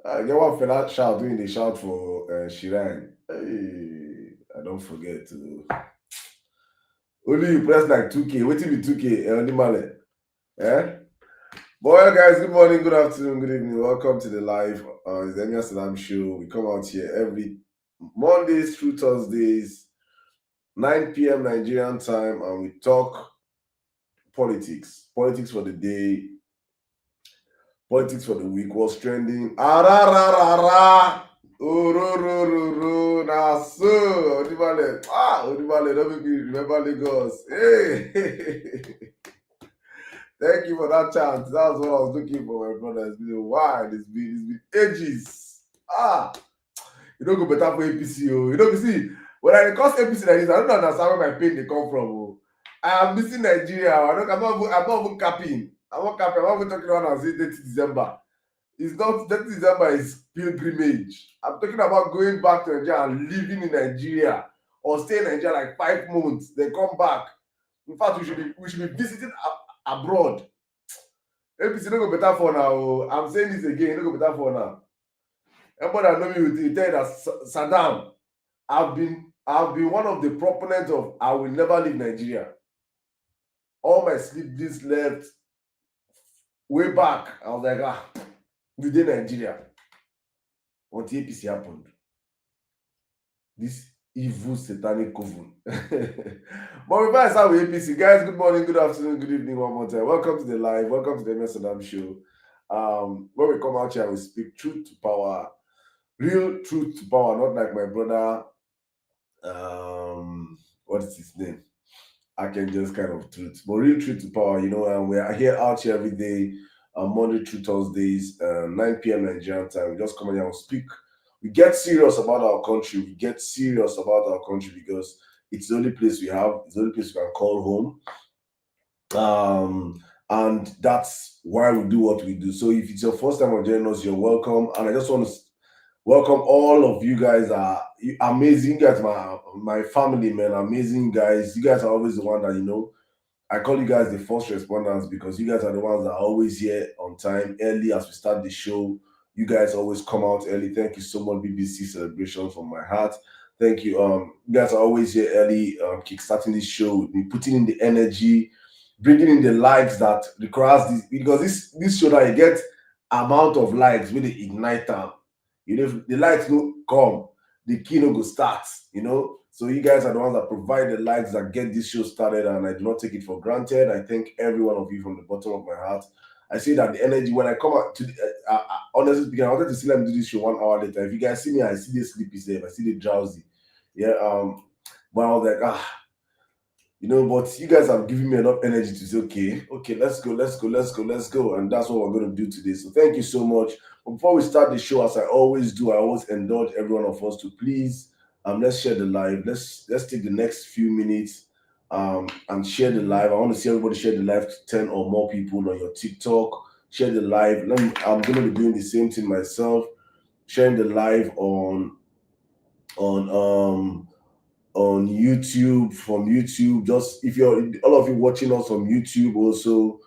I get one fella shout doing the shout for Shiran. Hey, I don't forget to. Only you press like 2K. Waiting be 2K. Only male. Eh? Boy, guys, good morning, good afternoon, good evening. Welcome to the live. It's the Emir Sirdam show. We come out here every Mondays through Thursdays, 9 p.m. Nigerian time, and we talk politics for the day, politics for the week, what's trending. Arararara. Na so Odibale, don't make me remember Lagos. Hey, thank you for that chance. That was what I was looking for, my brother. It's been a while. It's been ages. You don't go better for APC. Oh, you don't see when I cross APC like this. I don't understand where my pain they come from. Oh, I am missing Nigeria. I'm not even capping. I'm not capping. I'm not even talking about 30 December. It's not 30 December is pilgrimage. I'm talking about going back to Nigeria and living in Nigeria or stay in Nigeria like 5 months, then come back. In fact, we should be visiting abroad. APC no go better for now. Oh. I'm saying this again, no go better for now. Everybody that know me will tell you that Saddam, I've been one of the proponents of I will never leave Nigeria. All my sleep left way back. I was like, we did Nigeria. Until APC happened. This evil satanic coven. But before I start with APC, guys, good morning, good afternoon, good evening, one more time. Welcome to the live, welcome to the Emir Sirdam show. When we come out here, we speak truth to power, real truth to power, not like my brother. What is his name? I can just kind of truth, but real truth to power, and we are here out here every day, Monday through Thursdays, 9 p.m. Nigerian time. We just come here and speak. We get serious about our country. We get serious about our country because it's the only place we have, it's the only place we can call home. And that's why we do what we do. So if it's your first time joining us, you're welcome. And I just want to welcome all of you guys. Are amazing guys, my family, man, amazing guys. You guys are always the one that I call you guys the first responders because you guys are the ones that are always here on time, early as we start the show. You guys always come out early. Thank you so much, BBC celebration from my heart. Thank you. You guys are always here early, kickstarting this show, putting in the energy, bringing in the likes that requires this because this show that you get amount of likes when they ignite them. If the likes no come, the key no go start. So you guys are the ones that provide the likes that get this show started, and I do not take it for granted. I thank every one of you from the bottom of my heart. I say that the energy when I come out to honestly speaking, I wanted to see them do this show 1 hour later. If you guys see me, I see the sleepy safe, I see the drowsy. Yeah, but I was like, but you guys have given me enough energy to say, okay, let's go. And that's what we're going to do today. So thank you so much. But before we start the show, as I always do, I always indulge every one of us to please let's share the live. Let's take the next few minutes and share the live. I want to see everybody share the live to 10 or more people on your TikTok. Share the live. I'm going to be doing the same thing myself, sharing the live on YouTube, from YouTube. Just if you're all of you watching us from YouTube, also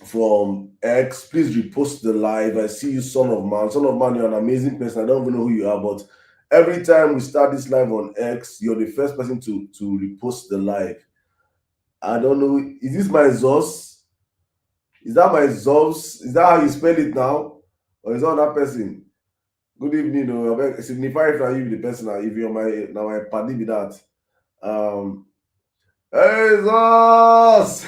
from X, please repost the live. I see you, son of man. Son of man, you're an amazing person. I don't even know who you are, but every time we start this live on X, you're the first person to repost the live. I don't know. Is this my Zos? Is that my Zos? Is that how you spell it now? Or is that that person? Good evening, signify if you the person, if you're my party with that. Hey Zos!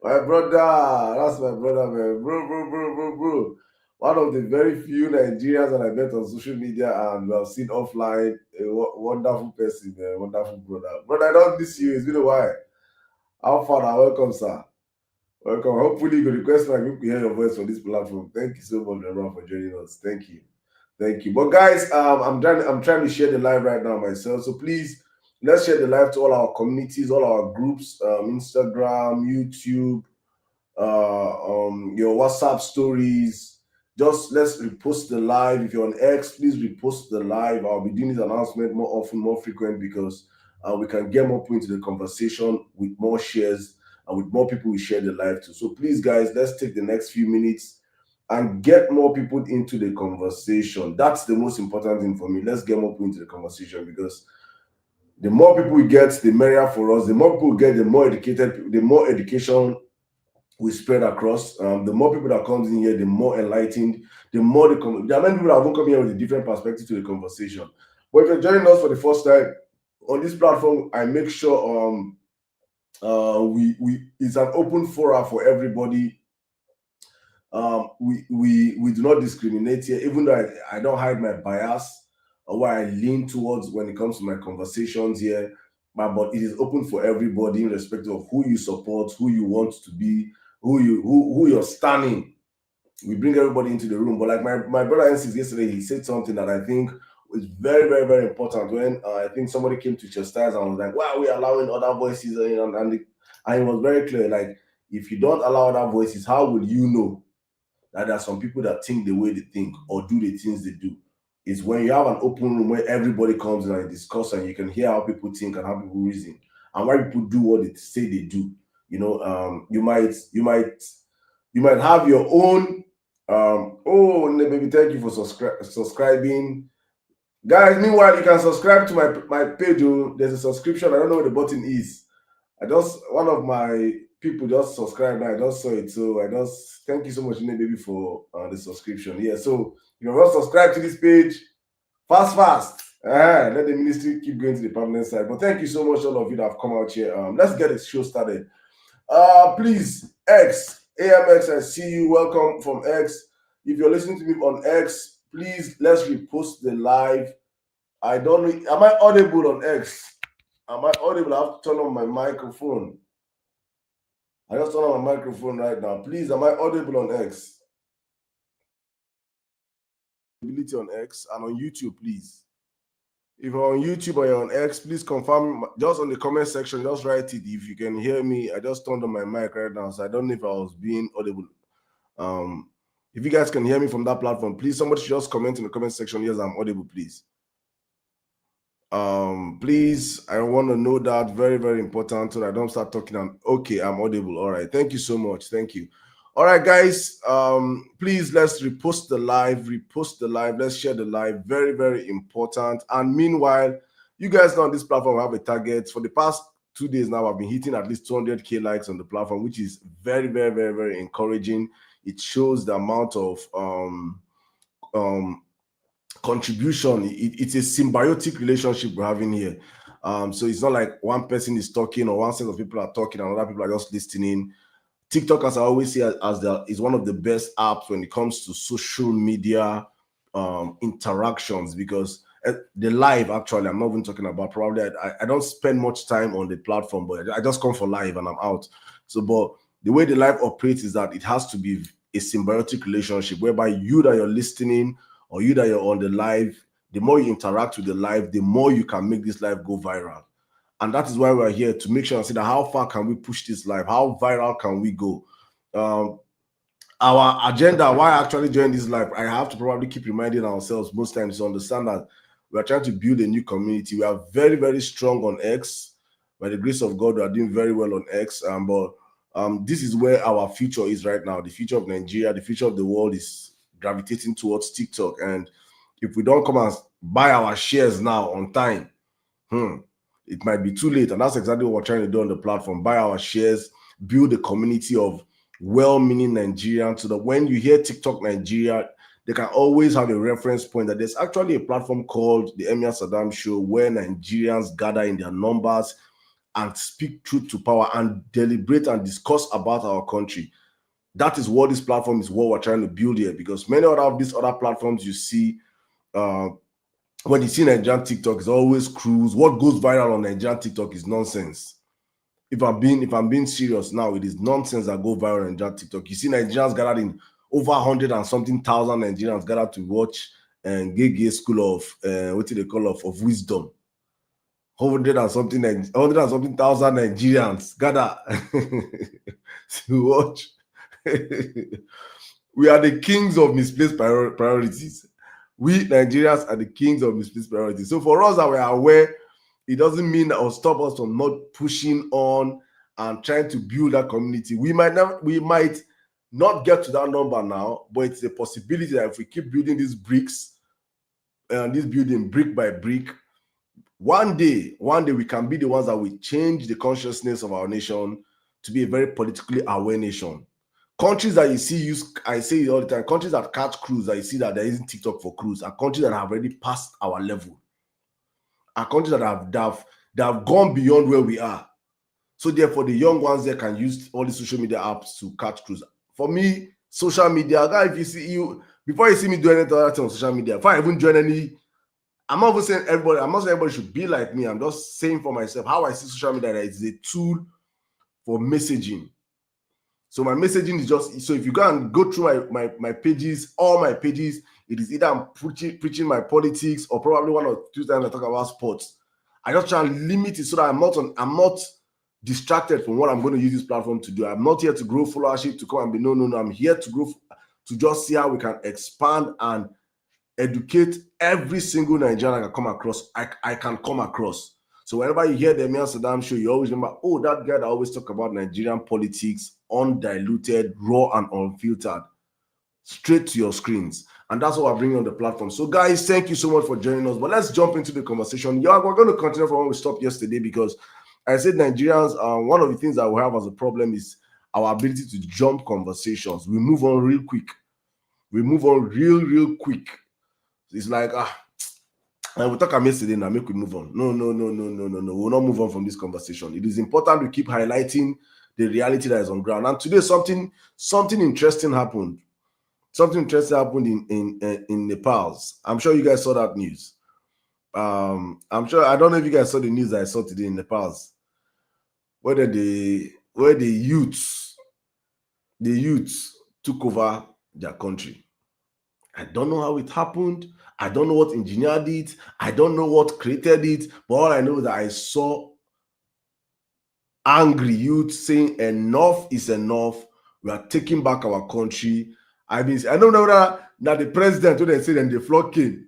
My brother, that's my brother, man. Bro. One of the very few Nigerians that I met on social media and I've seen offline. A wonderful person, man. Wonderful brother. Brother, I don't miss you. It's been a while. How far now? Welcome, sir. Welcome. Hopefully, you can request my group to hear your voice on this platform. Thank you so much, everyone, for joining us. Thank you. But guys, I'm trying to share the live right now myself. So please, let's share the live to all our communities, all our groups, Instagram, YouTube, your WhatsApp stories. Just let's repost the live. If you're on X, please repost the live. I'll be doing this announcement more often, more frequent, because we can get more people into the conversation with more shares. and with more people we share the live to. So please, guys, let's take the next few minutes and get more people into the conversation. That's the most important thing for me. Let's get more people into the conversation, because the more people we get, the merrier for us. The more people we get, the more educated, the more education we spread across. The more people that comes in here, the more enlightened, the more there are many people that won't come here with a different perspective to the conversation. But if you're joining us for the first time on this platform, I make sure we it's an open forum for everybody. We do not discriminate here, even though I don't hide my bias or what I lean towards when it comes to my conversations here. But it is open for everybody, irrespective of who you support, who you want to be, who you're standing. We bring everybody into the room. But like my brother Ensis yesterday, he said something that I think is very, very, very important. When I think somebody came to chastise and was like, "Why are we allowing other voices?" And it was very clear. Like, if you don't allow other voices, how will you know that there are some people that think the way they think or do the things they do? It's when you have an open room where everybody comes in and discuss, and you can hear how people think and how people reason and why people do what they say they do. You might have your own. Oh, baby, thank you for subscribing, guys. Meanwhile, you can subscribe to my page. Oh, there's a subscription. I don't know where the button is. One of my people just subscribed and I just saw it. So I just thank you so much, baby, for the subscription. Yeah, so you can just subscribe to this page fast. Let the ministry keep going to the permanent side. But thank you so much, all of you that have come out here. Let's get the show started. Please, AMX, I see you. Welcome from X. If you're listening to me on X, please let's repost the live. I don't know. Am I audible on X? Am I audible? I have to turn on my microphone. I just turn on my microphone right now. Please, am I audible on X? Ability on X and on YouTube, please. If you're on YouTube or you're on X, please confirm just on the comment section. Just write it if you can hear me. I just turned on my mic right now, so I don't know if I was being audible. If you guys can hear me from that platform, please somebody should just comment in the comment section. Yes, I'm audible, please. Please, I want to know that. Very, very important, so I don't start talking and okay, I'm audible. All right, thank you so much. Thank you. All right, guys, please let's repost the live, let's share the live. Very, very important. And meanwhile, you guys know on this platform have a target. For the past 2 days now, I've been hitting at least 200k likes on the platform, which is very, very, very, very encouraging. It shows the amount of contribution. It's a symbiotic relationship we're having here. So it's not like one person is talking or one set of people are talking and other people are just listening. TikTok, as I always say, is one of the best apps when it comes to social media interactions, because the live, actually, I'm not even talking about, probably I don't spend much time on the platform, but I just come for live and I'm out. So, but the way the live operates is that it has to be a symbiotic relationship whereby you that you're listening or you that you're on the live, the more you interact with the live, the more you can make this live go viral. And that is why we're here, to make sure and see that how far can we push this live? How viral can we go? Our agenda, why I actually joined this live, I have to probably keep reminding ourselves most times to understand that we're trying to build a new community. We are very, very strong on X. By the grace of God, we are doing very well on X. But this is where our future is right now. The future of Nigeria, the future of the world is gravitating towards TikTok. And if we don't come and buy our shares now on time, it might be too late. And that's exactly what we're trying to do on the platform. Buy our shares, build a community of well-meaning Nigerians, so that when you hear TikTok Nigeria, they can always have a reference point that there's actually a platform called the Emir Sirdam Show, where Nigerians gather in their numbers and speak truth to power and deliberate and discuss about our country. That is what this platform is, what we're trying to build here, because many of these other platforms you see, when you see Nigerian TikTok, it's always cruise. What goes viral on Nigerian TikTok is nonsense. If I'm being serious now, it is nonsense that go viral on Nigerian TikTok. You see Nigerians gathered in over 100 and something thousand Nigerians gathered to watch Gay School of what do they call of wisdom. 100 and something thousand Nigerians gather to watch. We are the kings of misplaced priorities. We Nigerians are the kings of misplaced priorities. So for us that we are aware, it doesn't mean that will stop us from not pushing on and trying to build that community. We might not get to that number now, but it's a possibility that if we keep building these bricks and this building brick by brick, one day we can be the ones that will change the consciousness of our nation to be a very politically aware nation. Countries that you see I say it all the time, countries that catch cruise, that you see that there isn't TikTok for cruise, are countries that have already passed our level, are countries that have gone beyond where we are. So therefore, the young ones there can use all the social media apps to catch cruise. For me, social media, guys, if you see before you see me do anything on social media, if I even join any, I'm not even saying everybody, I'm not saying everybody should be like me. I'm just saying for myself how I see social media, that it's a tool for messaging. So my messaging is just, so if you go through my pages, all my pages, it is either I'm preaching my politics, or probably 1 or 2 times I talk about sports. I just try and limit it so that I'm not distracted from what I'm going to use this platform to do. I'm not here to grow followership, to come and be, no. I'm here to grow, to just see how we can expand and educate every single Nigerian I can come across. I can come across. So whenever you hear the Emir Sirdam show, you always remember, oh, that guy that always talk about Nigerian politics, undiluted, raw and unfiltered, straight to your screens. And that's what we're bringing on the platform. So guys, thank you so much for joining us. But let's jump into the conversation. Yeah, we're going to continue from where we stopped yesterday, because I said Nigerians, one of the things that we have as a problem is our ability to jump conversations. We move on real quick. We move on real quick. It's like, and we talk about yesterday now, make we move on. No. We'll not move on from this conversation. It is important to keep highlighting the reality that is on ground. And today, something interesting happened. Something interesting happened in Nepal. I'm sure you guys saw that news. I'm sure, I don't know if you guys saw the news that I saw today in Nepal, where the youths took over their country. I don't know how it happened. I don't know what engineered it. I don't know what created it. But all I know is that I saw angry youth saying enough is enough. We are taking back our country. I don't know that the president, when they say then the flock came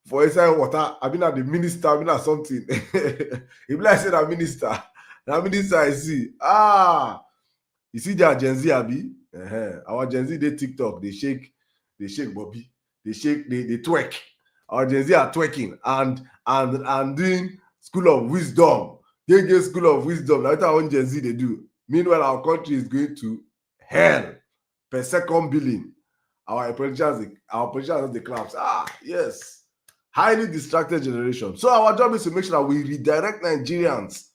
for inside water, I've been at the minister, I've been at something. If I say that minister I see. You see their Gen Z, Abi? Our Gen Z, they TikTok, they shake Bobby, they twerk. Our Gen Z are twerking and doing school of wisdom. They get school of wisdom. That's what Gen Z they do. Meanwhile, our country is going to hell per second billing. Our politicians the claps. Yes. Highly distracted generation. So our job is to make sure that we redirect Nigerians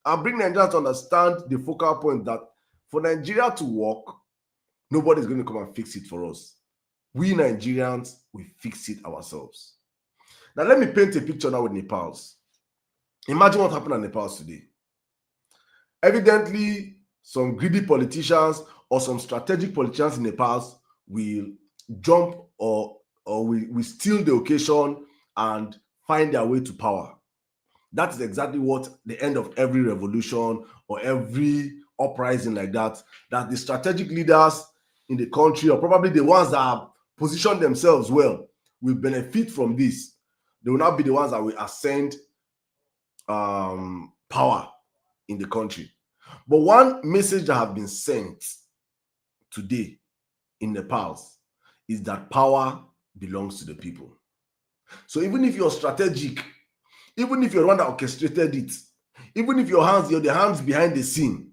and bring Nigerians to understand the focal point that for Nigeria to work, nobody's going to come and fix it for us. We Nigerians, we fix it ourselves. Now, let me paint a picture now with Nepal. Imagine what happened in Nepal today. Evidently, some greedy politicians or some strategic politicians in Nepal will jump or will steal the occasion and find their way to power. That is exactly what the end of every revolution or every uprising like that the strategic leaders in the country, or probably the ones that have positioned themselves well, will benefit from this. They will not be the ones that will ascend power in the country. But one message that has been sent today in Nepal is that power belongs to the people. So even if you're strategic, even if you're the one that orchestrated it, even if you're the hands behind the scene,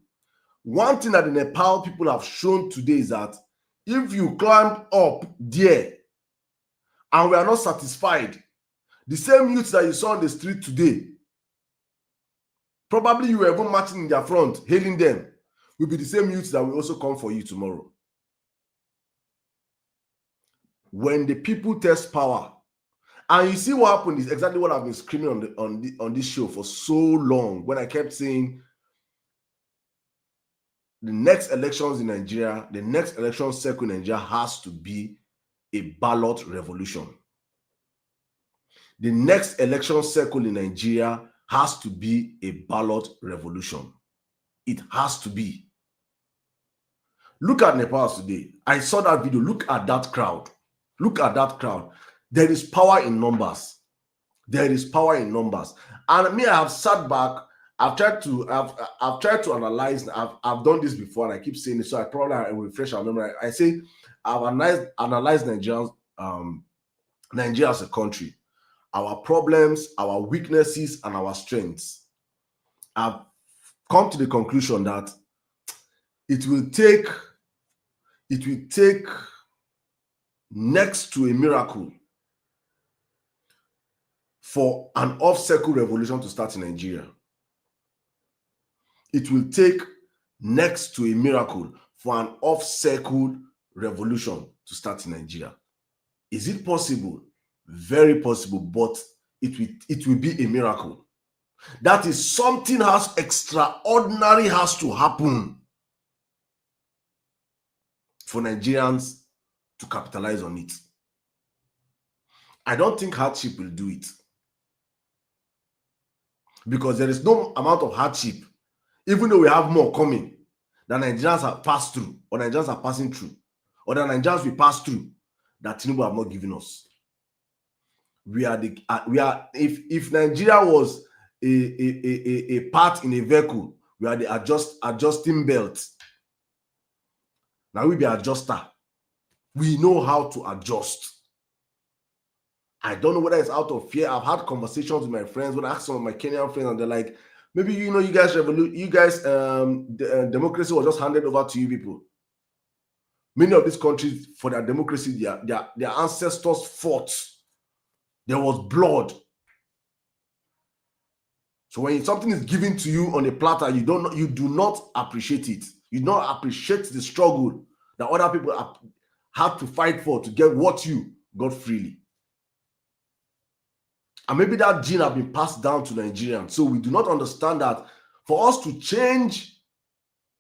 one thing that the Nepal people have shown today is that if you climb up there and we are not satisfied, the same youths that you saw on the street today, probably you were even marching in their front, hailing them, will be the same youths that will also come for you tomorrow. When the people test power, and you see what happened is exactly what I've been screaming on this show for so long, when I kept saying the next elections in Nigeria, the next election cycle in Nigeria has to be a ballot revolution. The next election cycle in Nigeria has to be a ballot revolution. It has to be. Look at Nepal today. I saw that video. Look at that crowd. Look at that crowd. There is power in numbers. There is power in numbers. And me, I have sat back I've tried to analyze. I've done this before, and I keep saying it, so I probably will refresh our memory. I say I've analyzed Nigeria as a country, our problems, our weaknesses, and our strengths. I've come to the conclusion that it will take next to a miracle for an off-cycle revolution to start in Nigeria. It will take next to a miracle for an off-cycle revolution to start in Nigeria. Is it possible? Very possible, but it will be a miracle. That is, something extraordinary has to happen for Nigerians to capitalize on it. I don't think hardship will do it, because there is no amount of hardship, even though we have more coming, that Nigerians have passed through, or Nigerians are passing through, or that Nigerians will pass through, that Tinubu have not given us. If Nigeria was a part in a vehicle, we are the adjusting belt. Now we be adjuster. We know how to adjust. I don't know whether it's out of fear. I've had conversations with my friends. When I ask some of my Kenyan friends, and they're like, maybe democracy was just handed over to you people. Many of these countries, for their democracy, their ancestors fought. There was blood. So when something is given to you on a platter, you do not appreciate it. You do not appreciate the struggle that other people had to fight for to get what you got freely. And maybe that gene has been passed down to Nigerians. So we do not understand that for us to change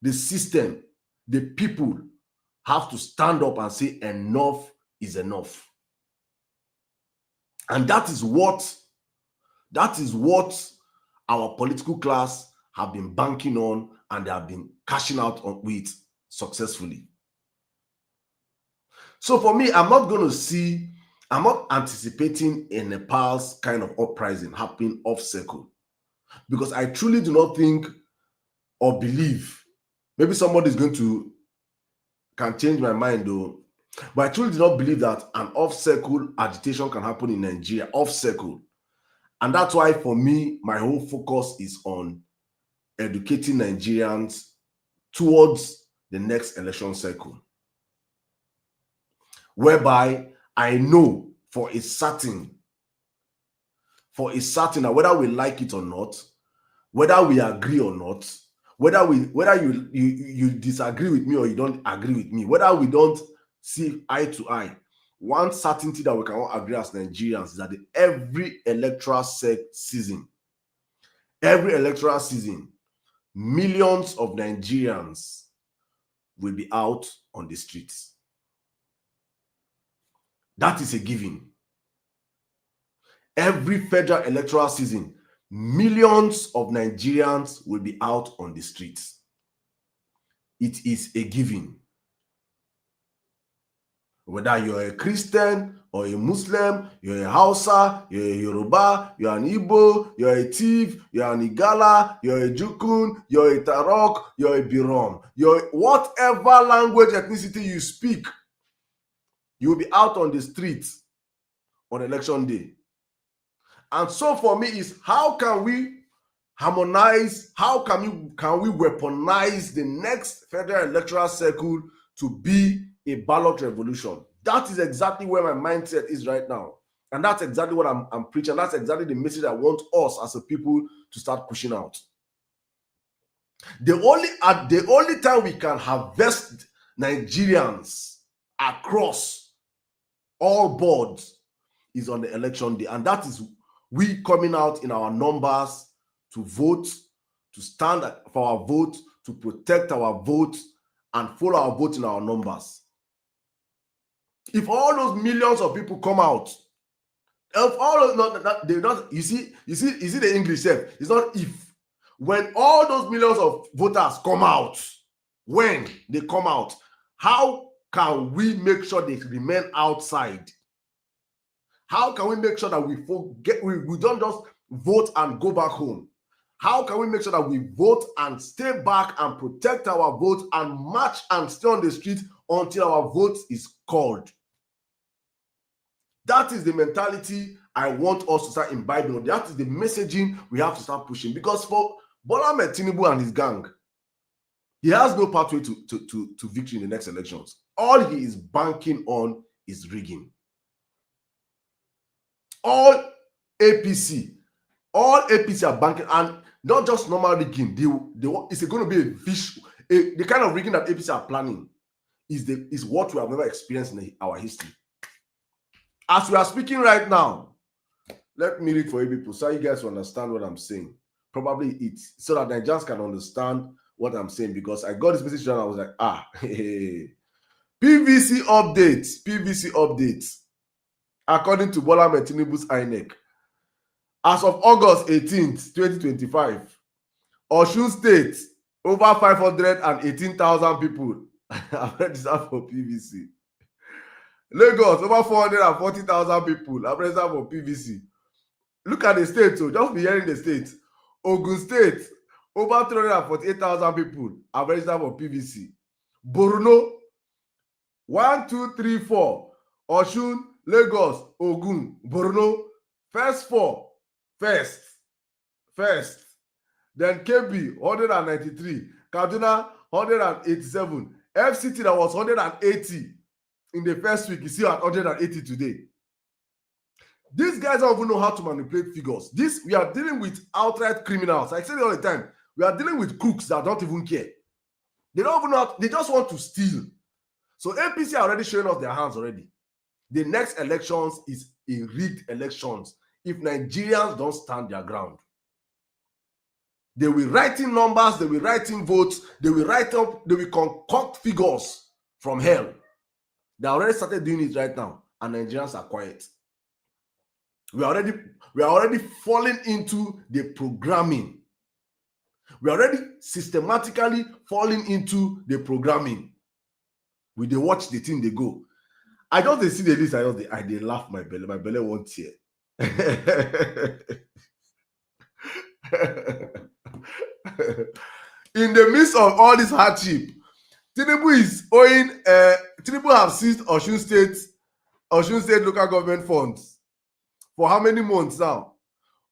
the system, the people have to stand up and say enough is enough. And that is what our political class have been banking on, and they have been cashing out on with successfully. So for me, I'm not anticipating a Nepal's kind of uprising happening off cycle, because I truly do not think or believe, maybe somebody can change my mind though, but I truly do not believe that an off cycle agitation can happen in Nigeria, off cycle. And that's why for me, my whole focus is on educating Nigerians towards the next election cycle, whereby I know for a certain that whether we like it or not, whether we agree or not, whether you disagree with me or you don't agree with me, whether we don't see eye to eye, one certainty that we can all agree as Nigerians is that every electoral season, millions of Nigerians will be out on the streets. That is a given. Every federal electoral season, millions of Nigerians will be out on the streets. It is a given. Whether you're a Christian or a Muslim, you're a Hausa, you're a Yoruba, you're an Igbo, you're a Tiv, you're an Igala, you're a Jukun, you're a Tarok, you're a Birom, you're whatever language, ethnicity you speak, you'll be out on the streets on election day. And so for me is, how can we harmonize, how can we weaponize the next federal electoral cycle to be a ballot revolution? That is exactly where my mindset is right now. And that's exactly what I'm preaching. That's exactly the message I want us as a people to start pushing out. The only time we can harvest Nigerians across all boards is on the election day. And that is we coming out in our numbers to vote, to stand for our vote, to protect our vote, and follow our vote in our numbers. If all those millions of people come out, if all of they not, you see the English self. It's not if. When all those millions of voters come out, when they come out, how can we make sure they remain outside? How can we make sure that we don't just vote and go back home? How can we make sure that we vote and stay back and protect our vote and march and stay on the street until our vote is called? That is the mentality I want us to start imbibing. That is the messaging we have to start pushing. Because for Bola Ahmed Tinubu and his gang, he has no pathway to victory in the next elections. All he is banking on is rigging. All APC are banking, and not just normal rigging. It's going to be a visual. The kind of rigging that APC are planning is what we have never experienced in our history. As we are speaking right now, let me read for you people so you guys understand what I'm saying. Probably it's so that Nigerians can understand what I'm saying, because I got this message and I was like, PVC updates. According to Bola Ahmed Tinubu's INEC, as of August 18th, 2025, Osun State, over 518,000 people have registered for PVC. Lagos, over 440,000 people have registered for PVC. Look at the state, so just be hearing the state. Ogun State, over 348,000 people have registered for PVC. Borno, 1, 2, 3, 4. Osun, Lagos, Ogun, Borno, first 4. First. Then Kebbi, 193. Kaduna, 187. FCT that was 180 in the first week, you see at 180 today. These guys don't even know how to manipulate figures. We are dealing with outright criminals. I say it all the time. We are dealing with crooks that don't even care. They don't even know. They just want to steal. So APC are already showing us their hands already. The next elections is a rigged elections if Nigerians don't stand their ground. They will write in numbers, they will write in votes, they will concoct figures from hell. They already started doing it right now, and Nigerians are quiet. We are already falling into the programming. We are already systematically falling into the programming. We they watch the thing they go. I just see the list. I laugh my belly. My belly won't tear. In the midst of all this hardship, Tinubu is owing. Tinubu have seized Osun State local government funds for how many months now?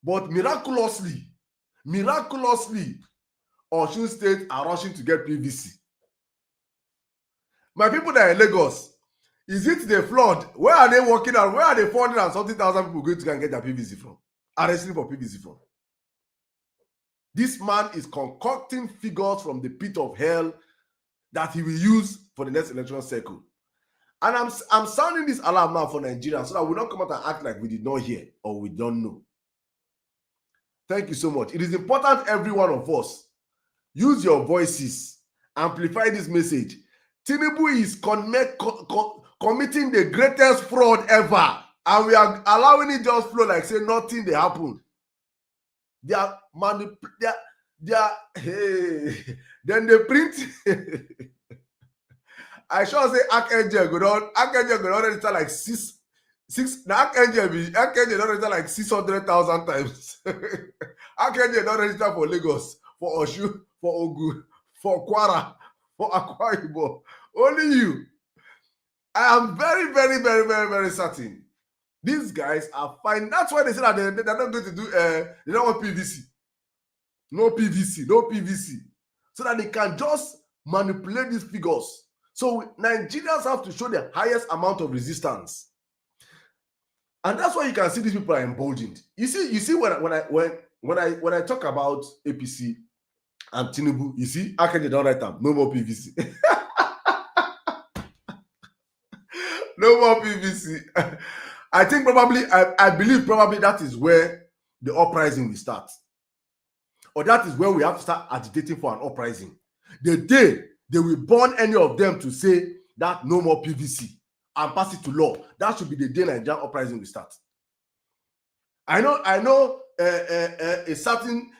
But miraculously, Osun State are rushing to get PVC. My people that are in Lagos, is it the flood? Where are they working at? Where are the 400,000 people going to go and get their PVC from? Arresting for PVC from? This man is concocting figures from the pit of hell that he will use for the next election cycle. And I'm sounding this alarm now for Nigerians so that we don't come out and act like we did not hear or we don't know. Thank you so much. It is important every one of us use your voices, amplify this message. Tinubu is committing the greatest fraud ever, and we are allowing it just flow like say nothing they happen. They are then they print. I sure say Archangel go down register like six. The Archangel don't register like 600,000 times. Archangel don't register for Lagos, for Osun, for Ogun, for Kwara, for Akwa Ibom. Only you. I am very, very, very, very, very certain. These guys are fine. That's why they say that they're not going to do. They don't want PVC. No PVC. So that they can just manipulate these figures. So Nigerians have to show the highest amount of resistance. And that's why you can see these people are emboldened. You see when I talk about APC and Tinubu, you see, how can you don't write them? No more PVC. No more PVC. I think I believe probably that is where the uprising will start. Or that is where we have to start agitating for an uprising. The day they will burn any of them to say that no more PVC and pass it to law, that should be the day Nigerian uprising will start. I know a certain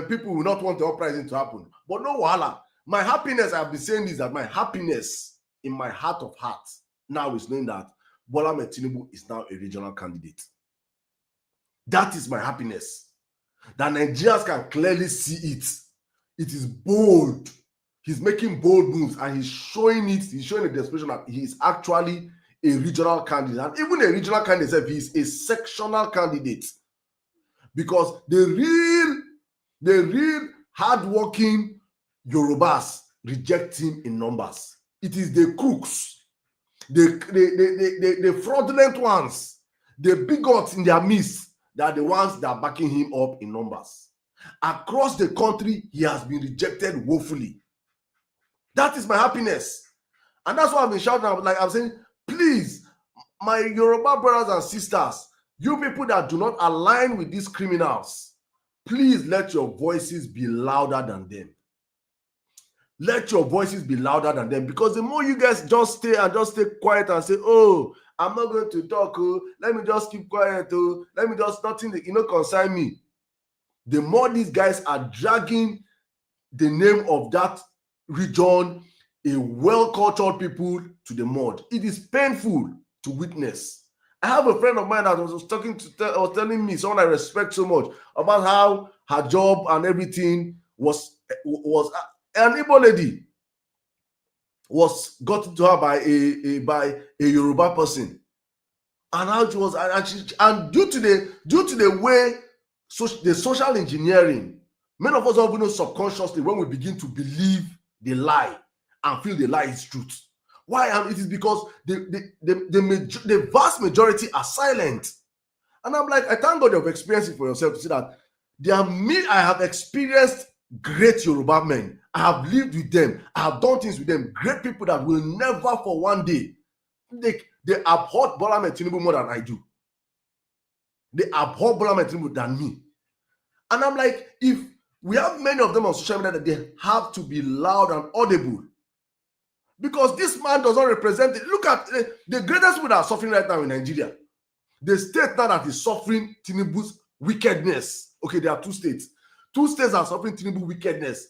people will not want the uprising to happen, but no wahala. My happiness, I've been saying this, that my happiness in my heart of hearts now is knowing that Bola Ahmed Tinubu is now a regional candidate. That is my happiness. that Nigerians can clearly see it. It is bold. He's making bold moves and he's showing it. He's showing a desperation that he is actually a regional candidate. And even a regional candidate, he is a sectional candidate. Because the real hardworking Yorubas reject him in numbers. It is the crooks, the fraudulent ones, the bigots in their midst that are the ones that are backing him up in numbers. Across the country, he has been rejected woefully. That is my happiness. And that's why I've been shouting out, like I'm saying, please, my Yoruba brothers and sisters, you people that do not align with these criminals, please let your voices be louder than them. Let your voices be louder than them, because the more you guys just stay quiet and say, oh, I'm not going to talk, oh, let me just keep quiet, oh, let me just nothing, concern me. The more these guys are dragging the name of that region, a well-cultured people, to the mud. It is painful to witness. I have a friend of mine that was telling me, someone I respect so much, about how her job and everything was an Igbo lady was got to her by a Yoruba person, and how she was, and due to the way the social engineering, many of us don't even know subconsciously when we begin to believe the lie and feel the lie is truth. Why? And it is because the vast majority are silent. And I'm like, I thank God you've experienced it for yourself to see that I have experienced great Yoruba men. I have lived with them. I have done things with them. Great people that will never for one day. They abhor Bola Ahmed Tinubu more than I do. They abhor Bola Ahmed Tinubu than me. And I'm like, if we have many of them on social media, that they have to be loud and audible. Because this man does not represent it. Look at the greatest people that are suffering right now in Nigeria. The state now that is suffering Tinubu's wickedness. Okay, there are two states. Two states are suffering Tinubu's wickedness.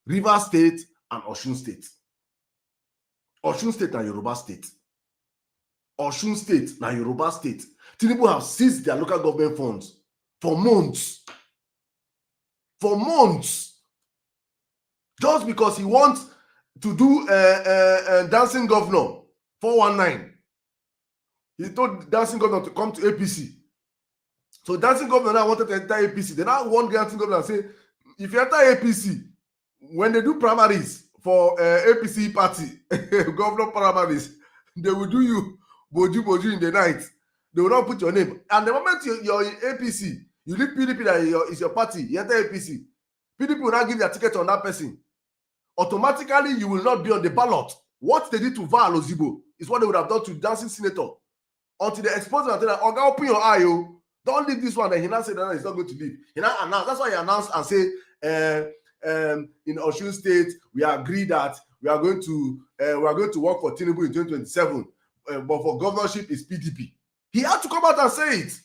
Rivers State and Osun State. Osun State and Yoruba State. Osun State and Yoruba State. Tinubu have seized their local government funds for months. For months. Just because he wants to do dancing governor 419. He told dancing governor to come to APC. So dancing governor now wanted to enter APC. They now want dancing governor and say, if you enter APC, when they do primaries for APC party, governor primaries, they will do you boju in the night. They will not put your name. And the moment you're in APC, you leave PDP that is your party, you enter APC. PDP will not give their ticket on that person. Automatically, you will not be on the ballot. What they did to Val Ozibo is what they would have done to dancing senator. Until they expose them and tell them, "Oga, open your eye, oh. Don't leave this one." Then he now said that he's not going to leave. He now announced. That's why he announced and said, in Osun State, we agree that we are going to work for Tinubu in 2027, but for governorship is PDP. He had to come out and say it.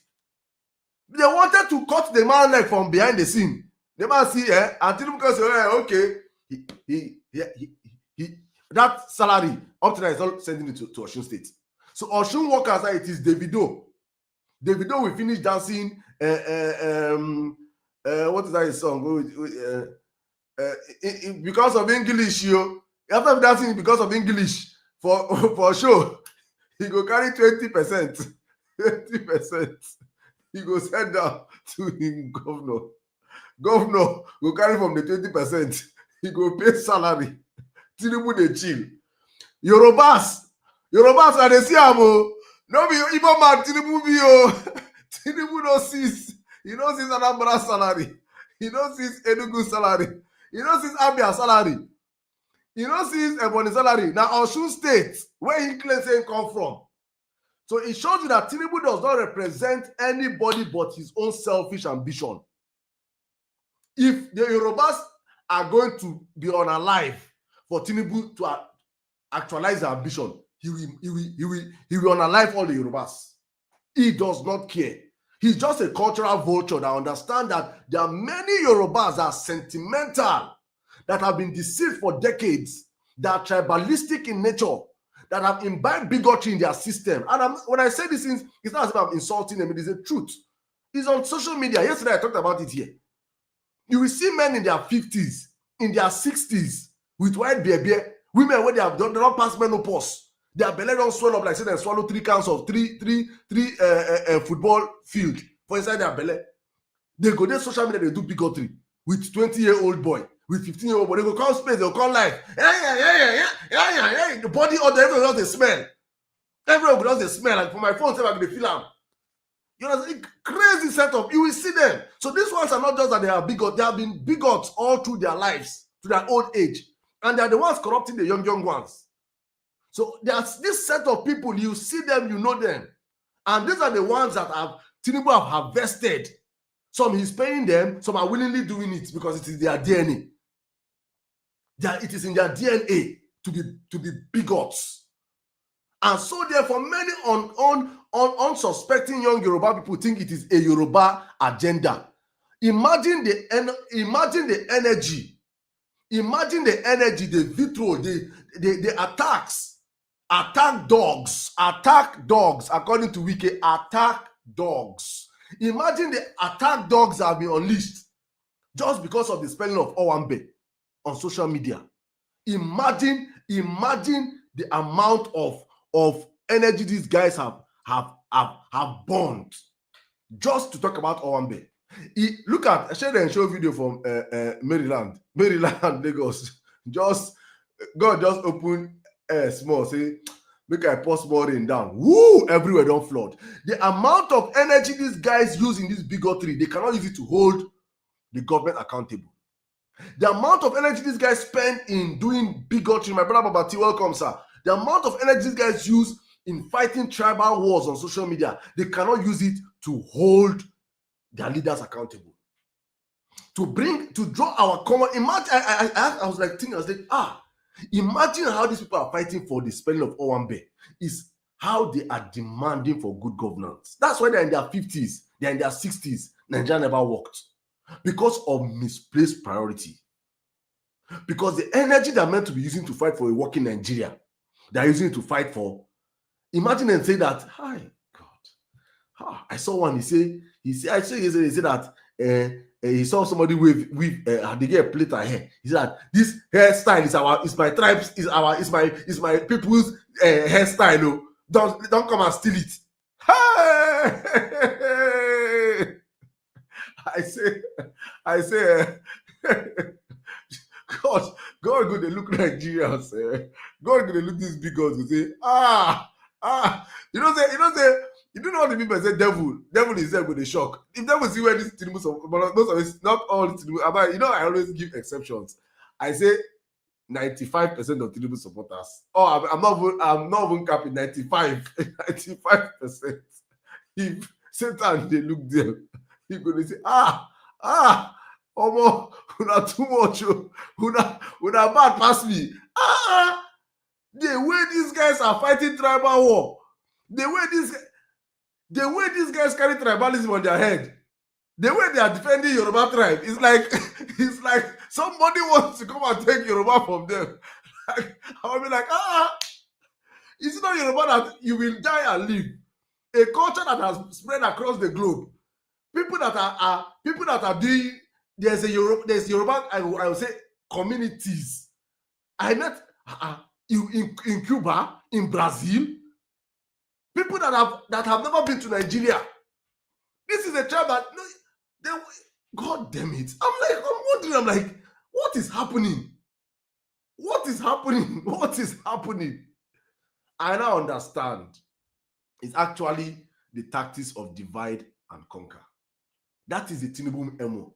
They wanted to cut the man leg from behind the scene. The man see, and Tinubu can say, okay, he that salary up to now is not sending it to Osun State. So Osun workers, it is Davido. Davido will finish dancing. What is that his song? Because of English, you after dancing because of English for show, he go carry 20%. 20%. He go send down to him governor. Governor go carry from the 20%. He go pay salary. Tinubu dey chill. Yorubas are the same. No be even man Tinubu be o. Tinubu no sees. He no sees Anambra salary. He no sees Enugu salary. He no sees Abia salary. He no sees Ebonyi salary. Now Osun State, where he claims he come from. So it shows you that Tinubu does not represent anybody but his own selfish ambition. If the Yorubas are going to be unalive for Tinubu to actualize their ambition, he will unalive all the Yorubas. He does not care. He's just a cultural vulture that understands that there are many Yorubas that are sentimental, that have been deceived for decades, that are tribalistic in nature, that have imbibed bigotry in their system. And when I say these things, it's not as if I'm insulting them, it is the truth. It's on social media. Yesterday, I talked about it here. You will see men in their 50s, in their 60s, with white beer, women when they don't pass menopause. Their belly don't swell up like say they swallow 3 cans of three football field for inside their belly. They go there social media, they do bigotry with 20-year-old boy, with 15-year-old boy. They go call space, they'll call life. The body order, everyone does the smell. Everyone does the smell. Like for my phone, I can feel them. You know, it's crazy setup. You will see them. So these ones are not just that they are bigots. They have been bigots all through their lives, to their old age. And they are the ones corrupting the young ones. So there's this set of people, you see them, you know them. And these are the ones that Tinubu have harvested. Some he's paying them, some are willingly doing it because it is their DNA. It is in their DNA to be bigots. And so therefore, many unsuspecting young Yoruba people think it is a Yoruba agenda. Imagine the energy. Imagine the energy, the vitriol, the attacks. Attack dogs, according to Wiki, attack dogs. Imagine the attack dogs have been unleashed just because of the spelling of Owambe on social media. Imagine the amount of energy these guys have burned just to talk about Owambe. Look at show video from Maryland, Lagos. God just opened small, say make I pour small rain down. Woo! Everywhere don't flood. The amount of energy these guys use in this bigotry, they cannot use it to hold the government accountable. The amount of energy these guys spend in doing bigotry, my brother Babati, welcome, sir. The amount of energy these guys use in fighting tribal wars on social media, they cannot use it to hold their leaders accountable. To draw our common. Imagine, I was like thinking, imagine how these people are fighting for the spelling of Owambe is how they are demanding for good governance. That's why they're in their 50s, they're in their 60s. Nigeria never worked because of misplaced priority. Because the energy they're meant to be using to fight for a working Nigeria, they're using it to fight for. Imagine and say that, hi, God. I saw one, he said that he saw somebody with they get a plait of hair. He said that this hairstyle is my tribe's, is my people's hairstyle. No, don't come and steal it. Hey! I say, God go they look Nigerians. God go they look these big guns and say, you know what the people say, devil is there with a shock. If devil see where this Tinubu, but most of it, not all Tinubu, I always give exceptions. I say 95% of Tinubu supporters. I'm not even capping 95%. If Satan they look there, he gonna say, Omo, una too much, una bad pass me. The way these guys are fighting tribal war, the way these guys carry tribalism on their head, the way they are defending Yoruba tribe, it's like somebody wants to come and take Yoruba from them. I'll be like, it's not Yoruba that you will die and live. A culture that has spread across the globe. People that are doing. There's Yoruba. I will say communities. I met in Cuba, in Brazil. People that have never been to Nigeria. This is a tribe that God damn it. I'm wondering, what is happening? What is happening? I now understand. It's actually the tactics of divide and conquer. That is the Tinubu MO.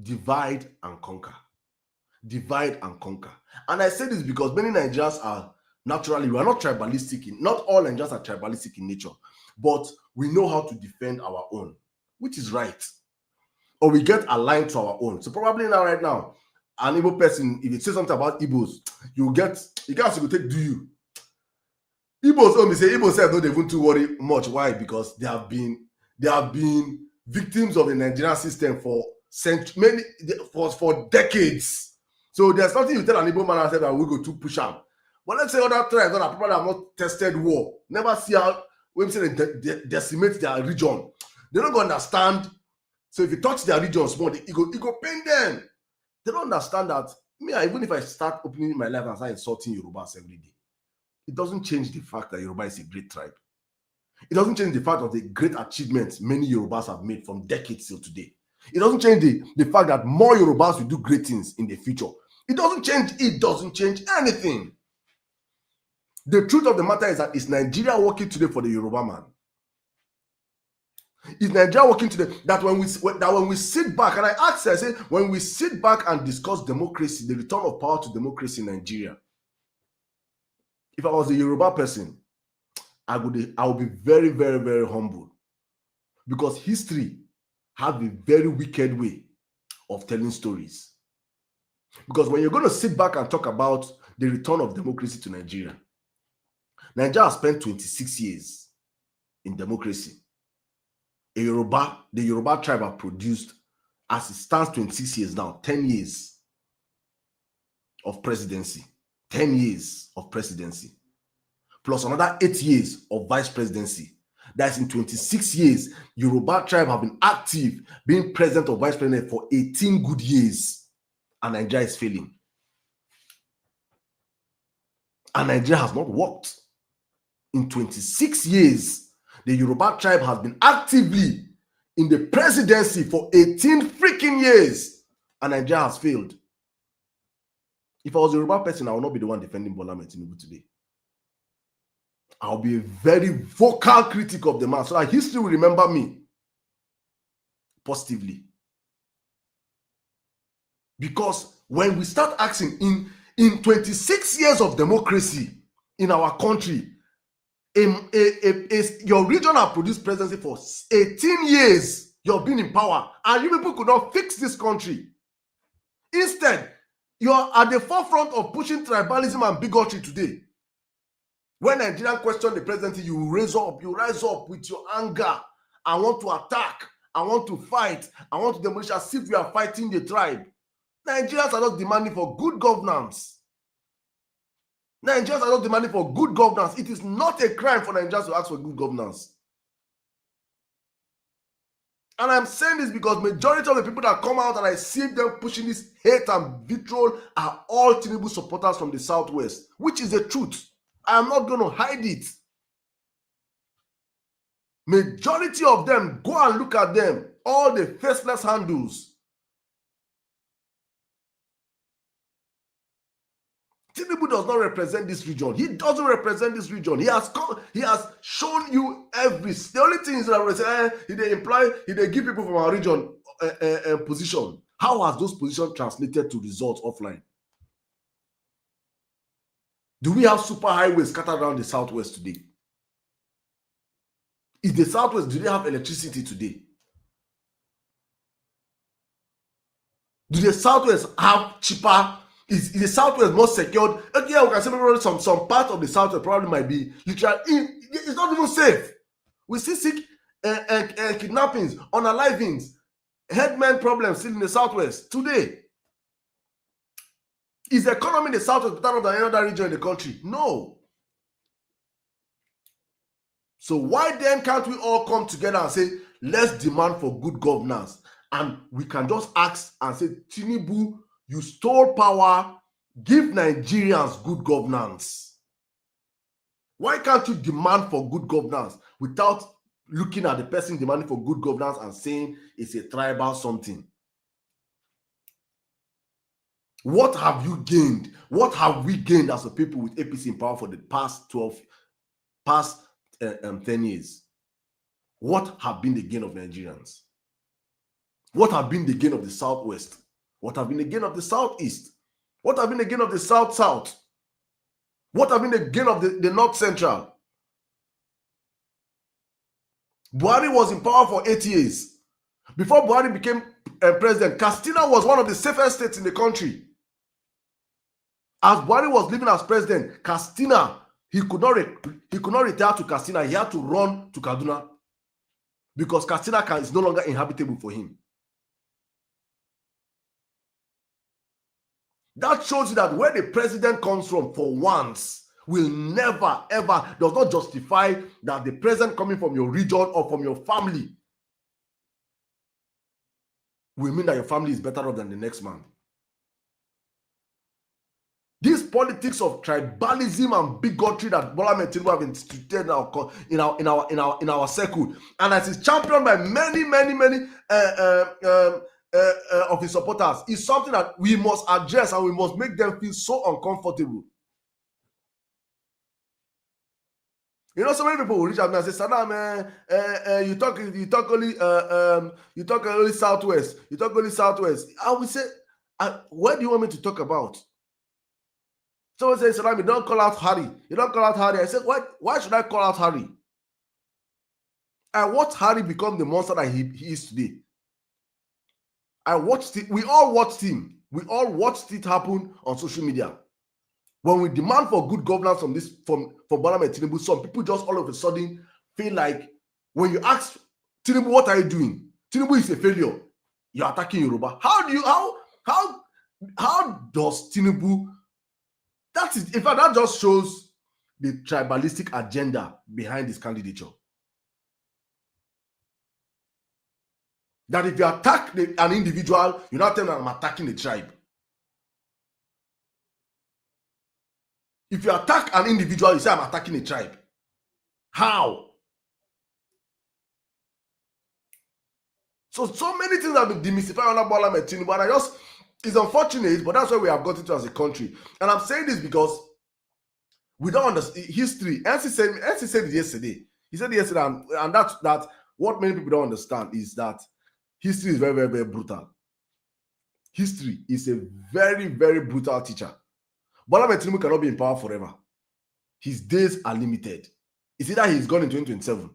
Divide and conquer. And I say this because many Nigerians are naturally, we are not tribalistic. Not all Nigerians are tribalistic in nature, but we know how to defend our own, which is right. Or we get aligned to our own. So probably right now, an Igbo person, if you say something about Igbos, you guys will take do you. Igbos only say Igbos say don't even too worry much. Why? Because they have been victims of the Nigerian system for decades. So there's nothing you tell an Igbo man that we go to push out. But let's say other tribes that people have not tested war, never see how when say they decimate their region, they don't understand. So if you touch their region small, it go pain them. They don't understand that. Me, even if I start opening my life and start insulting Yorubas every day, it doesn't change the fact that Yoruba is a great tribe. It doesn't change the fact of the great achievements many Yorubas have made from decades till today. It doesn't change the fact that more Yorubas will do great things in the future. It doesn't change anything. The truth of the matter is that is Nigeria working today for the Yoruba man? Is Nigeria working today that when we sit back, and I ask, I say, when we sit back and discuss democracy, the return of power to democracy in Nigeria, if I was a Yoruba person, I would be very, very, very humble, because history has a very wicked way of telling stories. Because when you're going to sit back and talk about the return of democracy to Nigeria, Nigeria has spent 26 years in democracy. The Yoruba tribe have produced, as it stands 26 years now, 10 years of presidency. 10 years of presidency. Plus another 8 years of vice presidency. That's in 26 years, Yoruba tribe have been active, being president or vice president for 18 good years. And Nigeria is failing. And Nigeria has not worked. In 26 years, the Yoruba tribe has been actively in the presidency for 18 freaking years, and Nigeria has failed. If I was a Yoruba person, I will not be the one defending Bola Ahmed Tinubu today. I'll be a very vocal critic of the man, so that history will remember me positively. Because when we start asking, in 26 years of democracy in our country, your region have produced presidency for 18 years. You've been in power, and you people could not fix this country. Instead, you are at the forefront of pushing tribalism and bigotry today. When Nigerians question the presidency, you rise up with your anger. I want to attack. I want to fight. I want to demolish, as if we are fighting the tribe. Nigerians are not demanding for good governance. Nigerians are not demanding for good governance. It is not a crime for Nigerians to ask for good governance. And I'm saying this because majority of the people that come out and I see them pushing this hate and vitriol are all Tinubu supporters from the Southwest, which is the truth. I am not going to hide it. Majority of them, go and look at them, all the faceless handles. Tinubu does not represent this region. He doesn't represent this region. He has shown you every. The only thing is that he give people from our region a position. How has those positions translated to results offline? Do we have super highways scattered around the Southwest today? Is the Southwest, do they have electricity today? Do the Southwest have cheaper? Is the Southwest more secured? Yeah, we can say maybe some part of the Southwest probably might be literally. It's not even safe. We see kidnappings, unalivings, headman problems still in the Southwest today. Is the economy in the Southwest better than any other region in the country? No. So why then can't we all come together and say, let's demand for good governance? And we can just ask and say, Tinubu, you stole power, give Nigerians good governance. Why can't you demand for good governance without looking at the person demanding for good governance and saying it's a tribal something? What have you gained? What have we gained as a people with APC in power for the past 10 years? What have been the gain of Nigerians? What have been the gain of the Southwest? What have been the gain of the Southeast? What have been the gain of the South-South? What have been the gain of the North-Central? Buhari was in power for 8 years. Before Buhari became president, Katsina was one of the safest states in the country. As Buhari was living as president, Katsina, he could not retire to Katsina. He had to run to Kaduna because Katsina is no longer inhabitable for him. That shows you that where the president comes from, for once, will never, ever, does not justify that the present coming from your region or from your family will mean that your family is better off than the next man. This politics of tribalism and bigotry that Bola Ahmed Tinubu have instituted in our circle, and as is championed by many of his supporters, is something that we must address, and we must make them feel so uncomfortable. You know, so many people will reach out to me and say, Sirdam, you talk only Southwest. You talk only Southwest. I will say, what do you want me to talk about? Someone says, Sirdam, you don't call out Harry. You don't call out Harry. I said, why should I call out Harry? I watched Harry become the monster that he is today. I watched it. We all watched him. We all watched it happen on social media. When we demand for good governance from Bola Ahmed Tinubu, some people just all of a sudden feel like when you ask Tinubu, what are you doing? Tinubu is a failure. You're attacking Yoruba. How does Tinubu? That is, in fact, that just shows the tribalistic agenda behind his candidature. That if you attack an individual, you're not telling them I'm attacking the tribe. If you attack an individual, you say I'm attacking a tribe. How? So many things have been demystified under Bola Ahmed Tinubu, and it's unfortunate, but that's where we have gotten to as a country. And I'm saying this because we don't understand history. NC said it yesterday. He said it yesterday, and that what many people don't understand is that history is very, very, very brutal. History is a very, very brutal teacher. Bola Ahmed Tinubu cannot be in power forever. His days are limited. It's either he's gone in 2027,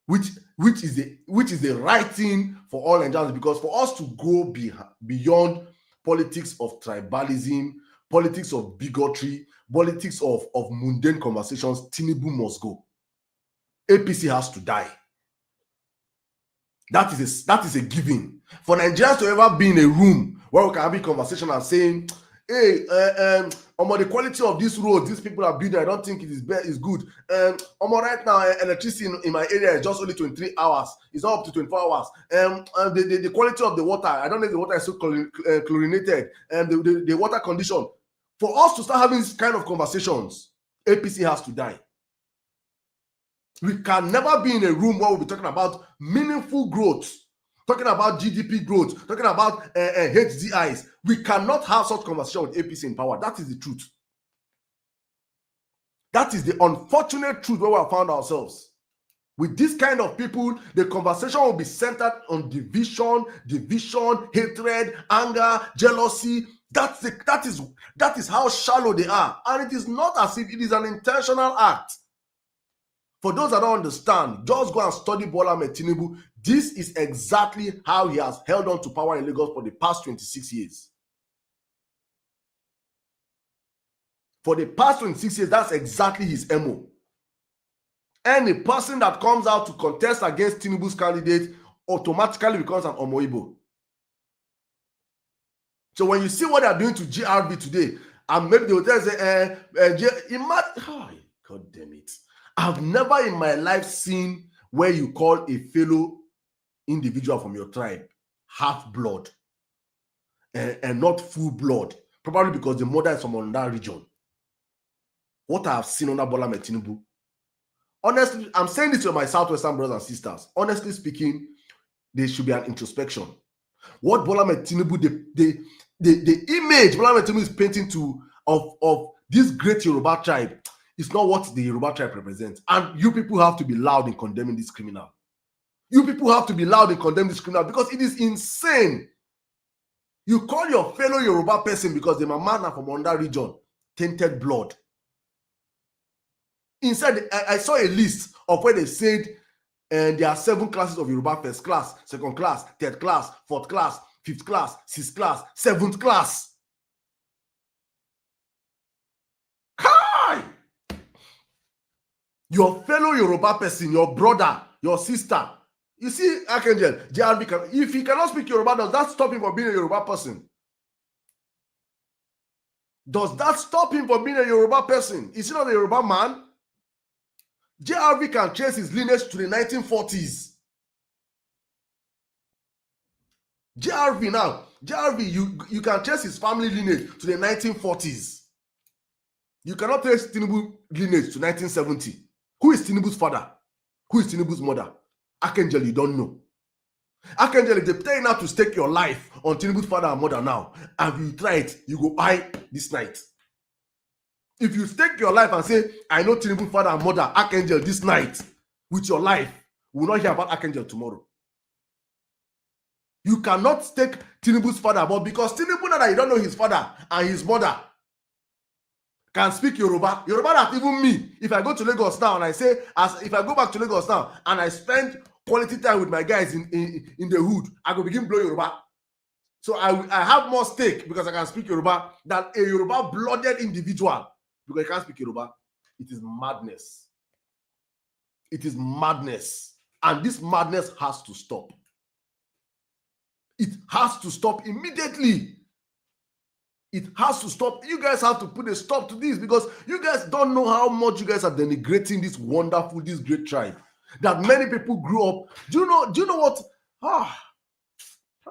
which is the right thing for all Nigerians, because for us to go beyond politics of tribalism, politics of bigotry, politics of mundane conversations, Tinubu must go. APC has to die. That is a given. For Nigerians to ever be in a room where we can have a conversation and saying, hey, the quality of this road these people are building, I don't think it is good. Right now, electricity in my area is just only 23 hours. It's not up to 24 hours. The quality of the water, I don't know if the water is so chlorinated, and the water condition. For us to start having this kind of conversations, APC has to die. We can never be in a room where we'll be talking about meaningful growth, talking about GDP growth, talking about HDIs. We cannot have such conversation with APC in power. That is the truth. That is the unfortunate truth where we have found ourselves. With this kind of people, the conversation will be centered on division, hatred, anger, jealousy. That is how shallow they are. And it is not as if it is an intentional act. For those that don't understand, just go and study Bola Ahmed Tinubu. This is exactly how he has held on to power in Lagos for the past 26 years. For the past 26 years, that's exactly his MO. Any person that comes out to contest against Tinubu's candidate automatically becomes an Omoibo. So when you see what they are doing to GRB today, and maybe they will tell say, God damn it. I've never in my life seen where you call a fellow individual from your tribe half-blood and not full blood, probably because the mother is from another region. What I have seen under Bola Ahmed Tinubu, honestly, I'm saying this to my Southwestern brothers and sisters. Honestly speaking, there should be an introspection. What Bola Ahmed Tinubu, the image Bola Ahmed Tinubu is painting of this great Yoruba tribe, it's not what the Yoruba tribe represents. And you people have to be loud in condemning this criminal. You people have to be loud in condemning this criminal because it is insane. You call your fellow Yoruba person because the mama from another region, tainted blood. Inside, I saw a list of where they said there are 7 classes of Yoruba: first class, second class, third class, fourth class, fifth class, sixth class, seventh class. Your fellow Yoruba person, your brother, your sister. You see, Archangel, JRB, if he cannot speak Yoruba, does that stop him from being a Yoruba person? Does that stop him from being a Yoruba person? Is he not a Yoruba man? JRV can trace his lineage to the 1940s. JRV now, JRV, you can trace his family lineage to the 1940s. You cannot trace Tinubu lineage to 1970. Who is Tinubu's father? Who is Tinubu's mother? Archangel, you don't know. Archangel, if they tell you now to stake your life on Tinubu's father and mother now, and if you try it, you go buy this night. If you stake your life and say, I know Tinubu's father and mother, Archangel, this night, with your life, we will not hear about Archangel tomorrow. You cannot stake Tinubu's father, but because Tinubu, now that you don't know his father and his mother, can speak Yoruba. Yoruba that even me, if I go to Lagos now and I say, if I go back to Lagos now and I spend quality time with my guys in the hood, I go begin blow Yoruba. So I have more stake because I can speak Yoruba than a Yoruba blooded individual because I can't speak Yoruba. It is madness. It is madness. And this madness has to stop. It has to stop immediately. It has to stop. You guys have to put a stop to this because you guys don't know how much you guys are denigrating this wonderful, this great tribe that many people grew up. Do you know what? My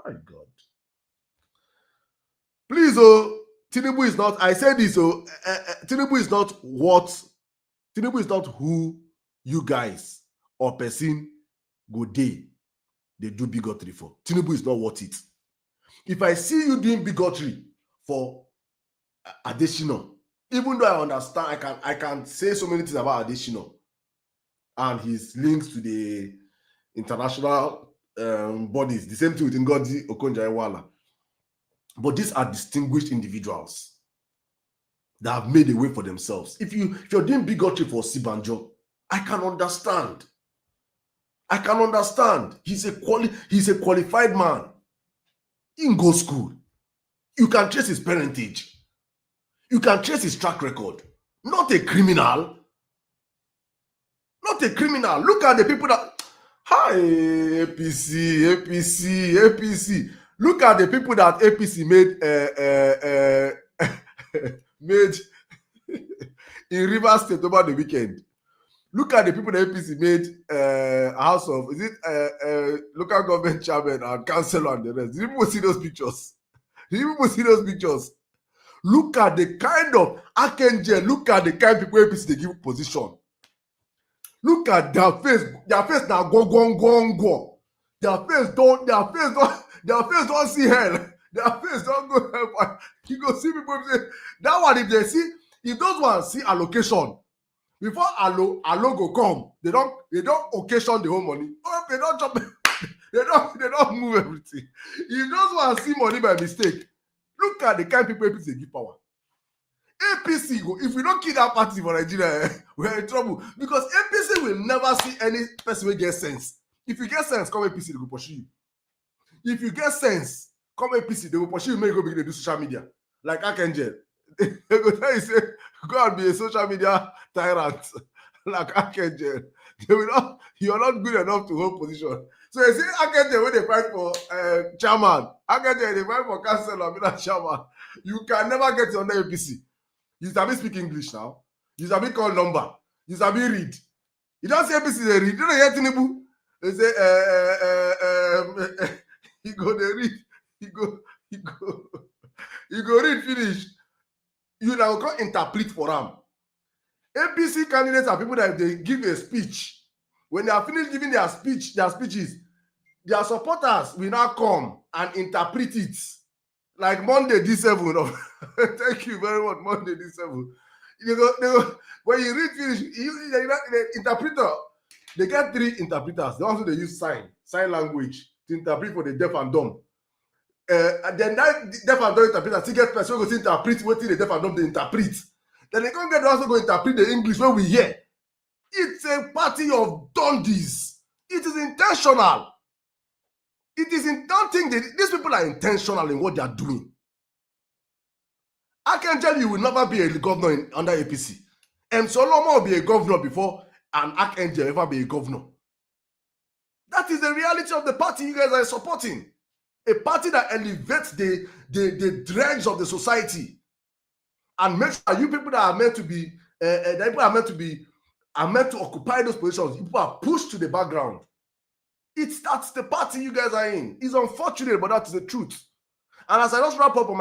God. Please, Tinubu is not, I say this, Tinubu is not who you guys or person go day they do bigotry for. Tinubu is not worth it. If I see you doing bigotry for Adesina, even though I understand, I can say so many things about Adesina and his links to the international bodies. The same thing with Ngozi Okonjo-Iweala. But these are distinguished individuals that have made a way for themselves. If you're doing bigotry for Sibanjo, I can understand. I can understand. He's a qualified man. He can go school. You can trace his parentage. You can trace his track record. Not a criminal. Not a criminal. Look at the people that... Hi, APC. Look at the people that APC made in Rivers State over the weekend. Look at the people that APC made House of, local government chairman and councillor and the rest. Did you people see those pictures? Look at the kind of archangel, look at the kind of people APC they give position. Look at their face now go. Their face don't see hell. Their face don't go hell. You go see people say that one if those ones see allocation before allo go come, they don't occasion the whole money. Oh, they don't chop, they don't move everything. If those ones see money by mistake, look at the kind of people APC give power. APC go, if we don't kill that party for Nigeria, we're in trouble because APC will never see any person who get sense. If you get sense, come APC, they go pursue you. If you get sense, come APC, they will pursue you, make you go begin to do social media. Like Archangel. They go tell you, say, go and be a social media tyrant. Like Archangel. You're not good enough to hold position. So you see Archangel when they fight for chairman, Archangel they fight for councillor, be that chairman. You can never get it under APC. You sabi speak English now. You sabi call number. You sabi read. You don't say APC they read. You don't hear Tinubu. They say he go they read. He go read finish. You now go interpret for them. APC candidates are people that they give a speech. When they are finished giving their speeches, their supporters will now come and interpret it. Like Monday D7. Thank you very much, Monday D7. They go, when you read finish, the interpreter, they get 3 interpreters. The ones who they use sign language to interpret for the deaf and dumb. And then that deaf and dumb interpreter still get person who go to interpret what the deaf and dumb they interpret. Then they can't get also go interpret the English when we hear. It's a party of donkeys. It is intentional. Don't think that these people are intentional in what they are doing. I can tell you will never be a governor under APC. Solomon will be a governor before an archangel ever be a governor. That is the reality of the party you guys are supporting. A party that elevates the dregs of the society. and make sure you people that are meant to be, that people are meant to occupy those positions, people are pushed to the background. That's the party you guys are in. It's unfortunate, but that's the truth. And as I just wrap up on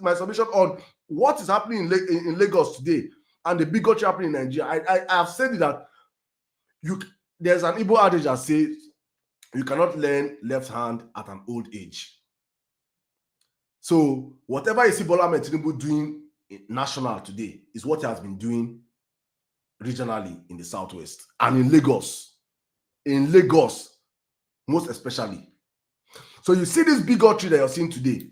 my submission on what is happening in Lagos today and the bigotry happening in Nigeria, I have said that there's an Igbo adage that says you cannot learn left hand at an old age. So whatever you see Bola Ahmed Tinubu doing national today is what he has been doing regionally in the Southwest and in Lagos. In Lagos, most especially. So you see this bigotry that you're seeing today.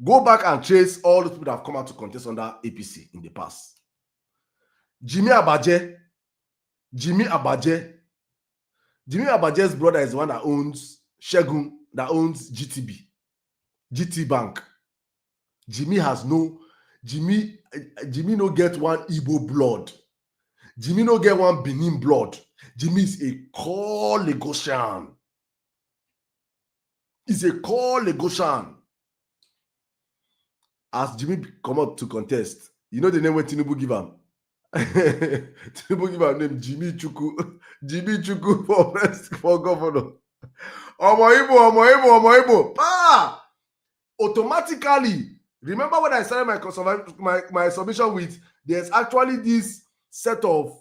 Go back and trace all the people that have come out to contest under APC in the past. Jimmy Abaje's brother is the one that owns Shegun, that owns GT Bank. Jimmy no get one Igbo blood. Jimmy no get one Benin blood. Jimmy is a core Lagosian. He's a core Lagosian. As Jimmy come up to contest, you know the name when Tinubu give him? Tinubu give him name Jimmy Chuku for governor. Omo Igbo. Automatically, remember when I started my submission with, there's actually this set of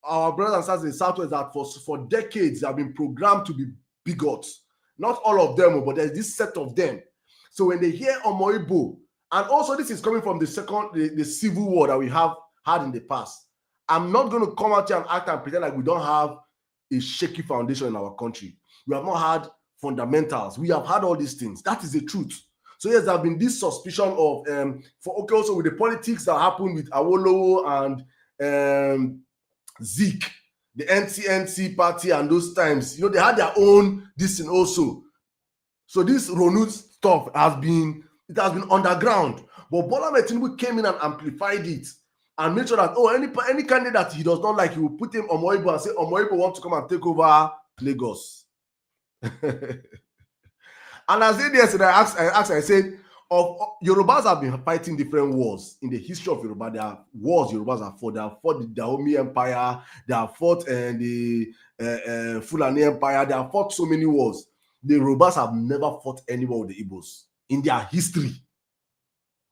our brothers and sisters in the Southwest that for decades have been programmed to be bigots. Not all of them, but there's this set of them. So when they hear Omo Igbo, and also this is coming from the civil war that we have had in the past. I'm not going to come out here and act and pretend like we don't have a shaky foundation in our country. We have not had fundamentals. We have had all these things. That is the truth. So yes, there have been this suspicion of also with the politics that happened with Awolowo and Zeke, the NCNC party, and those times, they had their own this thing also. So this Ronu stuff has been underground, but Bola Ahmed Tinubu came in and amplified it and made sure that any candidate that he does not like, he will put him on Omo Igbo and say Omo Igbo wants to come and take over Lagos. And as I said yesterday, I said, Yorubas have been fighting different wars in the history of Yoruba. There are wars Yorubas have fought. They have fought the Dahomey Empire. They have fought the Fulani Empire. They have fought so many wars. The Yorubas have never fought any war with the Igbos in their history.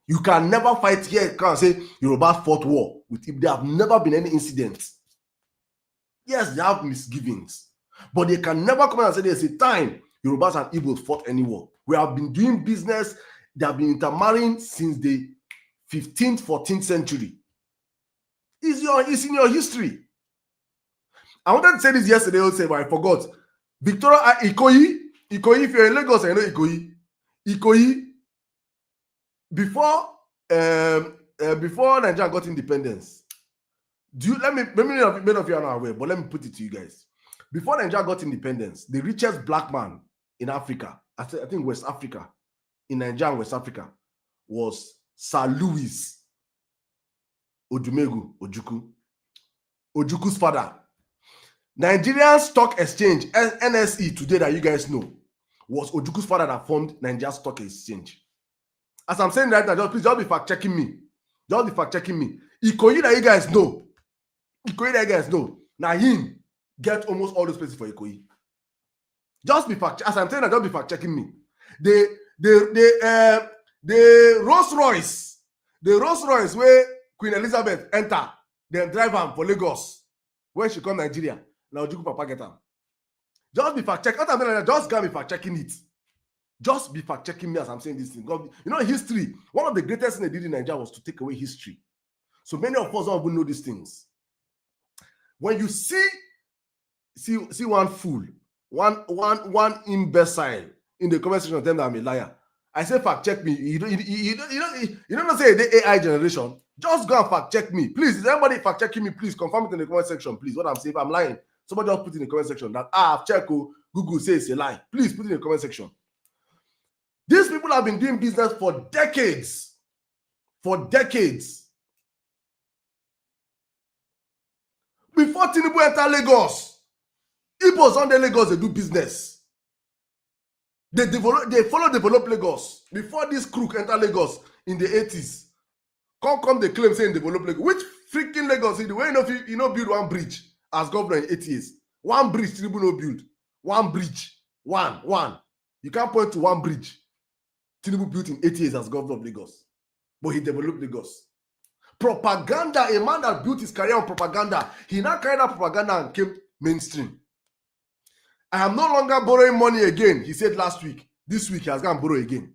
You can never fight here. You can't say Yorubas fought war with Igbo. There have never been any incidents. Yes, they have misgivings, but they can never come out and say there's a time Yorubas and Igbos fought any war. We have been doing business. They have been intermarrying since the 15th, 14th century. It's in your history. I wanted to say this yesterday also, but I forgot. Victoria Ikoyi, if you're in Lagos, I know Ikoyi, before Nigeria got independence, many of you are not aware, but let me put it to you guys. Before Nigeria got independence, the richest black man in Africa, I think West Africa, in Nigeria and West Africa, was Sir Louis Odumegu Ojuku's father. Nigerian Stock Exchange, NSE today that you guys know, was Ojuku's father that formed Nigeria Stock Exchange. As I'm saying right now, please don't be fact-checking me. Don't be fact-checking me. Ikoyi that you guys know. Now him get almost all those places for Ikoyi. Just be as I'm saying that, don't be fact-checking me. The Rolls Royce where Queen Elizabeth enter, then drive am for Lagos when she come Nigeria. Now Ojuku Papa get am. Just be fact-checking. Just gotta be fact-checking it. Just be fact-checking me as I'm saying this thing. History, one of the greatest things they did in Nigeria was to take away history. So many of us don't even know these things. When you see one fool, one imbecile in the comment section of them that I'm a liar, I say fact-check me. You don't say the AI generation. Just go and fact-check me. Please, is anybody fact-checking me? Please confirm it in the comment section. Please, what I'm saying, if I'm lying, somebody else put it in the comment section that I've checked. Google says it's a lie. Please put it in the comment section. These people have been doing business for decades. For decades. Before Tinubu entered Lagos, Igbos on the Lagos, they do business. They follow develop Lagos. Before this crook entered Lagos in the 80s, Come they claim saying develop Lagos. Which freaking Lagos? The way you know build one bridge as governor in 8 years. One bridge, Tinubu no build. One bridge. One. You can't point to one bridge Tinubu built in 8 years as governor of Lagos. But he developed Lagos. Propaganda, a man that built his career on propaganda, he now carried out propaganda and came mainstream. I am no longer borrowing money again, he said last week. This week he has gone and borrow again.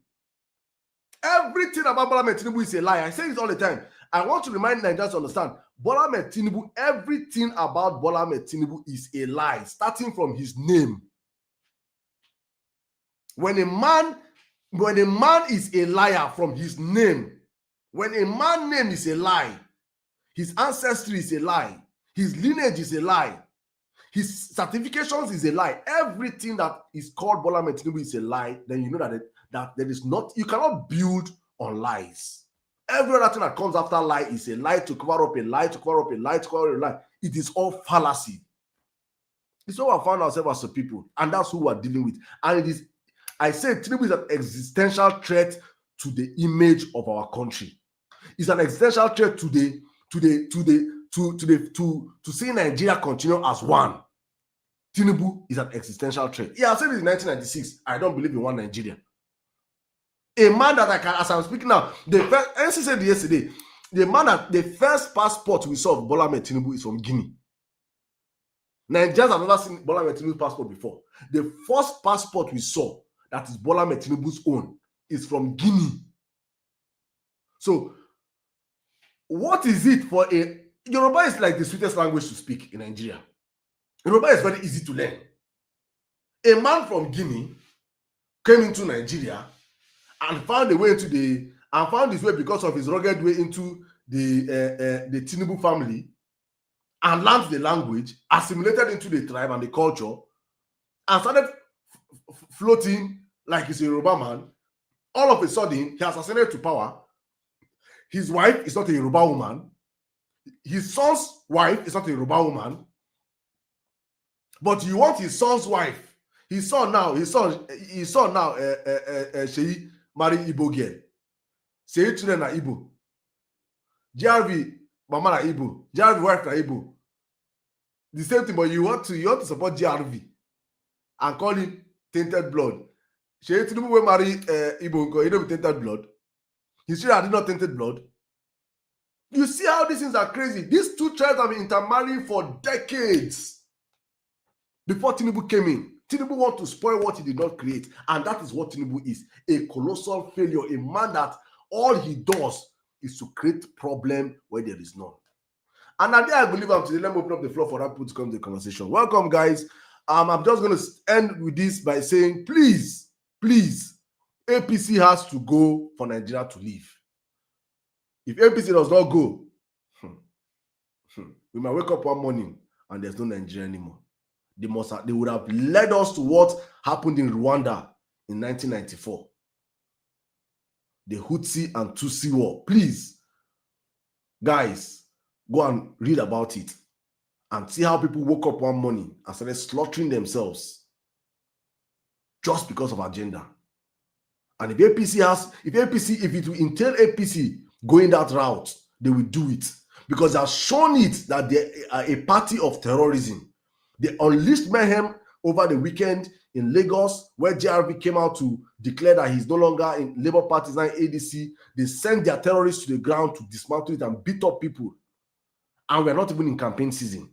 Everything about Bola Ahmed Tinubu is a lie. I say this all the time. I want to remind Nigerians to understand, Bola Ahmed Tinubu, everything about Bola Ahmed Tinubu is a lie, starting from his name. When a man is a liar from his name, when a man's name is a lie, his ancestry is a lie, his lineage is a lie, his certifications is a lie, everything that is called Bola Ahmed Tinubu is a lie, then you know that there is not, you cannot build on lies. Every other thing that comes after lie is a lie to cover up a lie, to cover up a lie, to cover up a lie. It is all fallacy. It's what we found ourselves as a people, and that's who we're dealing with. And it is, I say, Tinubu is an existential threat to the image of our country. It's an existential threat to see Nigeria continue as one. Tinubu is an existential threat. Yeah, I said this in 1996. I don't believe in one Nigeria. A man that I can, as I'm speaking now, the first, NC said yesterday, the first passport we saw of Bola Ahmed Tinubu is from Guinea. Nigerians have never seen Bola Ahmed Tinubu's passport before. The first passport we saw that is Bola Ahmed Tinubu's own is from Guinea. So, what is it for a Yoruba is like the sweetest language to speak in Nigeria. Yoruba is very easy to learn. A man from Guinea came into Nigeria and found his way because of his rugged way into the Tinubu family, and learned the language, assimilated into the tribe and the culture, and started floating like he's a Yoruba man. All of a sudden, he has ascended to power. His wife is not a Yoruba woman. His son's wife is not a Yoruba woman. But you want his son's wife. His son now, Sheyi marry Igbo girl. Sheyi children are Igbo. JRV mama na Igbo. JRV wife na Igbo. The same thing, but you want to support JRV and call him tainted blood. Sheyi Tinubu will marry Igbo because he don't be tainted blood. His children are not tainted blood. You see how these things are crazy. These two tribes have been intermarrying for decades. Before Tinubu came in, Tinubu wants to spoil what he did not create. And that is what Tinubu is. A colossal failure. A man that all he does is to create problem where there is none. And I believe I'm today. Let me open up the floor for that people to come to the conversation. Welcome, guys. I'm just going to end with this by saying, please, APC has to go for Nigeria to leave. If APC does not go, we might wake up one morning and there's no Nigeria anymore. They would have led us to what happened in Rwanda in 1994. The Hutsi and Tutsi war. Please, guys, go and read about it and see how people woke up one morning and started slaughtering themselves just because of agenda. And if it will entail APC going that route, they will do it because they have shown it that they are a party of terrorism. They unleashed mayhem over the weekend in Lagos, where JRV came out to declare that he's no longer in Labour Party, now ADC. They sent their terrorists to the ground to dismantle it and beat up people. And we're not even in campaign season.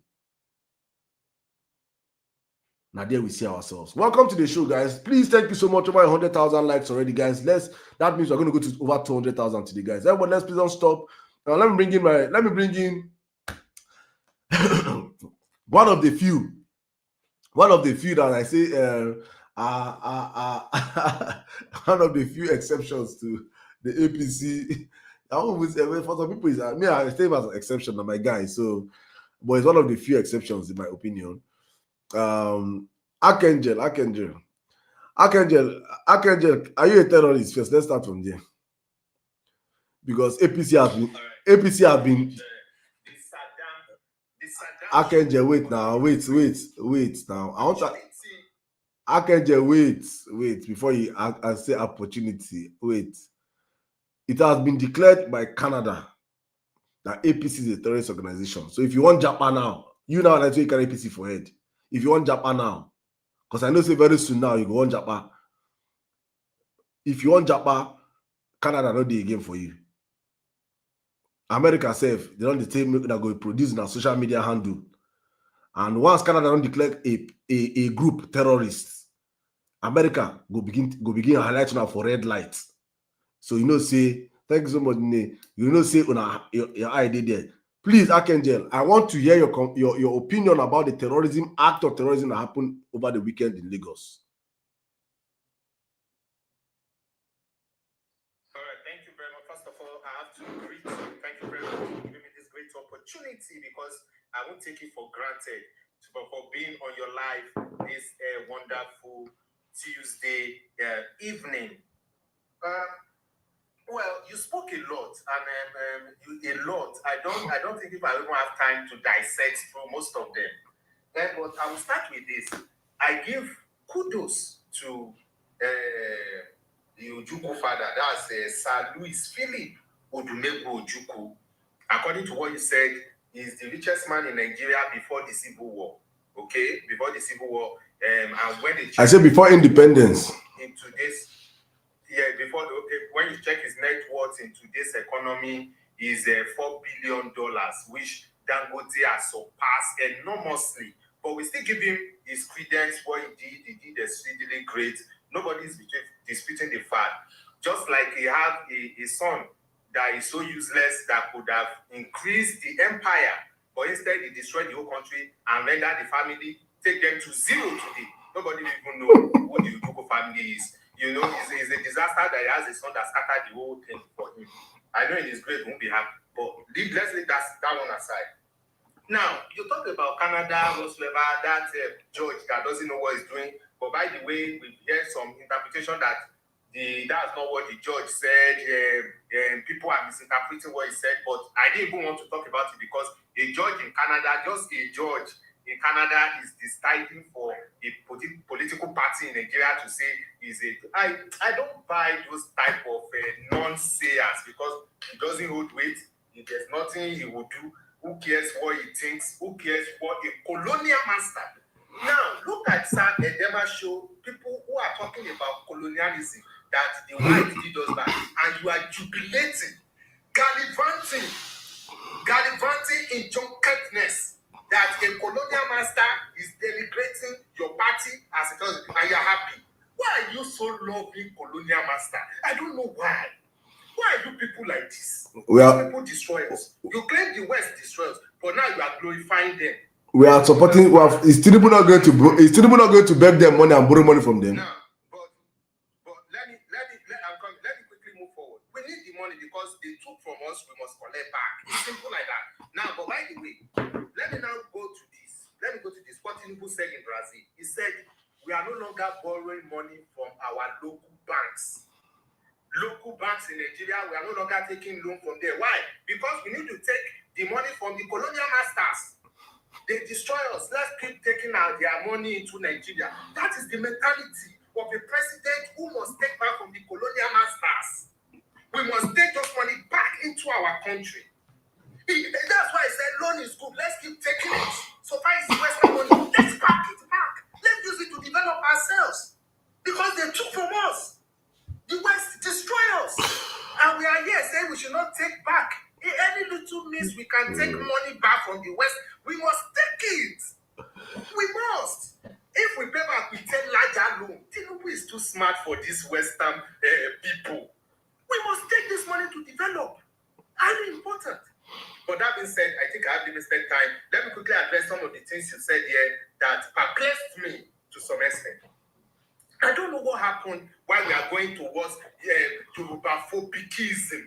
Now there we see ourselves. Welcome to the show, guys. Please, thank you so much. Over 100,000 likes already, guys. That means we're going to go to over 200,000 today, guys. Everyone, please don't stop. Now let me bring in one of the few that I say one of the few exceptions to the APC. I always for some people, I say as an exception, my guy. So, but it's one of the few exceptions in my opinion. Archangel, are you a terrorist? First, let's start from there. Because APC have been Archangel, wait now. I want to Archangel, wait before I say opportunity. Wait. It has been declared by Canada that APC is a terrorist organization. So if you want Japan now, you now like to carry APC for head. If you want Japan now, because I know say very soon now you go on Japan. If you want Japan, Canada not the again for you. America self, they don't say that go produce in a social media handle. And once Canada don't declare a group terrorists, America go begin highlight now for red lights. So you know say, thank you so much. You know say your idea there. Please, Archangel, I want to hear your opinion about the terrorism act of terrorism that happened over the weekend in Lagos. All right, thank you very much. First of all, I have to greet you. Thank you very much for giving me this great opportunity because I won't take it for granted for being on your live this wonderful Tuesday evening. Well, you spoke a lot, and a lot. I don't think if I even have time to dissect through most of them. But I will start with this. I give kudos to the Ojukwu father. That's Sir Louis Philip Odumegwu Ojukwu. According to what you said, he's the richest man in Nigeria before the Civil War. Okay, before the Civil War, and when they I said before independence. In today's when you check his net worth in today's economy is $4 billion, which Dangote has surpassed enormously. But we still give him his credence. What he did exceedingly great. Nobody's disputing the fact. Just like he had a son that is so useless that could have increased the empire, but instead he destroyed the whole country and rendered the family, take them to zero today. Nobody even know who the Ojukwu family is. You know, it's a disaster that he has a son that scattered the whole thing for him. I know in his grave won't be happy, but let's leave that one aside. Now, you talk about Canada, whatsoever, that judge that doesn't know what he's doing. But by the way, we hear some interpretation that that's not what the judge said. People are misinterpreting what he said, but I didn't even want to talk about it because a judge in Canada, just a judge in Canada is deciding for a political party in Nigeria to say I don't buy those type of non-sayers because it doesn't hold weight. If there's nothing he will do, who cares what he thinks? Who cares what a colonial master? Now, look at Sir Edema show, people who are talking about colonialism, that the white did us back, and you are jubilating, gallivanting in drunkenness, that a colonial master is denigrating your party as it does, and you're happy. Why are you so loving colonial master? I don't know why. Why are you people like this? People destroy us. You claim the West destroys, but now you are glorifying them. We are supporting. Is Tinubu not going to beg them money and borrow money from them? No, but let me quickly move forward. We need the money because they took from us. We must collect back. It's simple like that. Now, but by the way, let me now go to this. Let me go to this. What Tinubu said in Brazil. He said we are no longer borrowing money from our local banks. Local banks in Nigeria, we are no longer taking loan from there. Why? Because we need to take the money from the colonial masters. They destroy us. Let's keep taking out their money into Nigeria. That is the mentality of a president who must take back from the colonial masters. We must take those money back into our country. That's why I said loan is good. Let's keep taking it. So far as Western money, let's pack it back. Let's use it to develop ourselves. Because they took from us. The West destroy us. And we are here saying we should not take back. In any little means we can take money back from the West, we must take it. We must. If we pay back, we take larger loan. Tinubu is too smart for these Western people. We must take this money to develop. Highly important. But that being said, I think I have limited time. Let me quickly address some of the things you said here that perplexed me to some extent. I don't know what happened while we are going towards Yoruba-phobicism.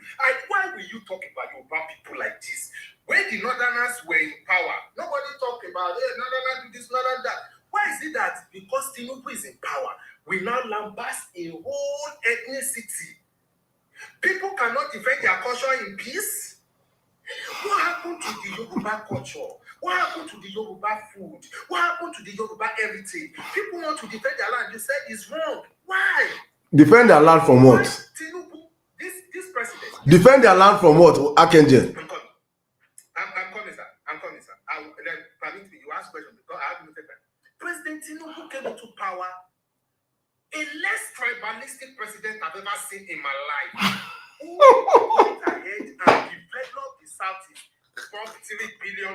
Why will you talk about Yoruba people like this? When the Northerners were in power, nobody talked about, Northerners do this, Northerners that. Why is it that because Tinubu is in power, we now lambast a whole ethnicity? People cannot defend their culture in peace? What happened to the Yoruba culture? What happened to the Yoruba food? What happened to the Yoruba heritage? People want to defend their land. You said it's wrong. Why? Defend their land from what? Tinubu, this president. Defend their land from what, Archangel?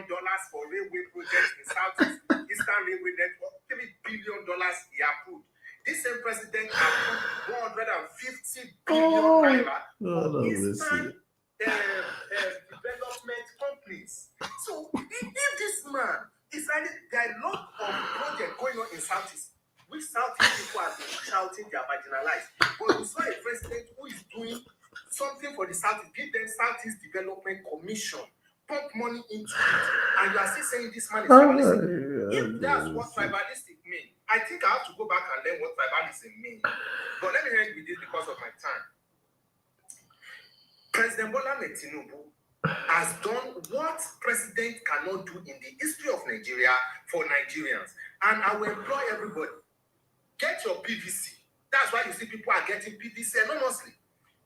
billion for railway projects in Southeast Eastern Railway Network. $3 billion he approved. This same president approved 150 billion naira for Eastern development companies. So if this man is there are a lot of projects going on in Southeast, which Southeast people have been shouting they are marginalized. But we saw a president who is doing something for the Southeast, give them Southeast Development Commission, pump money into it, and you are still saying this man is tribalistic. If that's what tribalistic means, I think I have to go back and learn what tribalism means. But let me end with this because of my time. President Bola Tinubu has done what president cannot do in the history of Nigeria for Nigerians. And I will employ everybody. Get your PVC. That's why you see people are getting PVC enormously.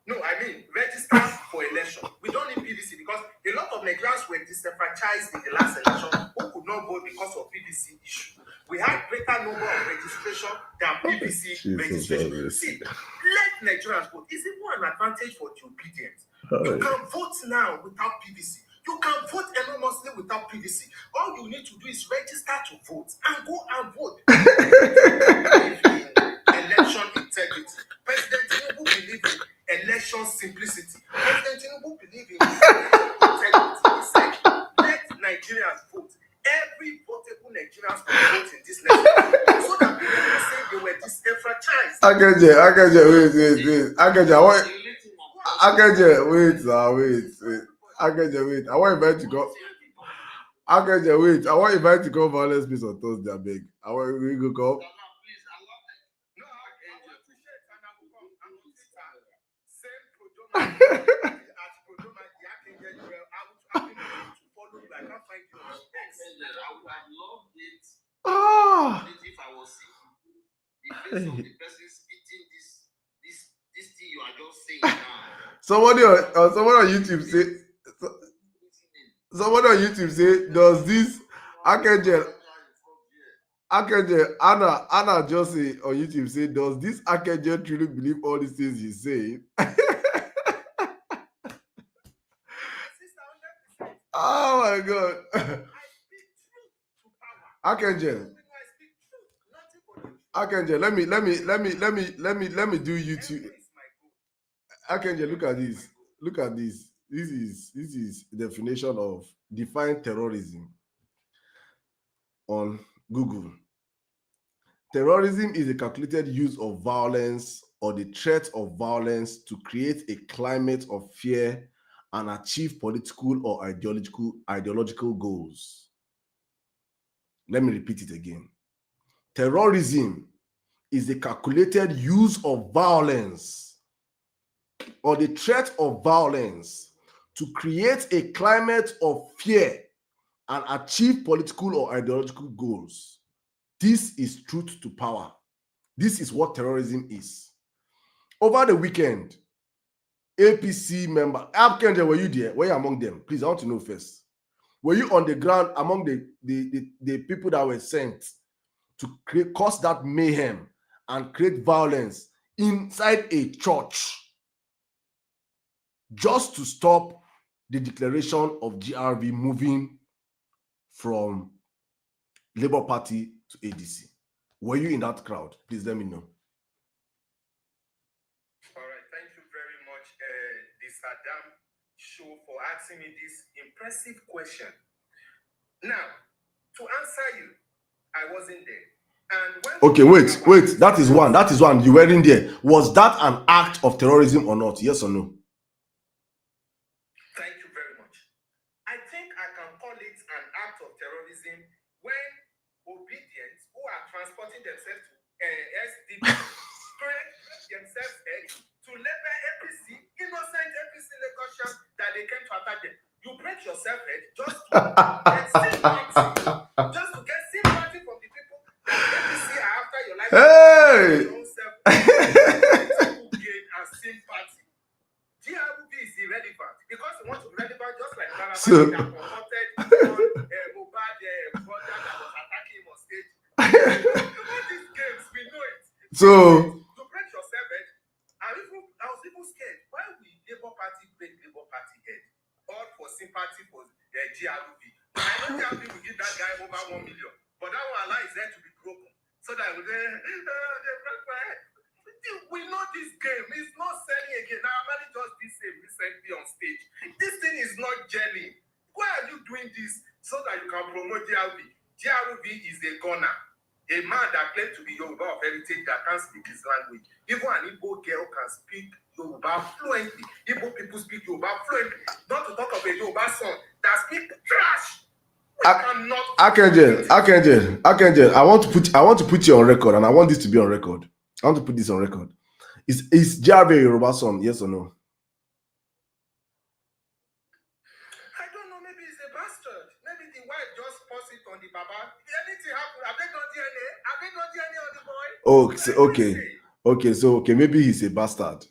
No, I mean, register for election. We don't need PVC because a lot of Nigerians were disenfranchised in the last election who could not vote because of PVC issue. We had greater number of registration than PVC registration. See, let Nigerians vote. It's even an advantage for the obedient. You can vote now without PVC. You can vote enormously without PVC. All you need to do is register to vote and go and vote. Election integrity. President Tinubu believes in election simplicity. President Tinubu believes in election integrity. He said, let Nigerians vote. Every votable Nigerians will vote in this election. So that people will say they were disenfranchised. Wait. Wait. I want invite to go. Wait. I want invite to go violence peace on Thursday, I beg. I want we go come. If I was the face of the person speaking this thing you are just saying now. Someone on YouTube say, does this Archangel Anna just say on YouTube say, does this Archangel truly believe all these things he's saying? Oh my God. Archangel, let me do YouTube. Archangel, look at this. This is definition of define terrorism on Google. Terrorism is a calculated use of violence or the threat of violence to create a climate of fear and achieve political or ideological goals. Let me repeat it again. Terrorism is a calculated use of violence or the threat of violence to create a climate of fear and achieve political or ideological goals. This is truth to power. This is what terrorism is. Over the weekend, APC member, Archangel, were you there? Were you among them? Please, I want to know first. Were you on the ground among the people that were sent to cause that mayhem and create violence inside a church just to stop the declaration of GRV moving from Labour Party to ADC? Were you in that crowd? Please let me know. All right, thank you very much, the Sirdam show, for asking me this impressive question. Now, to answer you, I wasn't there. And when okay, wait. That is one. You weren't there. Was that an act of terrorism or not? Yes or no? Thank you very much. I think I can call it an act of terrorism when obedients who are transporting themselves to SDP spread themselves to label APC, innocent APC Lagosians, that they came to attack them. You break yourself head just to get sympathy from the people that APC are after your life. Hey! Your own self gain and sympathy. GRB is irrelevant because you want to be relevant, just like Barabbas that confronted Mobad brother that was attacking him on stage. All these games, we know it. So to break yourself head, I was even scared. Why will Labour Party break Labour Party head? All for sympathy for the GRB. I know there are people give that guy over 1 million, but that one Allah is there to be broken. So that they break my head. We know this game. It's not selling again. Now, I'm only just this same recently on stage. This thing is not gelling. Why are you doing this so that you can promote DRV? DRV is a gunner. A man that claims to be Yoruba of heritage that can't speak his language. Even an Igbo girl can speak Yoruba fluently. Igbo people speak Yoruba fluently. Not to talk of a Yoruba son that speak trash. Archangel, I want to put you on record, and I want this to be on record. I want to put this on record. Is Jarve a Yoruba son? Yes or no? I don't know. Maybe he's a bastard. Maybe the wife just forced it on the baba. Anything happen? Have they done DNA? Have they done DNA on the boy? Oh, okay. Maybe he's a bastard.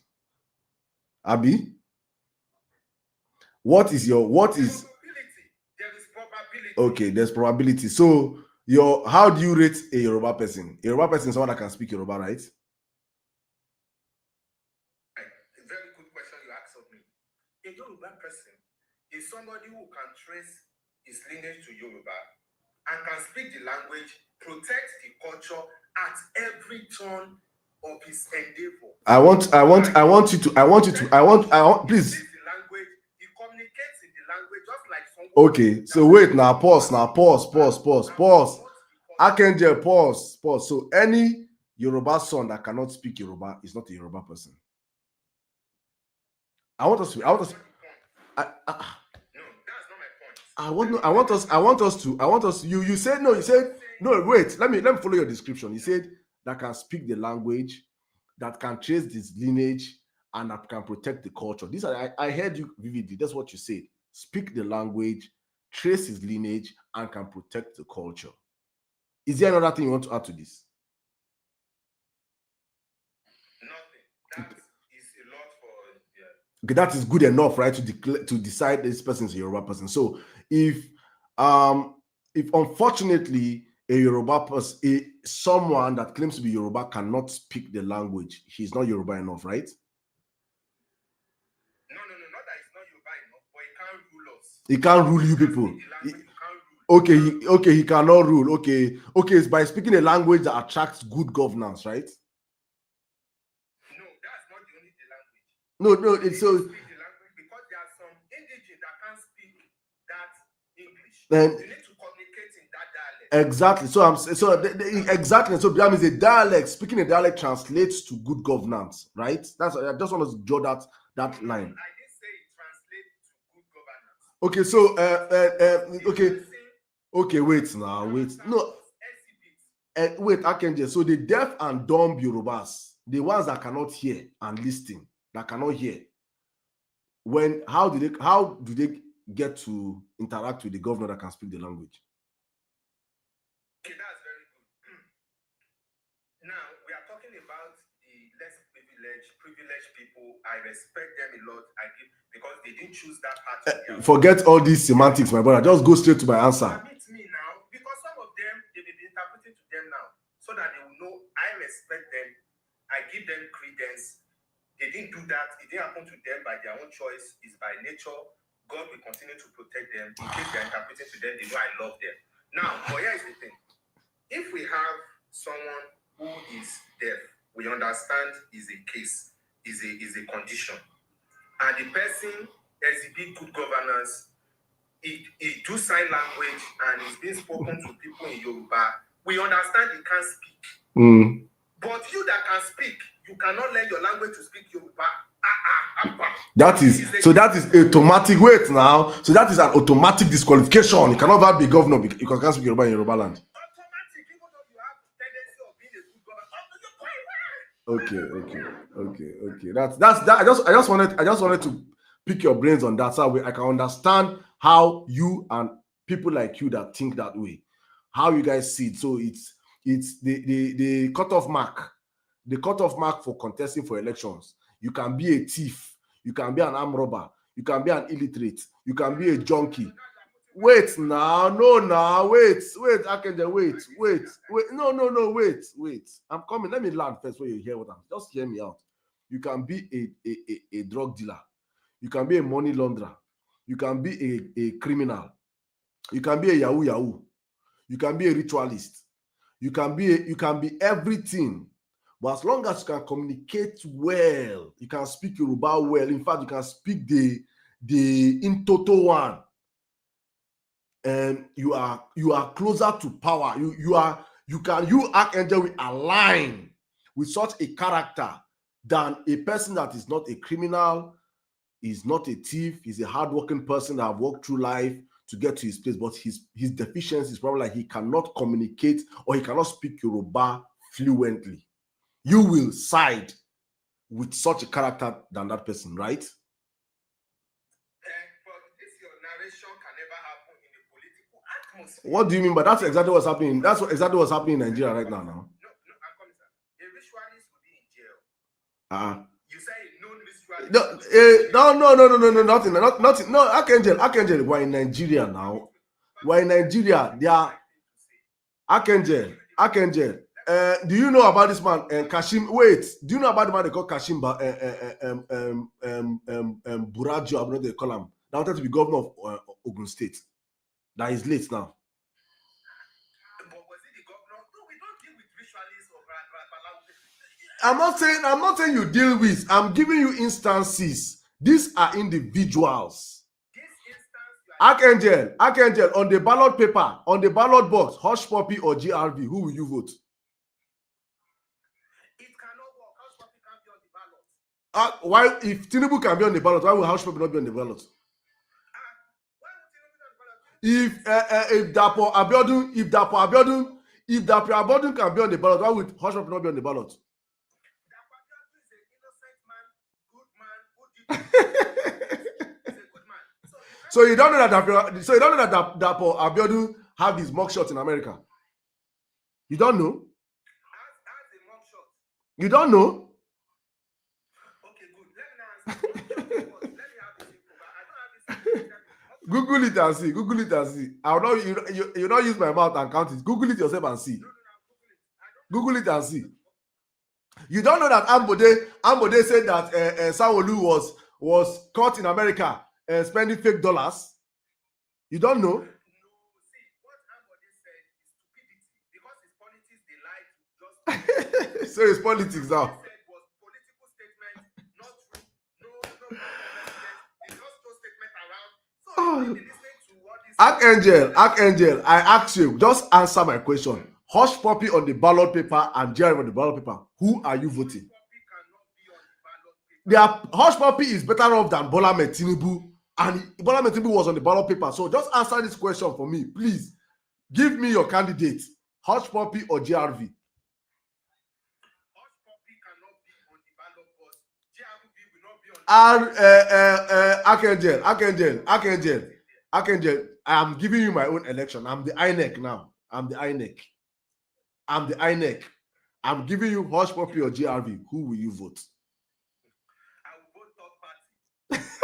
Abi, what is? There is probability. Okay, there's probability. So, how do you rate a Yoruba person? A Yoruba person is someone that can speak Yoruba, right? A very good question you asked of me. A Yoruba person is somebody who can trace his lineage to Yoruba and can speak the language, protect the culture at every turn of his endeavor. Please. The language, he communicates in the language just like someone. Okay, so wait now, pause. Archangel, pause. So any Yoruba son that cannot speak Yoruba is not a Yoruba person. I want us to. No, that's not my point. I want us to. You said no. You said no. Wait. Let me follow your description. You said that can speak the language, that can trace this lineage, and that can protect the culture. These are. I heard you vividly. That's what you said. Speak the language, trace his lineage, and can protect the culture. Is there another thing you want to add to this? Nothing. That is a lot for. Yeah. Okay, that is good enough, right? To decide this person is a Yoruba person. So if unfortunately a Yoruba person, someone that claims to be Yoruba cannot speak the language, he's not Yoruba enough, right? No, not that he's not Yoruba enough, but he can't rule us. He can't rule you people. Okay, he cannot rule. Okay, it's by speaking a language that attracts good governance, right? No, that's not the only language. No, it's so. Because there are some indigenous that can't speak that English. Then you need to communicate in that dialect. Exactly. Exactly. So that means a dialect. Speaking a dialect translates to good governance, right? I just want to draw that line. I didn't say it translates to good governance. Okay. So okay. Wait now. Wait. No. Wait, Archangel. So the deaf and dumb Yorubas, the ones that cannot hear and listen, that cannot hear, how do they get to interact with the governor that can speak the language? Okay, that's very good. Now we are talking about the less privileged people. I respect them a lot. Because they didn't choose that part. Forget all these semantics, my brother. Just go straight to my answer. Permit me now, because some of them they may be interpreting to them now, so that they will know I respect them. I give them credence. They didn't do that. It didn't happen to them by their own choice. It's by nature. God will continue to protect them. In case they're interpreting to them, they know I love them. Now, but here is the thing. If we have someone who is deaf, we understand is a case, is a condition. And the person exhibit good governance, he do sign language and is being spoken to people in Yoruba. We understand he can't speak. But you that can speak, you cannot learn your language to speak Yoruba. That is automatic. Wait now. So that is an automatic disqualification. You cannot ever be governor because you can't speak Yoruba in Yoruba land. Automatic, even though you have tendency of being a good governor. Okay. That's that. I just wanted to pick your brains on that, so I can understand how you and people like you that think that way, how you guys see it. So it's the cutoff mark. The cutoff mark for contesting for elections. You can be a thief, you can be an armed robber, you can be an illiterate, you can be a junkie. Wait, Archangel, wait. No, wait. I'm coming. Let me land first where you hear what I'm. Just hear me out. You can be a drug dealer, you can be a money launderer, you can be a criminal, You can be a Yahoo Yahoo. You can be a ritualist. You can be everything. But as long as you can communicate well, you can speak Yoruba well. In fact, you can speak the in Toto one. And you are closer to power. You Archangel will align with such a character than a person that is not a criminal, is not a thief, he's a hardworking person that have walked through life to get to his place. But his deficiency is probably like he cannot communicate or he cannot speak Yoruba fluently. You will side with such a character than that person, right? But this your narration can never happen in the political atmosphere. What do you mean by that's exactly what's happening? That's exactly what's happening in Nigeria right now. No, I'm coming, sir. A ritualist will be in jail. You say known ritualist. No, nothing. No, Archangel, we're in Nigeria now. We're in Nigeria. They are Archangel. Do you know about this man, Kashim? Wait, do you know about the man they call Kashim Burajo? I don't know they call him. That wanted to be governor of Ogun State. That is late now. But was he the governor? No, we don't deal with ritualists or I'm not saying you deal with. I'm giving you instances. These are individuals. This instance, Archangel, on the ballot paper, on the ballot box, Hush Puppy or GRV, who will you vote? It cannot work. Hush Puppy can't be on the ballot. Why, if Tinubu can be on the ballot, why will Hush Puppy not be on the ballot? Why would Tinubu be on the ballot? If Dapo Abiodun can be on the ballot, why would Hush Puppy not be on the ballot? Dapo Abiodun is an innocent man, good man, who did he's a good man. So you don't know that Dapo Abiodun have his mugshot in America? You don't know? As a mugshot. You don't know? Okay, good. Let me have this info, but I don't have this info. Google it and see. I will not you not use my mouth and count it. Google it yourself and see. No, Google it and see. You don't know that Ambode said that Sanwo-Olu was caught in America spending fake dollars. You don't know? No, see, what Ambode said is stupidity because his politics they lie to just. So it's politics now. What he said was political statement, not true. No president. They just throw statement around. So if they listen to what this Archangel, I ask you, just answer my question. Hush Puppy on the ballot paper and Jerry on the ballot paper. Who are you voting? Puppy cannot be on the ballot paper. Hush Puppy is better off than Bola Tinubu, and Bola Tinubu was on the ballot paper. So just answer this question for me, please. Give me your candidate, Hush Puppy or GRV. Hush Puppy cannot be on the ballot box. GRV will not be on the Archangel, I am giving you my own election. I'm the INEC now. I'm the INEC. I'm giving you Hush Puppy or GRV. Who will you vote? I will vote third party. It's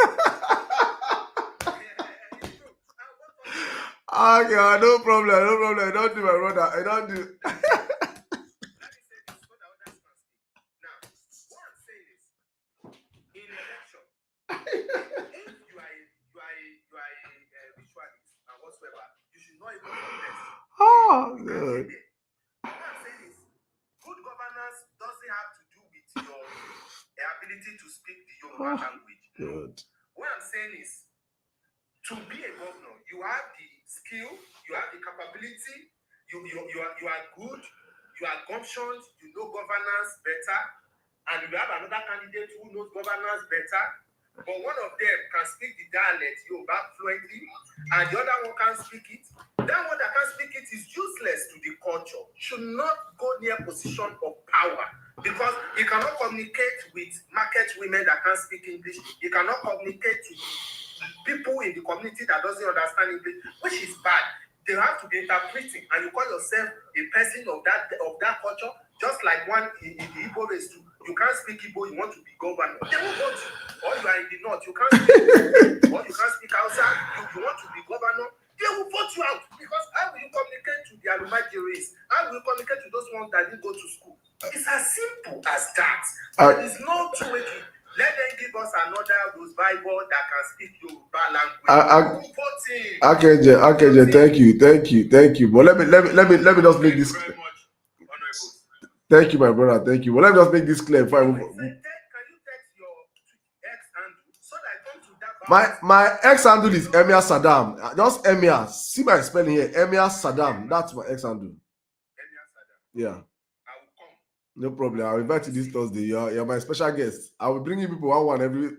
true. I will vote third party. Okay, no problem. I don't do my brother. I don't do. Let me say this so that others can speak. Now, what I'm saying is, in election, if you are a ritualist and whatsoever, you should not even contest. Oh, good. What I'm saying is, good governance doesn't have to do with your ability to speak the Yoruba language. Good. What I'm saying is, to be a governor, you have the skill, you have the capability, you are good, you are gumptions, you know governance better, and you have another candidate who knows governance better, but one of them can speak the dialect Yoruba fluently, and the other one can't speak it. That one that can speak it is useless to the culture, should not go near position of power, because he cannot communicate with market women that can't speak English, he cannot communicate to people in the community that doesn't understand English, which is bad. They have to be interpreting, and you call yourself a person of that culture, just like one in the Igbo race too. You can't speak Igbo, you want to be governor. They will vote you. Or you are in the north, you can't speak or you can't speak Hausa, you want to be governor. They will vote you out, because how will you communicate to the Alumajis? How will you communicate to those ones that didn't go to school? It's as simple as that. There is no two way. Let them give us another Rose Bible that can speak Yoruba. Yoruba language. Akeje, thank you. But let me just make this. Very much, Honorable. Thank you, my brother. Thank you. Well, let me just make this clear. Before I move. Can you text your ex handle so that I come to that? My ex handle is Emir Sirdam. Just Emir. See my spelling here. Emir Sirdam. That's my ex handle. Emir Sirdam. Yeah. I will come. No problem. I'll invite you this Thursday. You're my special guest. I will bring you people one every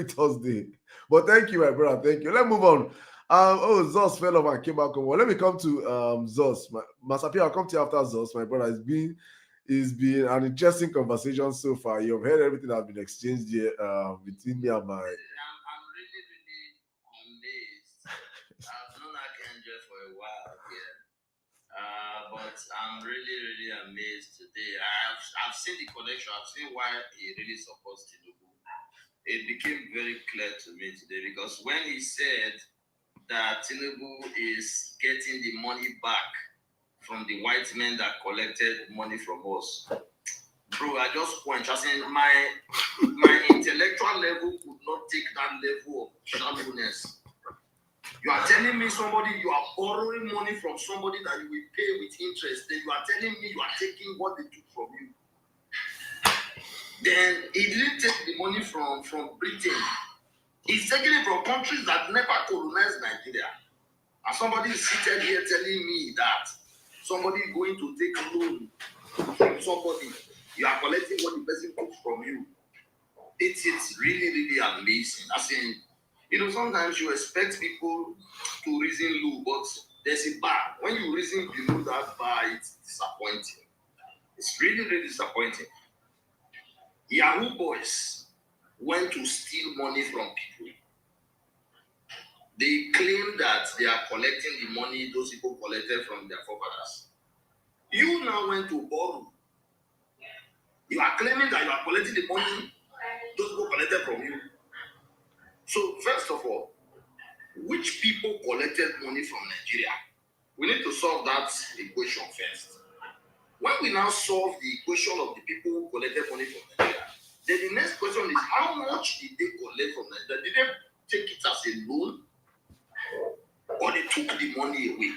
Thursday. But thank you, my brother. Thank you. Let's move on. Zos fell off and came back on. Well, let me come to Zos. Masapi, I'll come to you after Zos, my brother. It's been an interesting conversation so far. You've heard everything that's been exchanged here between me and my. I'm really, really amazed. I've known Akenjo for a while here. But I'm really, really amazed today. I've seen the connection. I've seen why he really supports Tinubu. It became very clear to me today because when he said that Tinubu is getting the money back from the white men that collected money from us, bro, I just quenched. I said my intellectual level could not take that level of shallowness. You are telling me you are borrowing money from somebody that you will pay with interest. Then you are telling me you are taking what they took from you. Then he didn't take the money from Britain. He's taking it from countries that never colonized Nigeria. And somebody is seated here telling me that somebody is going to take a loan from somebody. You are collecting what the person took from you. It's really, really amazing. Sometimes you expect people to reason low, but there's a bar. When you reason below that bar, it's disappointing. It's really, really disappointing. Yahoo boys went to steal money from people. They claim that they are collecting the money those people collected from their forefathers. You now went to borrow. You are claiming that you are collecting the money those people collected from you. So, first of all, which people collected money from Nigeria? We need to solve that equation first. When we now solve the equation of the people who collected money from Nigeria, then the next question is how much did they collect from Nigeria? Did they take it as a loan or they took the money away?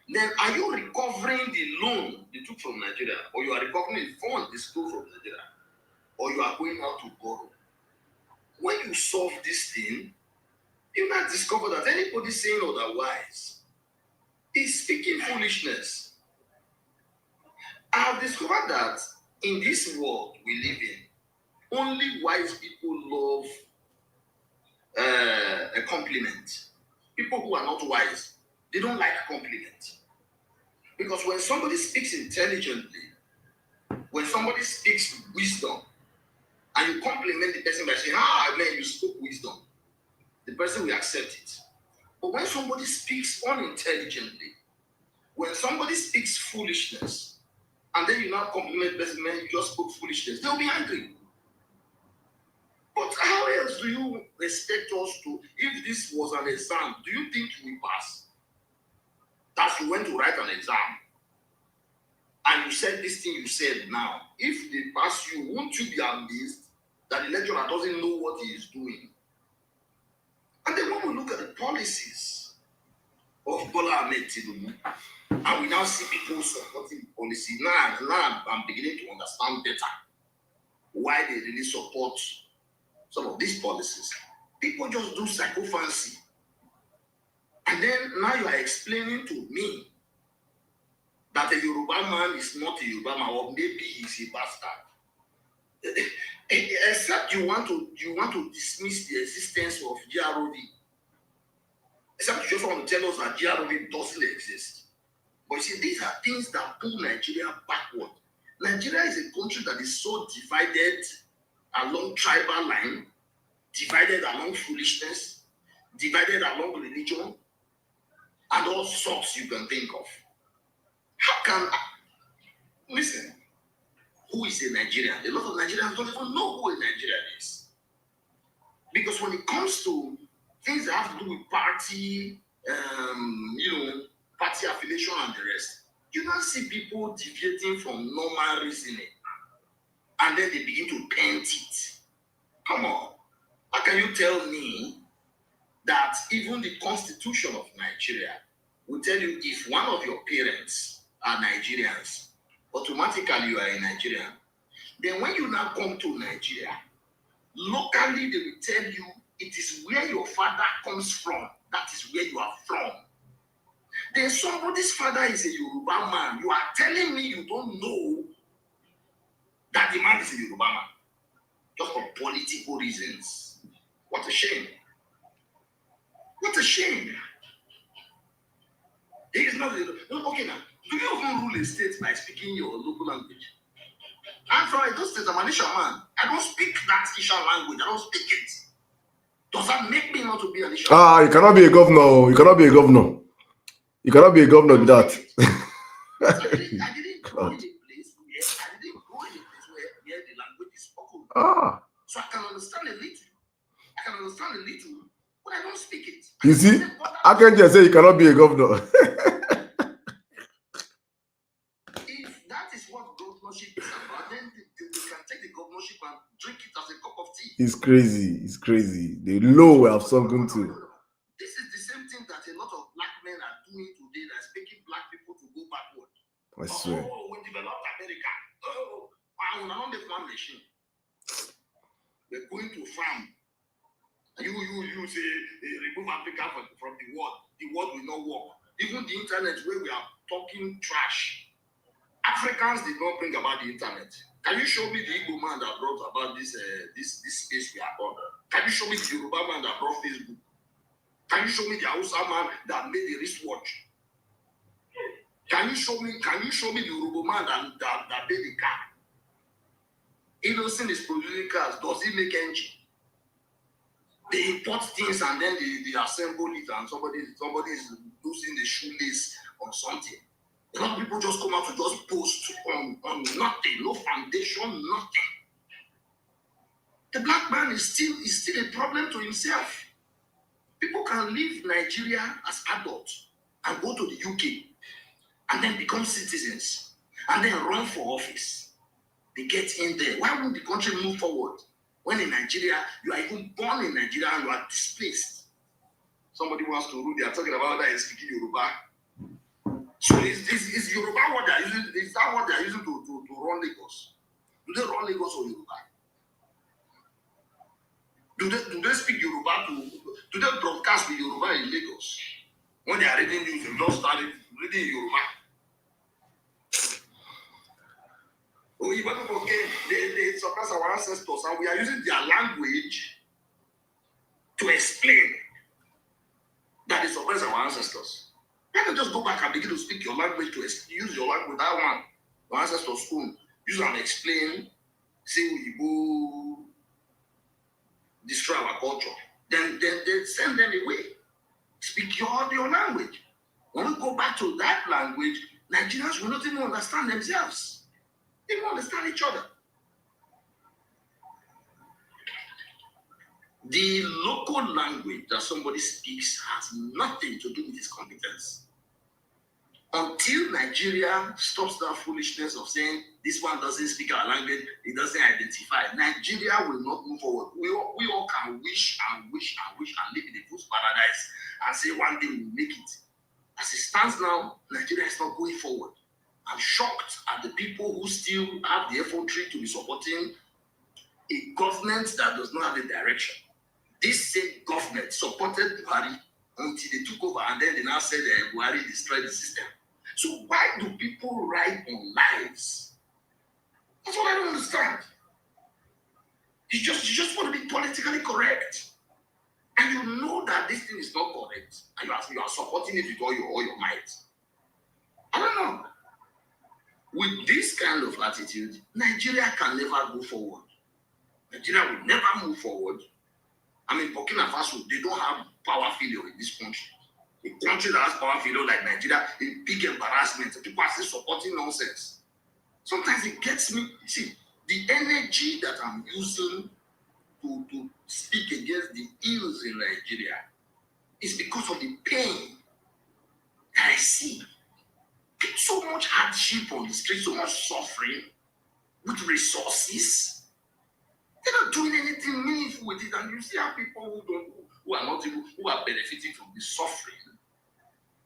Then are you recovering the loan they took from Nigeria, or you are recovering the fund they stole from Nigeria, or you are going out to borrow? When you solve this thing, you might discover that anybody saying otherwise is speaking foolishness. I have discovered that in this world we live in, only wise people love a compliment. People who are not wise, they don't like compliment. Because when somebody speaks intelligently, when somebody speaks wisdom, and you compliment the person by saying, man, you spoke wisdom, the person will accept it. But when somebody speaks unintelligently, when somebody speaks foolishness, and then you now compliment the person, man, you just spoke foolishness, they'll be angry. But how else do you expect us to, if this was an exam, do you think we pass? That you went to write an exam, and you said this thing you said now. If they pass you, won't you be amazed that the lecturer doesn't know what he is doing? And then when we look at the policies of Bola Ahmed Tinubu, and we now see people supporting the policy, now I'm beginning to understand better why they really support some of these policies. People just do psychophancy. And then now you are explaining to me that a Yoruba man is not a Yoruba man, or maybe he's a bastard. Except you want to dismiss the existence of GROV. Except you just want to tell us that GROV doesn't exist. But you see, these are things that pull Nigeria backward. Nigeria is a country that is so divided along tribal line, divided along foolishness, divided along religion, and all sorts you can think of. How can listen? Who is a Nigerian? A lot of Nigerians don't even know who a Nigerian is. Because when it comes to things that have to do with party, party affiliation and the rest, you don't see people deviating from normal reasoning. And then they begin to paint it. Come on. How can you tell me that even the Constitution of Nigeria will tell you if one of your parents are Nigerians, automatically you are a Nigerian? Then when you now come to Nigeria, locally they will tell you it is where your father comes from. That is where you are from. Then somebody's father is a Yoruba man. You are telling me you don't know that the man is a Yoruba man just for political reasons. What a shame. What a shame. He is not okay now. Do you even rule a state by speaking your local language? I'm from Edo State, I'm an Isha man. I don't speak that Isha language. I don't speak it. Does that make me not to be an Isha? You cannot be a governor. You cannot be a governor. You cannot be a governor with that. I didn't grow in a place where the language is spoken. So I can understand a little. But I don't speak it. You see, I can just say you cannot be a governor. If that is what governorship is about, then they can take the governorship and drink it as a cup of tea. It's crazy. The law we have something to. This is the same thing that a lot of black men are doing today, that's making black people to go backward. I swear. Oh, we developed America. Oh, I'm not the farm machine. We're going to farm. You say remove Africa from the world. The world will not work. Even the internet where we are talking trash. Africans did not bring about the internet. Can you show me the Igbo man that brought about this space we are on? Can you show me the Yoruba man that brought Facebook? Can you show me the Hausa man that made the wristwatch? Can you show me the Yoruba man that made the car? Innocent is producing cars. Does he make engine? They import things and then they assemble it, and somebody is losing the shoelace or something. A lot of people just come out to just post on nothing, no foundation, nothing. The black man is still a problem to himself. People can leave Nigeria as adults and go to the UK and then become citizens and then run for office. They get in there. Why won't the country move forward? When in Nigeria, you are even born in Nigeria and you are displaced. Somebody wants to rule, they are talking about that and speaking Yoruba. So is Yoruba what they are using? Is that what they are using to run Lagos? Do they run Lagos or Yoruba? Do they speak Yoruba do they broadcast with Yoruba in Lagos? When they are reading news, they just started reading Yoruba. Oh, you people forget they suppress our ancestors, and we are using their language to explain that they suppress our ancestors. Why don't just go back and begin to speak your language, to use your language, that one, your ancestors' own, use and explain, say we go destroy our culture. Then they send them away. Speak your language. When we go back to that language, Nigerians will not even understand themselves. They don't understand each other. The local language that somebody speaks has nothing to do with his competence. Until Nigeria stops that foolishness of saying this one doesn't speak our language, it doesn't identify, Nigeria will not move forward. We all can wish and live in a good paradise and say one day we'll make it. As it stands now, Nigeria is not going forward. I'm shocked at the people who still have the effrontery to be supporting a government that does not have a direction. This same government supported Buhari until they took over, and then they now said that Buhari destroyed the system. So why do people ride on lives? That's what I don't understand. You just want to be politically correct. And you know that this thing is not correct. And you are supporting it with all your might. I don't know. With this kind of attitude, Nigeria can never go forward. Nigeria will never move forward. I mean, Burkina Faso, they don't have power failure in this country. A country that has power failure like Nigeria, a big embarrassment. People are still supporting nonsense. Sometimes it gets me. See, the energy that I'm using to speak against the ills in Nigeria is because of the pain that I see. So much hardship on the street, so much suffering with resources. They're not doing anything meaningful with it, and you see how people who are not even who are benefiting from the suffering,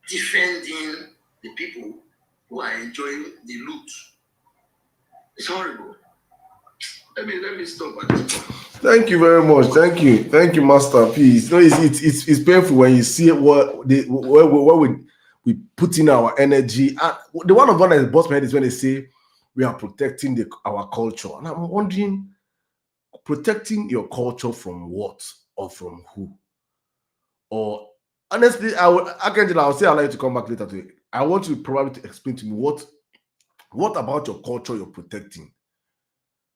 defending the people who are enjoying the loot. It's horrible. Let me stop at this point. Thank you very much. Thank you, Master Peace. No, it's painful when you see what we put in our energy. And the one of one that boss my head is when they say we are protecting our culture, and I'm wondering, protecting your culture from what or from who? Or honestly, I can't. I'll say I'd like to come back later to it. I want you probably to explain to me what about your culture you're protecting.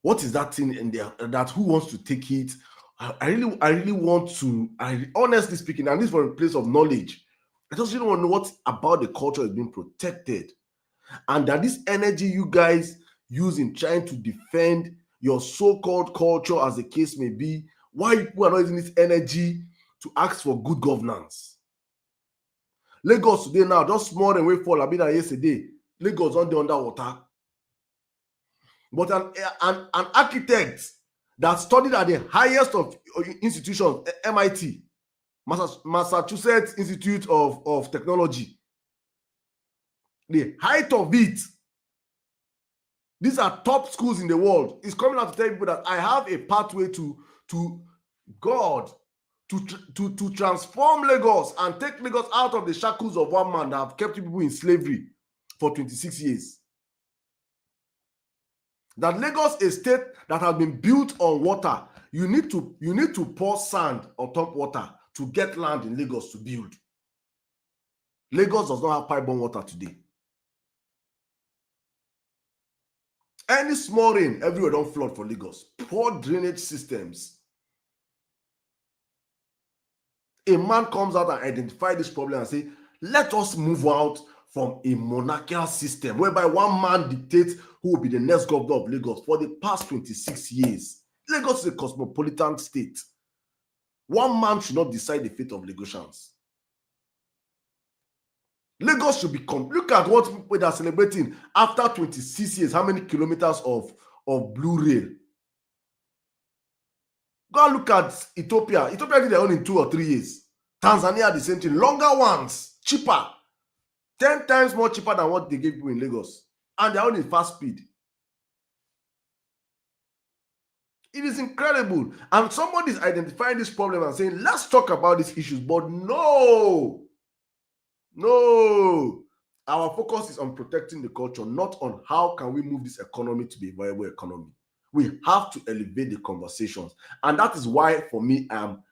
What is that thing in there that who wants to take it? I really want to. Honestly speaking, and this from a place of knowledge, I just really want to know what about the culture is being protected, and that this energy you guys use in trying to defend your so-called culture, as the case may be, why people are not using this energy to ask for good governance. Lagos today now, just small than way fall. I been there yesterday. Lagos on the underwater. But an architect that studied at the highest of institutions, MIT, Massachusetts Institute of Technology, the height of it, these are top schools in the world, is coming out to tell people that I have a pathway to God, to transform Lagos and take Lagos out of the shackles of one man that have kept people in slavery for 26 years. That Lagos, a state that has been built on water, you need to pour sand on top water to get land in Lagos to build. Lagos does not have pipe-borne water today. Any small rain, everywhere don't flood for Lagos. Poor drainage systems. A man comes out and identify this problem and say, let us move out from a monarchical system whereby one man dictates who will be the next governor of Lagos. For the past 26 years, Lagos is a cosmopolitan state. One man should not decide the fate of Lagosians. Lagos should be look at what people are celebrating after 26 years. How many kilometers of blue rail? Go and look at Ethiopia. Ethiopia did their own in 2 or 3 years. Tanzania, the same thing. Longer ones, cheaper. 10 times more cheaper than what they gave people in Lagos. And they're only fast speed. It is incredible. And somebody is identifying this problem and saying, let's talk about these issues. But no. Our focus is on protecting the culture, not on how can we move this economy to be a viable economy. We have to elevate the conversations. And that is why, for me, I'm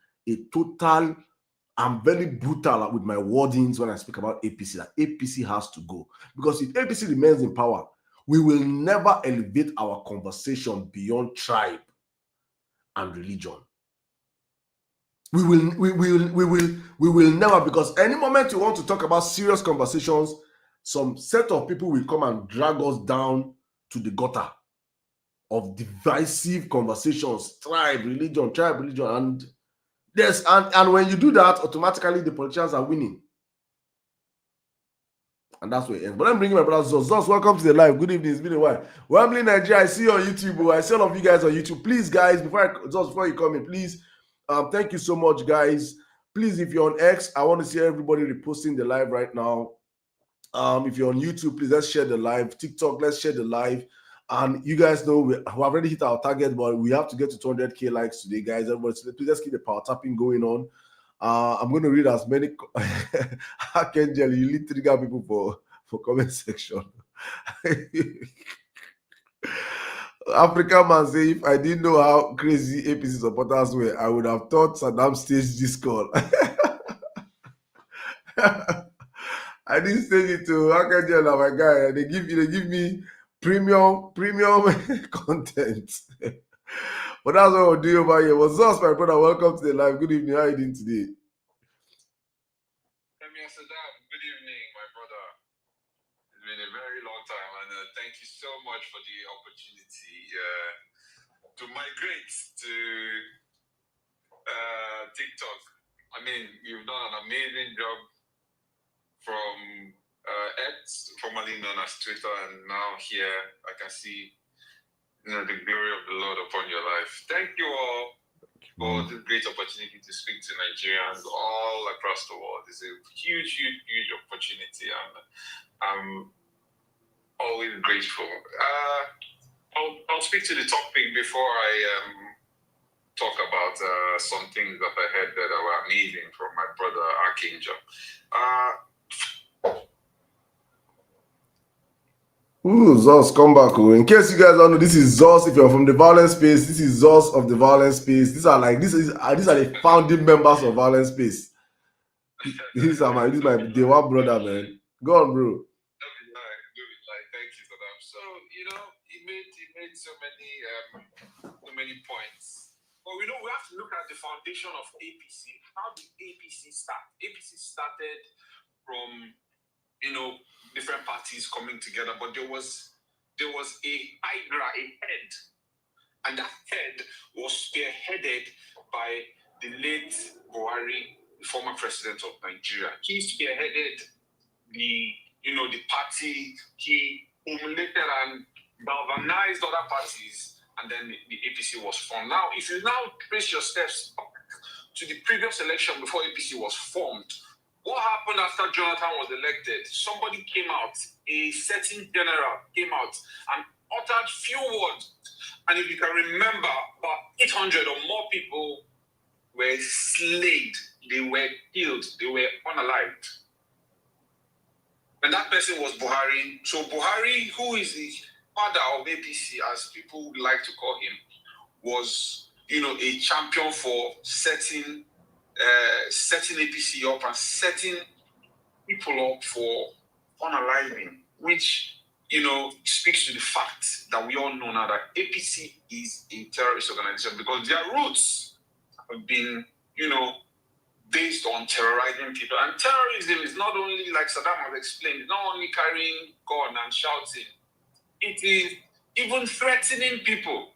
very brutal with my wordings when I speak about APC, that APC has to go. Because if APC remains in power, we will never elevate our conversation beyond tribe and religion. We will never, because any moment you want to talk about serious conversations, some set of people will come and drag us down to the gutter of divisive conversations, tribe, religion, and yes, and when you do that, automatically the politicians are winning. And that's where it ends. But I'm bringing my brother Zos. Zos, welcome to the live. Good evening. It's been a while. Wembley, Nigeria. I see you on YouTube. I see all of you guys on YouTube. Please, guys, before you come in, please, thank you so much, guys. Please, if you're on X, I want to see everybody reposting the live right now. If you're on YouTube, please, let's share the live. TikTok, let's share the live. And you guys know we have already hit our target, but we have to get to 200K likes today, guys. Everybody, please, let's keep the power tapping going on. I'm going to read as many. Archangel, you lead trigger people for comment section. African man say, if I didn't know how crazy APC supporters were, I would have thought Saddam staged this call. I didn't stage it to Archangel, my guy. They give me premium content. But that's what we'll do over here. What's up, my brother? Welcome to the live. Good evening. How are you doing today? Emir Sirdam, good evening, my brother. It's been a very long time, and thank you so much for the opportunity to migrate to TikTok. I mean, you've done an amazing job from X, formerly known as Twitter, and now here I can see the glory of the Lord upon your life. Thank you all for this great opportunity to speak to Nigerians all across the world. It's a huge, huge, huge opportunity, and I'm always grateful. I'll speak to the topic before I talk about some things that I heard that were amazing from my brother Archangel. Ooh, Zos, come back. Oh. In case you guys don't know, this is Zos. If you're from the violent space, this is Zos of the violent space. These are the founding members of violent space. This is my day one brother, man. Go on, bro. Thank you for that. So he made so many points. But we have to look at the foundation of APC. How did APC start? APC started from different parties coming together, but there was a hydra, a head, and that head was spearheaded by the late Buhari, the former president of Nigeria. He spearheaded the party. He formulated and galvanized other parties, and then the APC was formed. Now, if you now trace your steps back to the previous election before APC was formed, what happened after Jonathan was elected? Somebody came out, a certain general came out and uttered few words. And if you can remember, about 800 or more people were slayed. They were killed. They were unalived. And that person was Buhari. So Buhari, who is the father of APC, as people would like to call him, was, a champion for setting APC up and setting people up for unaliving, which, speaks to the fact that we all know now that APC is a terrorist organization because their roots have been, based on terrorizing people. And terrorism is not only, like Saddam has explained, it's not only carrying gun and shouting. It is even threatening people.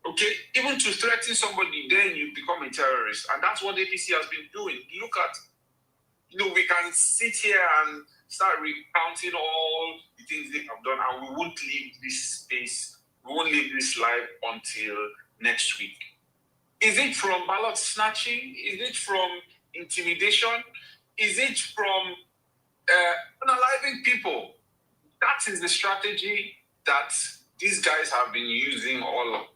Okay, even to threaten somebody, then you become a terrorist. And that's what APC has been doing. Look at, we can sit here and start recounting all the things they have done, and we won't leave this space, we won't leave this live until next week. Is it from ballot snatching? Is it from intimidation? Is it from unaliving people? That is the strategy that these guys have been using all along.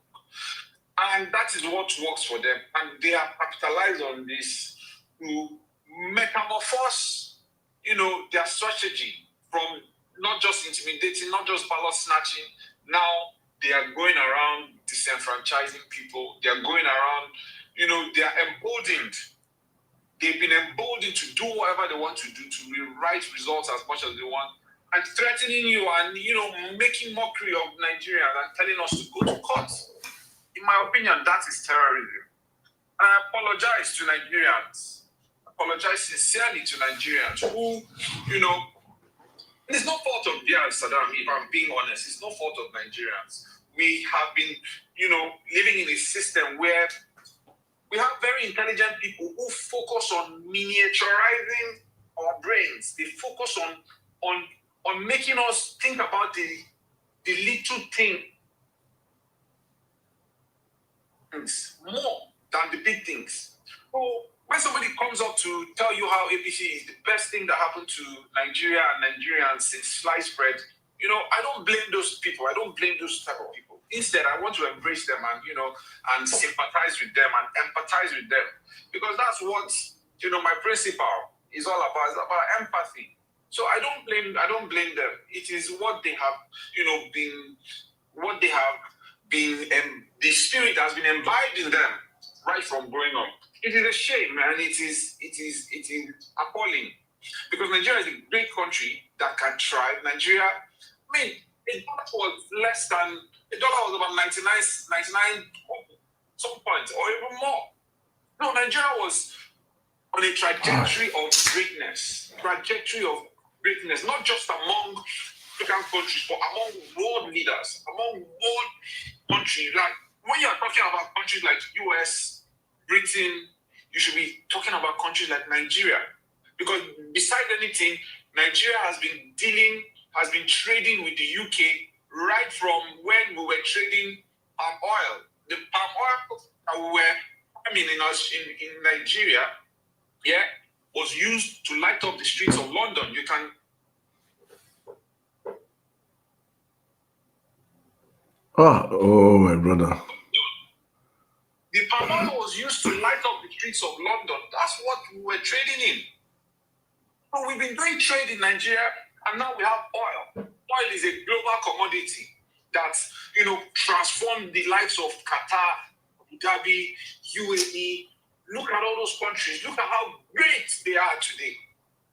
And that is what works for them. And they have capitalized on this to metamorphose, their strategy from not just intimidating, not just ballot snatching. Now they are going around disenfranchising people. They are going around, they are emboldened. They've been emboldened to do whatever they want to do, to rewrite results as much as they want, and threatening you and, making mockery of Nigerians and telling us to go to court. In my opinion, that is terrorism. And I apologize to Nigerians. I apologize sincerely to Nigerians who, it's no fault of theirs, Saddam, if I'm being honest. It's no fault of Nigerians. We have been, living in a system where we have very intelligent people who focus on miniaturizing our brains. They focus on making us think about the little things more than the big things. So when somebody comes up to tell you how APC is the best thing that happened to Nigeria and Nigerians since sliced bread, I don't blame those people. I don't blame those type of people. Instead, I want to embrace them and, and sympathize with them and empathize with them. Because that's what, my principle is all about. It's about empathy. So I don't blame them. It is what they have, the spirit has been imbibed in them right from growing up. It is a shame, man. It is appalling. Because Nigeria is a great country that can thrive. Nigeria, a dollar was about 99 some points or even more. No, Nigeria was on a trajectory of greatness. Not just among African countries, but among world leaders, among world countries. Like when you are talking about countries like US, Britain, you should be talking about countries like Nigeria. Because besides anything, Nigeria has been trading with the UK right from when we were trading palm oil. The palm oil that we were farming in Nigeria, yeah, was used to light up the streets of London. You can. Oh, my brother. The palm oil was used to light up the streets of London. That's what we were trading in. So we've been doing trade in Nigeria, and now we have oil. Oil is a global commodity that, transformed the lives of Qatar, Abu Dhabi, UAE. Look at all those countries. Look at how great they are today.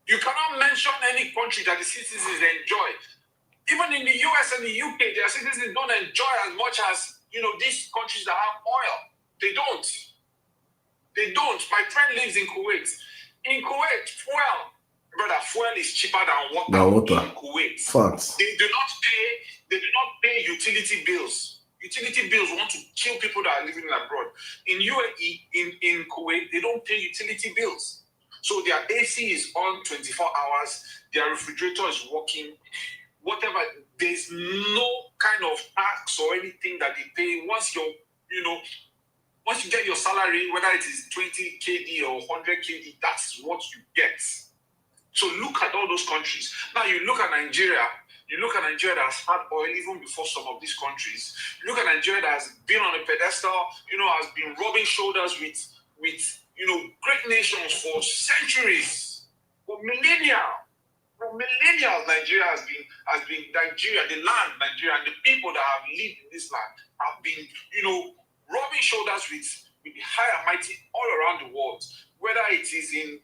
You cannot mention any country that the citizens enjoy. Even in the US and the UK, their citizens don't enjoy as much as, these countries that have oil. They don't. They don't. My friend lives in Kuwait. In Kuwait, fuel is cheaper than water. In Kuwait. Facts. They do not pay utility bills. Utility bills want to kill people that are living abroad. In UAE, in Kuwait, they don't pay utility bills. So their AC is on 24 hours. Their refrigerator is working. Whatever, there's no kind of tax or anything that they pay. Once you get your salary, whether it is 20 KD or 100 KD, that's what you get. So look at all those countries. Now you look at Nigeria. You look at Nigeria that has had oil even before some of these countries. You look at Nigeria that has been on a pedestal, has been rubbing shoulders with great nations for centuries, for millennia. For millennia, Nigeria has been Nigeria, the land, Nigeria, and the people that have lived in this land have been, rubbing shoulders with the high and mighty all around the world. Whether it is in,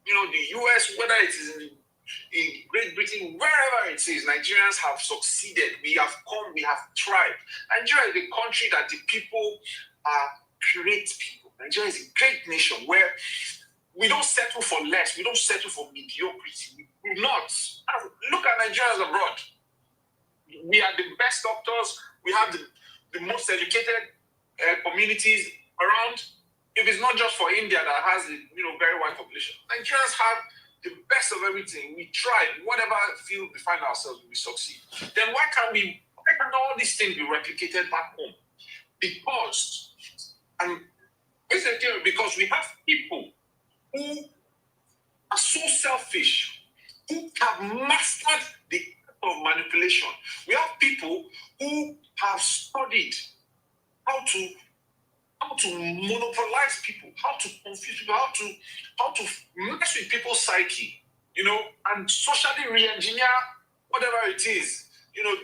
the US, whether it is in Great Britain, wherever it is, Nigerians have succeeded. We have come, we have thrived. Nigeria is a country that the people are great people. Nigeria is a great nation where we don't settle for less. We don't settle for mediocrity. We do not. Look at Nigerians abroad. We are the best doctors. We have the most educated communities around. If it's not just for India that has a very wide population, Nigerians have the best of everything. We try whatever field we find ourselves, we succeed. Then why can't all these things be replicated back home? Because we have people who are so selfish, who have mastered the art of manipulation. We have people who have studied how to monopolize people, how to confuse people, how to mess with people's psyche, and socially re-engineer whatever it is,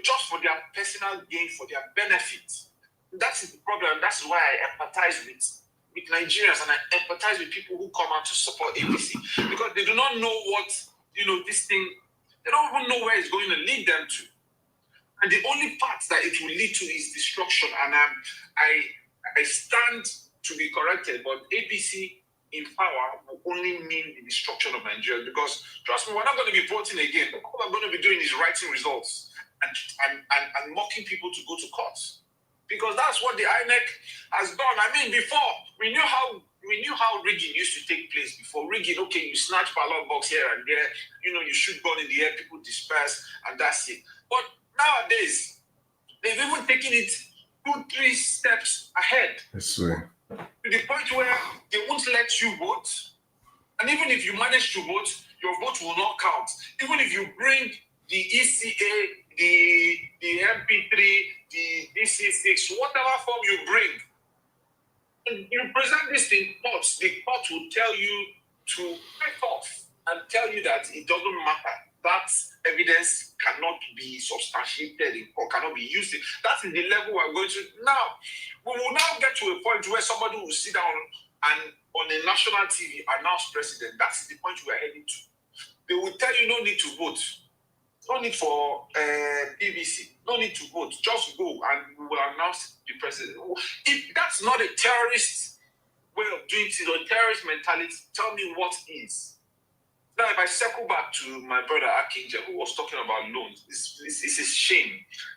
just for their personal gain, for their benefit. That's the problem. That's why I empathize with Nigerians, and I empathize with people who come out to support ABC, because they do not know what, this thing, they don't even know where it's going to lead them to. And the only path that it will lead to is destruction. And I stand to be corrected, but APC in power will only mean the destruction of Nigeria, because trust me, we're not going to be voting again. All we're going to be doing is writing results and mocking people to go to court, because that's what the INEC has done. I mean, before we knew how rigging used to take place. Before rigging, okay, you snatch ballot box here and there, you shoot gun in the air, people disperse, and that's it. But nowadays, they've even taken it 2-3 steps ahead. Yes, sir. To the point where they won't let you vote. And even if you manage to vote, your vote will not count. Even if you bring the ECA, the MP3, the DC6, whatever form you bring, and you present this in court, the court will tell you to back off and tell you that it doesn't matter. That evidence cannot be substantiated in court, cannot be used. That's the level we're going to. Now, we will now get to a point where somebody will sit down and on a national TV announce president. That's the point we're heading to. They will tell you no need to vote. No need for PVC. No need to vote. Just go and we will announce the president. If that's not a terrorist way of doing it or terrorist mentality, tell me what is. Now, if I circle back to my brother Akinja, who was talking about loans, it's a shame,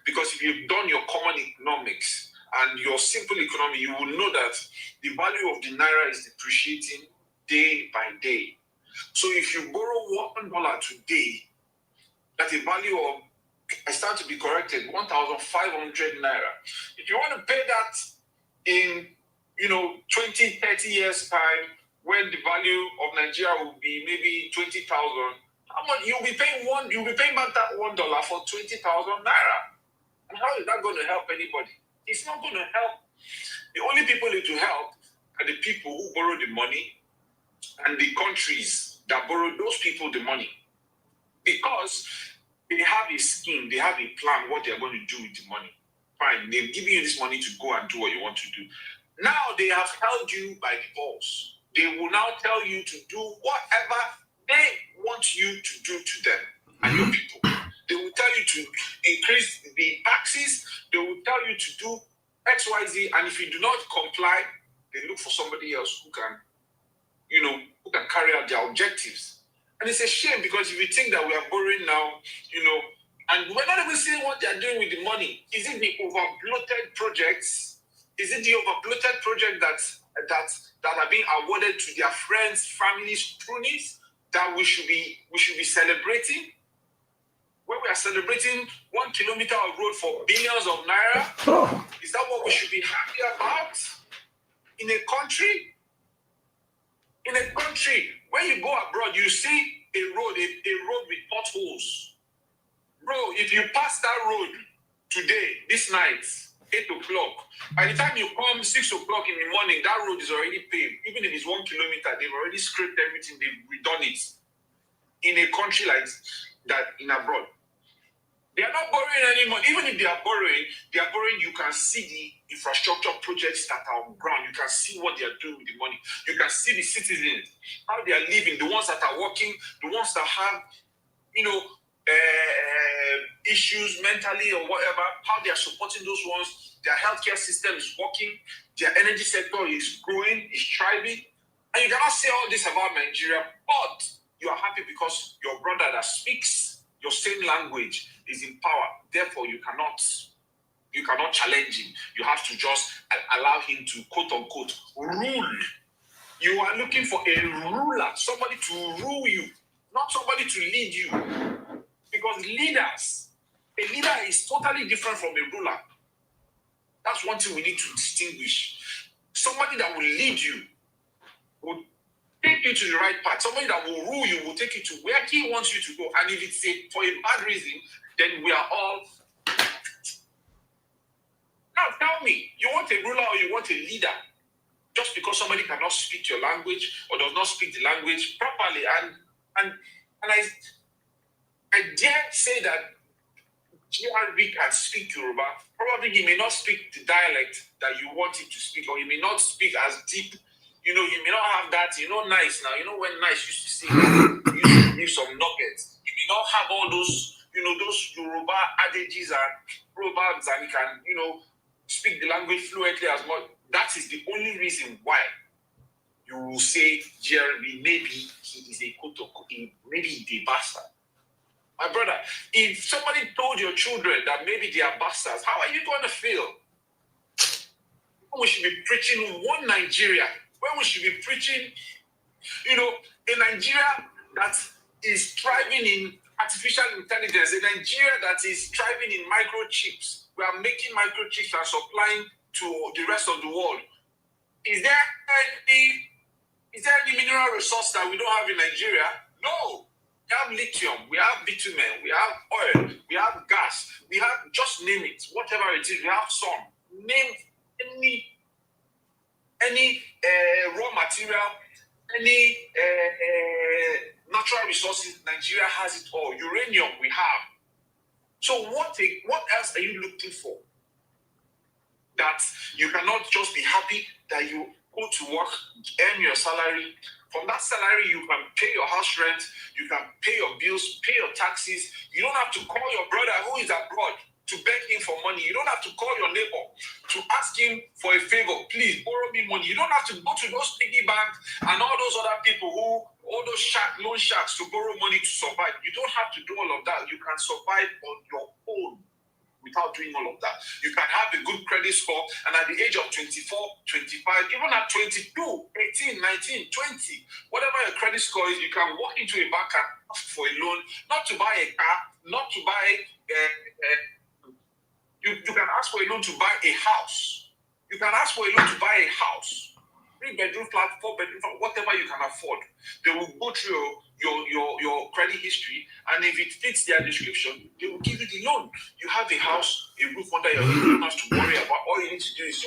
because if you've done your common economics and your simple economy, you will know that the value of the naira is depreciating day by day. So if you borrow $1 today, that's a value of I stand to be corrected, 1,500 naira. If you want to pay that in, 20, 30 years time, when the value of Nigeria will be maybe 20,000, how much you'll be paying back that $1 for 20,000 naira. And how is that going to help anybody? It's not going to help. The only people it will help are the people who borrow the money and the countries that borrow those people the money. Because they have a scheme, they have a plan what they're going to do with the money. Fine, they've given you this money to go and do what you want to do. Now they have held you by the balls. They will now tell you to do whatever they want you to do to them and your people. They will tell you to increase the taxes. They will tell you to do X, Y, Z. And if you do not comply, they look for somebody else who can, who can carry out their objectives. And it's a shame because if you think that we are borrowing now, and we're not even seeing what they're doing with the money. Is it the over-bloated projects? Is it the over-bloated project that are being awarded to their friends, families, cronies that we should be celebrating? When we are celebrating 1 kilometer of road for billions of naira, is that what we should be happy about? In a country, when you go abroad, you see a road with potholes. Bro, if you pass that road today, this night, 8 o'clock, by the time you come 6 o'clock in the morning, that road is already paved. Even if it's 1 kilometer, they've already scraped everything, they've redone it. In a country like that, in abroad. They are not borrowing any money. Even if they are borrowing, you can see the infrastructure projects that are on ground. You can see what they are doing with the money. You can see the citizens, how they are living, the ones that are working, the ones that have, issues mentally or whatever, how they are supporting those ones. Their healthcare system is working. Their energy sector is growing, is thriving. And you cannot say all this about Nigeria, but you are happy because your brother that speaks your same language is in power. Therefore, you cannot challenge him. You have to just allow him to, quote unquote, rule. You are looking for a ruler, somebody to rule you, not somebody to lead you. Because a leader is totally different from a ruler. That's one thing we need to distinguish. Somebody that will lead you, will take you to the right path. Somebody that will rule you, will take you to where he wants you to go. And if it's for a bad reason, then we are all... Now tell me, you want a ruler or you want a leader? Just because somebody cannot speak your language or does not speak the language properly. And I dare say that GRB can speak Yoruba. Probably he may not speak the dialect that you want him to speak, or he may not speak as deep. He may not have that, nice now. When nice used to say, used to give some nuggets. He may not have all those, those Yoruba adages and proverbs, and he can, speak the language fluently as much. That is the only reason why you will say Jeremy, maybe he is a kotoko, maybe he's a bastard. My brother, if somebody told your children that maybe they are bastards, how are you going to feel? We should be preaching one Nigeria, when we should be preaching, a Nigeria that is thriving in artificial intelligence, a Nigeria that is thriving in microchips. We are making microchips and supplying to the rest of the world. Is there any mineral resource that we don't have in Nigeria? No. We have lithium, we have bitumen, we have oil, we have gas, we have, just name it, whatever it is, we have some. Name any raw material, any natural resources, Nigeria has it all. Uranium, we have. So what else are you looking for? That you cannot just be happy that you go to work, earn your salary. From that salary, you can pay your house rent, you can pay your bills, pay your taxes. You don't have to call your brother who is abroad to beg him for money. You don't have to call your neighbor to ask him for a favor. Please borrow me money. You don't have to go to those piggy banks and all those other people all those loan sharks to borrow money to survive. You don't have to do all of that. You can survive on your own without doing all of that. You can have a good credit score, and at the age of 24, 25, even at 22, 18, 19, 20, whatever your credit score is, you can walk into a bank and ask for a loan, not to buy a car, not to buy. You can ask for a loan to buy a house. You can ask for a loan to buy a house. 3-bedroom flat, 4-bedroom flat, whatever you can afford. They will go through your credit history, and if it fits their description, they will give you the loan. You have a house, a roof under your head. You don't have to worry about. All you need to do is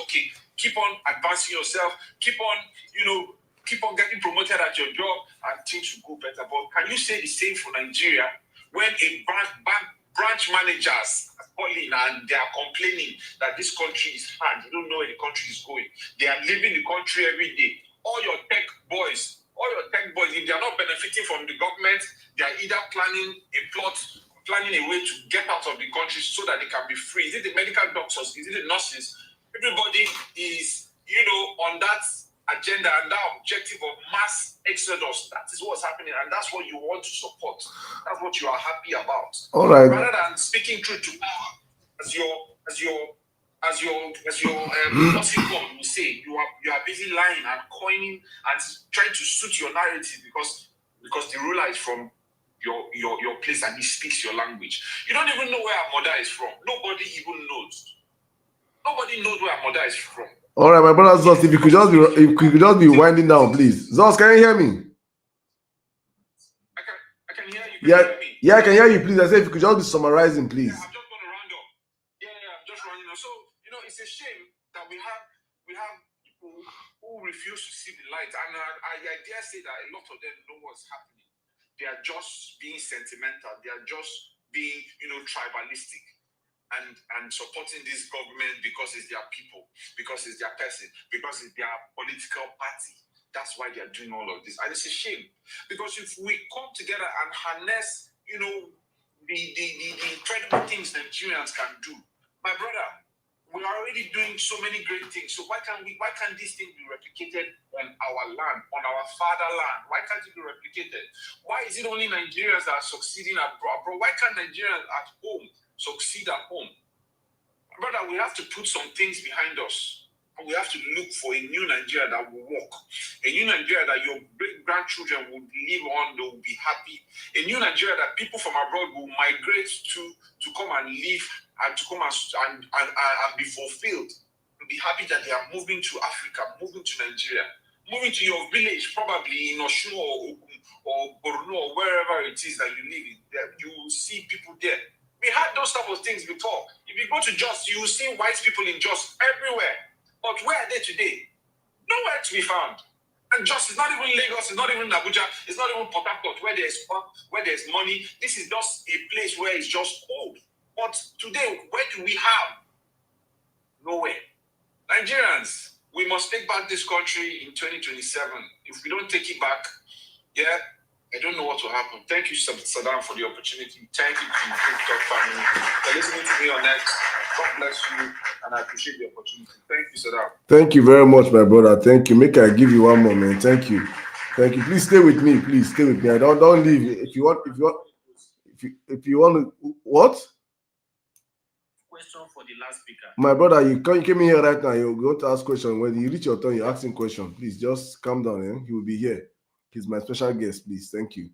keep on advancing yourself, keep on getting promoted at your job, and things will go better. But can you say the same for Nigeria when a branch managers are calling and they are complaining that this country is hard? They don't know where the country is going. They are leaving the country every day. All your tech boys, if they are not benefiting from the government, they are either planning a way to get out of the country so that they can be free. Is it the medical doctors? Is it the nurses? Everybody is, on that agenda and that objective of mass exodus. That is what's happening, and that's what you want to support. That's what you are happy about. All right. Rather than speaking truth to power, as your bossy God will say, you are busy lying and coining and trying to suit your narrative because the ruler is from your place and he speaks your language. You don't even know where our mother is from. Nobody even knows. Nobody knows where our mother is from. All right, my brother Zos, if you could just be winding down, please. Zos, can you hear me? I can hear you. Yeah, I can hear you, please. I said if you could just be summarizing, please. Yeah, I'm just going to round up. I'm just rounding up. So, it's a shame that we have people who refuse to see the light. And I dare say that a lot of them know what's happening. They are just being sentimental. They are just being, tribalistic. And supporting this government because it's their people, because it's their person, because it's their political party. That's why they are doing all of this. And it's a shame. Because if we come together and harness, the incredible things Nigerians can do, my brother, we're already doing so many great things. So why can't this thing be replicated on our land, on our fatherland? Why can't it be replicated? Why is it only Nigerians that are succeeding abroad? Why can't Nigerians at home succeed at home? Brother, we have to put some things behind us. And we have to look for a new Nigeria that will work. A new Nigeria that your great-grandchildren will live on, they will be happy. A new Nigeria that people from abroad will migrate to come and live and to come and be fulfilled. They'll be happy that they are moving to Africa, moving to Nigeria, moving to your village, probably in Osun or Borno or wherever it is that you live in. You will see people there. We had those type of things before. If you go to Jos, you will see white people in Jos everywhere. But where are they today? Nowhere to be found. And Jos is not even Lagos, it's not even Abuja, it's not even Port Harcourt where there's money. This is just a place where it's just cold. But today, where do we have? Nowhere. Nigerians, we must take back this country in 2027. If we don't take it back, I don't know what will happen. Thank you, Sirdam, for the opportunity. Thank you to the TikTok family for listening to me on X. God bless you, and I appreciate the opportunity. Thank you, Sirdam. Thank you very much, my brother. Thank you. Make I give you one moment. Thank you. Please stay with me. I don't leave. If you want to, what? Question for the last speaker. My brother, you came in here right now. You're going to ask question. When you reach your turn, you ask him question. Please just calm down. He will be here. He's my special guest. Please, thank you.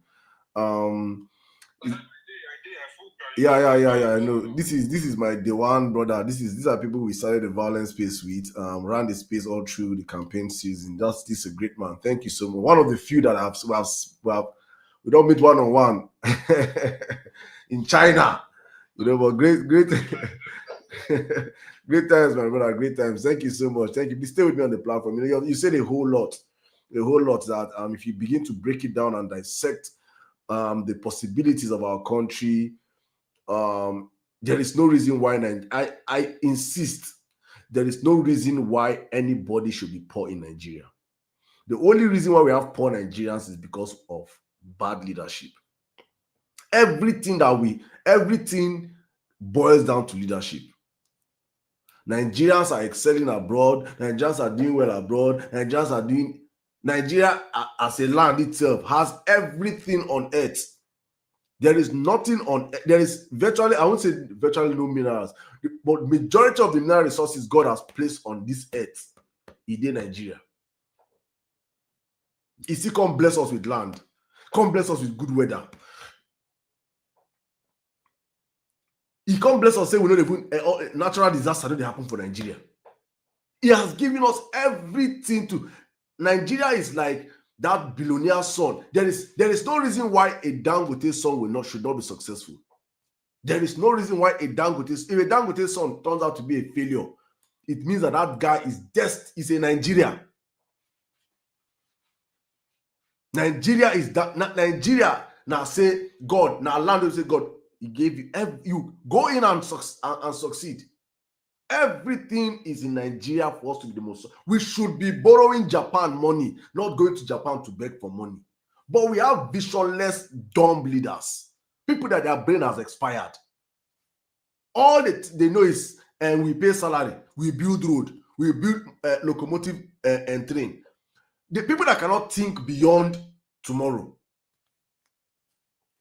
Yeah. I know. This is my day one brother. These are people we started the violence space with. Ran the space all through the campaign season. This is a great man. Thank you so much. One of the few that we don't meet one-on-one in China. But great. Great times, my brother. Great times. Thank you so much. Thank you. Please stay with me on the platform. You said a whole lot that if you begin to break it down and dissect the possibilities of our country, there is no reason why I insist there is no reason why anybody should be poor in Nigeria. The only reason why we have poor Nigerians is because of bad leadership. Everything boils down to leadership. Nigerians are excelling abroad. Nigerians are doing well abroad. Nigeria as a land itself has everything on earth. There is nothing on. There is virtually, I won't say virtually no minerals, but majority of the mineral resources God has placed on this earth is in Nigeria. He still come bless us with land, come bless us with good weather, He can't bless us say we know even natural disaster don't happen for Nigeria. He has given us everything to. Nigeria is like that billionaire son. There is no reason why a Dangote son should not be successful. There is no reason why if a Dangote son turns out to be a failure, it means that guy is a Nigeria. Nigeria is that Nigeria now say God now land will say God he gave you go in and succeed. Everything is in Nigeria for us to be the most. We should be borrowing Japan money, not going to Japan to beg for money. But we have visionless, dumb leaders, people that their brain has expired. All they know is, and we pay salary, we build road, we build locomotive and train. The people that cannot think beyond tomorrow.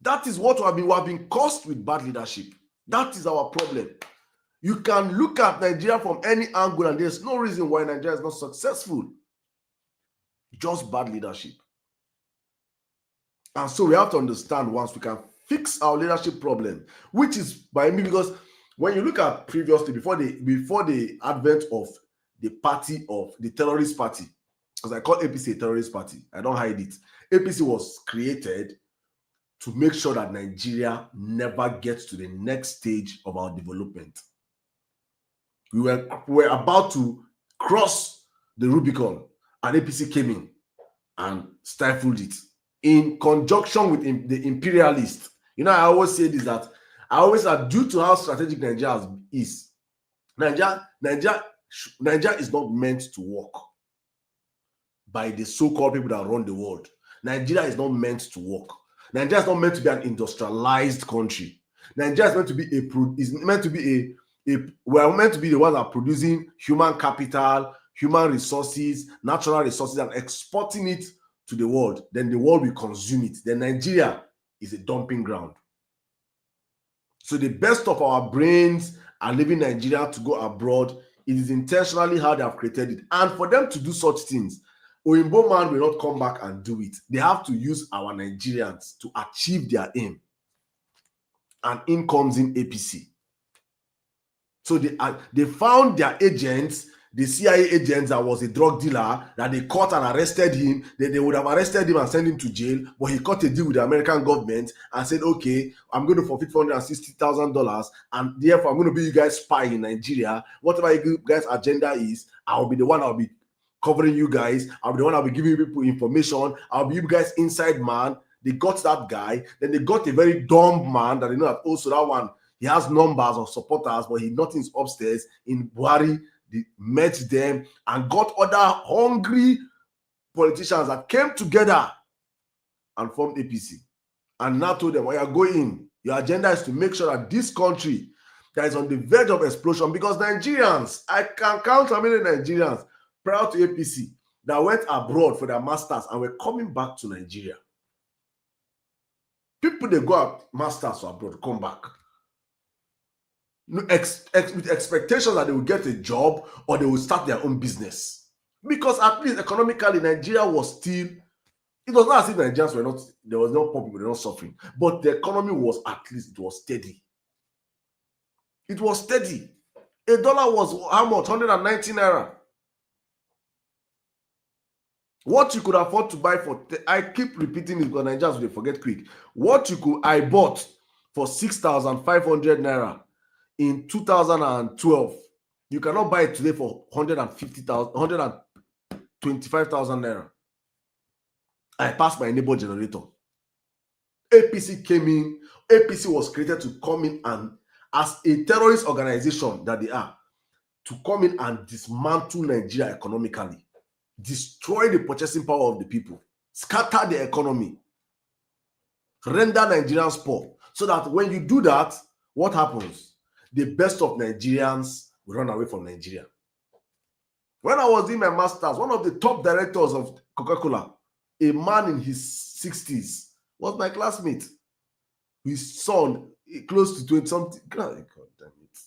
That is what we have been caused with bad leadership. That is our problem. You can look at Nigeria from any angle and there's no reason why Nigeria is not successful. Just bad leadership. And so we have to understand once we can fix our leadership problem, which is by me, because when you look at previously, before the advent of the party of the terrorist party, because I call APC a terrorist party, I don't hide it. APC was created to make sure that Nigeria never gets to the next stage of our development. We were about to cross the Rubicon, and APC came in and stifled it in conjunction with the imperialists. You know, I always say this, that I always say, due to how strategic Nigeria is, Nigeria is not meant to work by the so-called people that run the world. Nigeria is not meant to work. Nigeria is not meant to be an industrialized country. Nigeria is meant to be we are meant to be the ones that are producing human capital, human resources, natural resources, and exporting it to the world. Then the world will consume it. Then Nigeria is a dumping ground. So the best of our brains are leaving Nigeria to go abroad. It is intentionally how they have created it. And for them to do such things, Oyinbo man will not come back and do it. They have to use our Nigerians to achieve their aim. And in comes in APC. So they found their agents, the CIA agents that was a drug dealer, that they caught and arrested him. They would have arrested him and sent him to jail, but he cut a deal with the American government and said, okay, I'm going to forfeit $460,000, and therefore I'm going to be you guys' spy in Nigeria. Whatever you guys' agenda is, I'll be the one I'll be covering you guys. I'll be the one I'll be giving people information. I'll be you guys' inside man. They got that guy. Then they got a very dumb man that they know that also that one, he has numbers of supporters, but nothing's upstairs. In Buhari, they met them and got other hungry politicians that came together and formed APC. And now told them, well, you're going. Your agenda is to make sure that this country that is on the verge of explosion, because Nigerians, I can count how many Nigerians prior to APC that went abroad for their masters and were coming back to Nigeria. People, they go out masters abroad, come back. With expectations that they will get a job or they will start their own business. Because at least economically, Nigeria was still, it was not as if Nigerians were not, there was no poor people, they were not suffering. But the economy was, at least, it was steady. It was steady. $1 was how much? 190 naira. What you could afford to buy for, I keep repeating it because Nigerians will forget quick. What I bought for 6,500 naira in 2012, you cannot buy it today for 125,000 naira. I passed my neighbor generator. APC came in. APC was created to come in and, as a terrorist organization that they are, to come in and dismantle Nigeria economically, destroy the purchasing power of the people, scatter the economy, render Nigerians poor. So that when you do that, what happens? The best of Nigerians will run away from Nigeria. When I was doing my master's, one of the top directors of Coca-Cola, a man in his 60s, was my classmate. His son, close to 20-something. God damn it.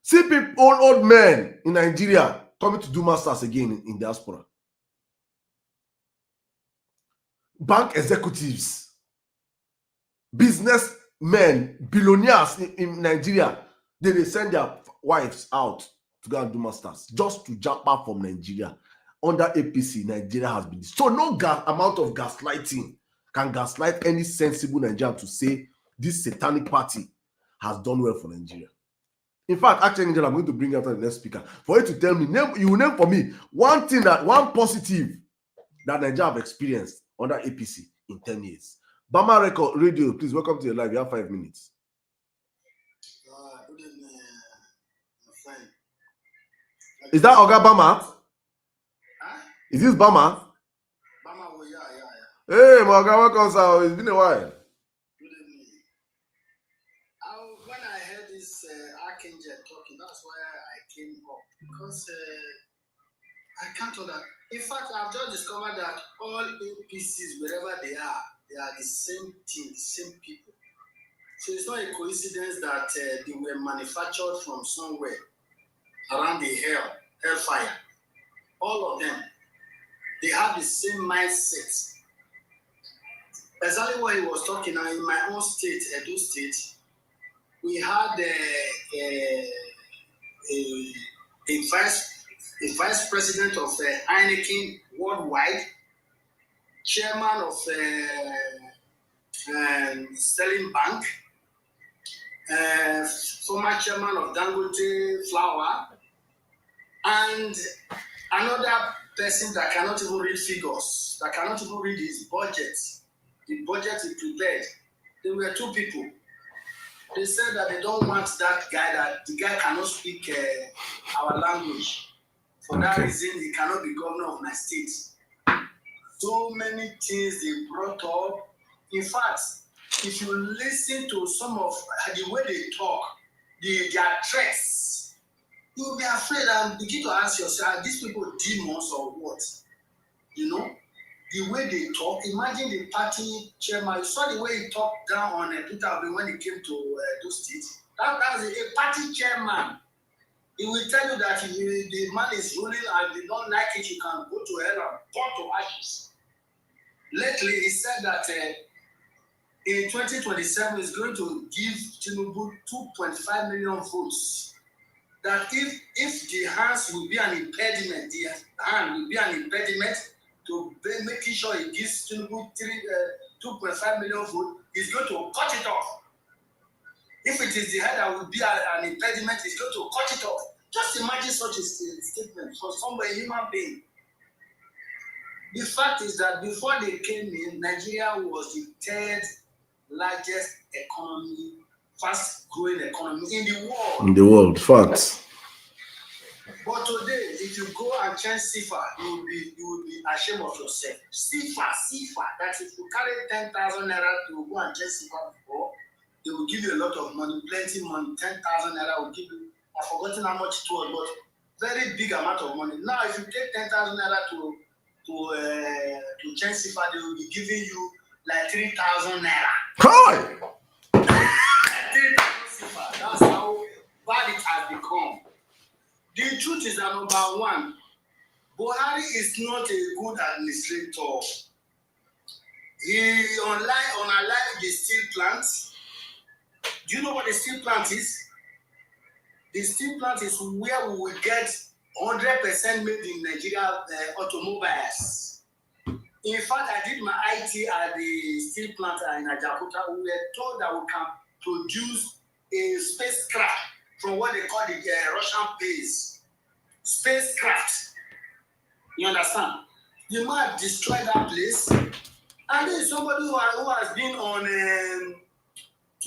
See people, old men in Nigeria coming to do masters again in diaspora. Bank executives, business men, billionaires in Nigeria, they send their wives out to go and do masters just to jump out from Nigeria. Under APC, Nigeria has been so no amount of gaslighting can gaslight any sensible Nigerian to say this satanic party has done well for Nigeria. In fact, actually, I'm going to bring out the next speaker for you to tell me, you name for me one positive that Nigeria have experienced under APC in 10 years. Bama Record Radio, please welcome to your live. You have 5 minutes. Good evening, my friend. Is that Oga Bama? Huh? Is this Bama? Bama, oh, yeah. Hey, my Oga, welcome, sir. It's been a while. Good evening. When I heard this Archangel talking, that's why I came up. Because I can't tell that. In fact, I've just discovered that all APCs, wherever they are the same team, the same people. So it's not a coincidence that they were manufactured from somewhere around the hellfire. All of them, they have the same mindset. Exactly what he was talking now in my own state, Edo State, we had a vice president of Heineken Worldwide, chairman of Sterling Bank, former chairman of Dangote Flour, and another person that cannot even read figures, that cannot even read his budget, the budget he prepared. There were 2 people. They said that they don't want that guy, that the guy cannot speak our language. For that reason, he cannot be governor of my state. So many things they brought up. In fact, if you listen to some of the way they talk, their threats, you will be afraid and begin to ask yourself, are these people demons or what? You know, the way they talk. Imagine the party chairman. You saw the way he talked down on Peter Obi when he came to those states. That's a party chairman. He will tell you that if the man is ruling and they don't like it, you can go to hell and burn to ashes. Lately, he said that in 2027, he's going to give Tinubu 2.5 million votes. That if the hands will be an impediment, the hand will be an impediment to making sure he gives Tinubu 2.5 million votes, he's going to cut it off. If it is the head that will be an impediment, he's going to cut it off. Just imagine such a statement for somebody, human being. The fact is that before they came in, Nigeria was the 3rd largest economy, fast-growing economy in the world. In the world, facts. But today, if you go and change CFA, you will be ashamed of yourself. CFA, that if you carry 10,000 naira to go and change CFA before, they will give you a lot of money, plenty money. 10,000 naira will give you, I've forgotten how much it was, but very big amount of money. Now, if you take 10,000 naira to change CFA, they will be giving you like 3,000 naira. Hi! 3,000 CFA. That's how bad it has become. The truth is that number one, Buhari is not a good administrator. He unlike the steel plant. Do you know what the steel plant is? The steel plant is where we will get 100% made in Nigeria automobiles. In fact, I did my IT at the steel plant in Ajakuta. We were told that we can produce a spacecraft from what they call the Russian base. Spacecraft. You understand? The man destroyed that place. And there is somebody who has been on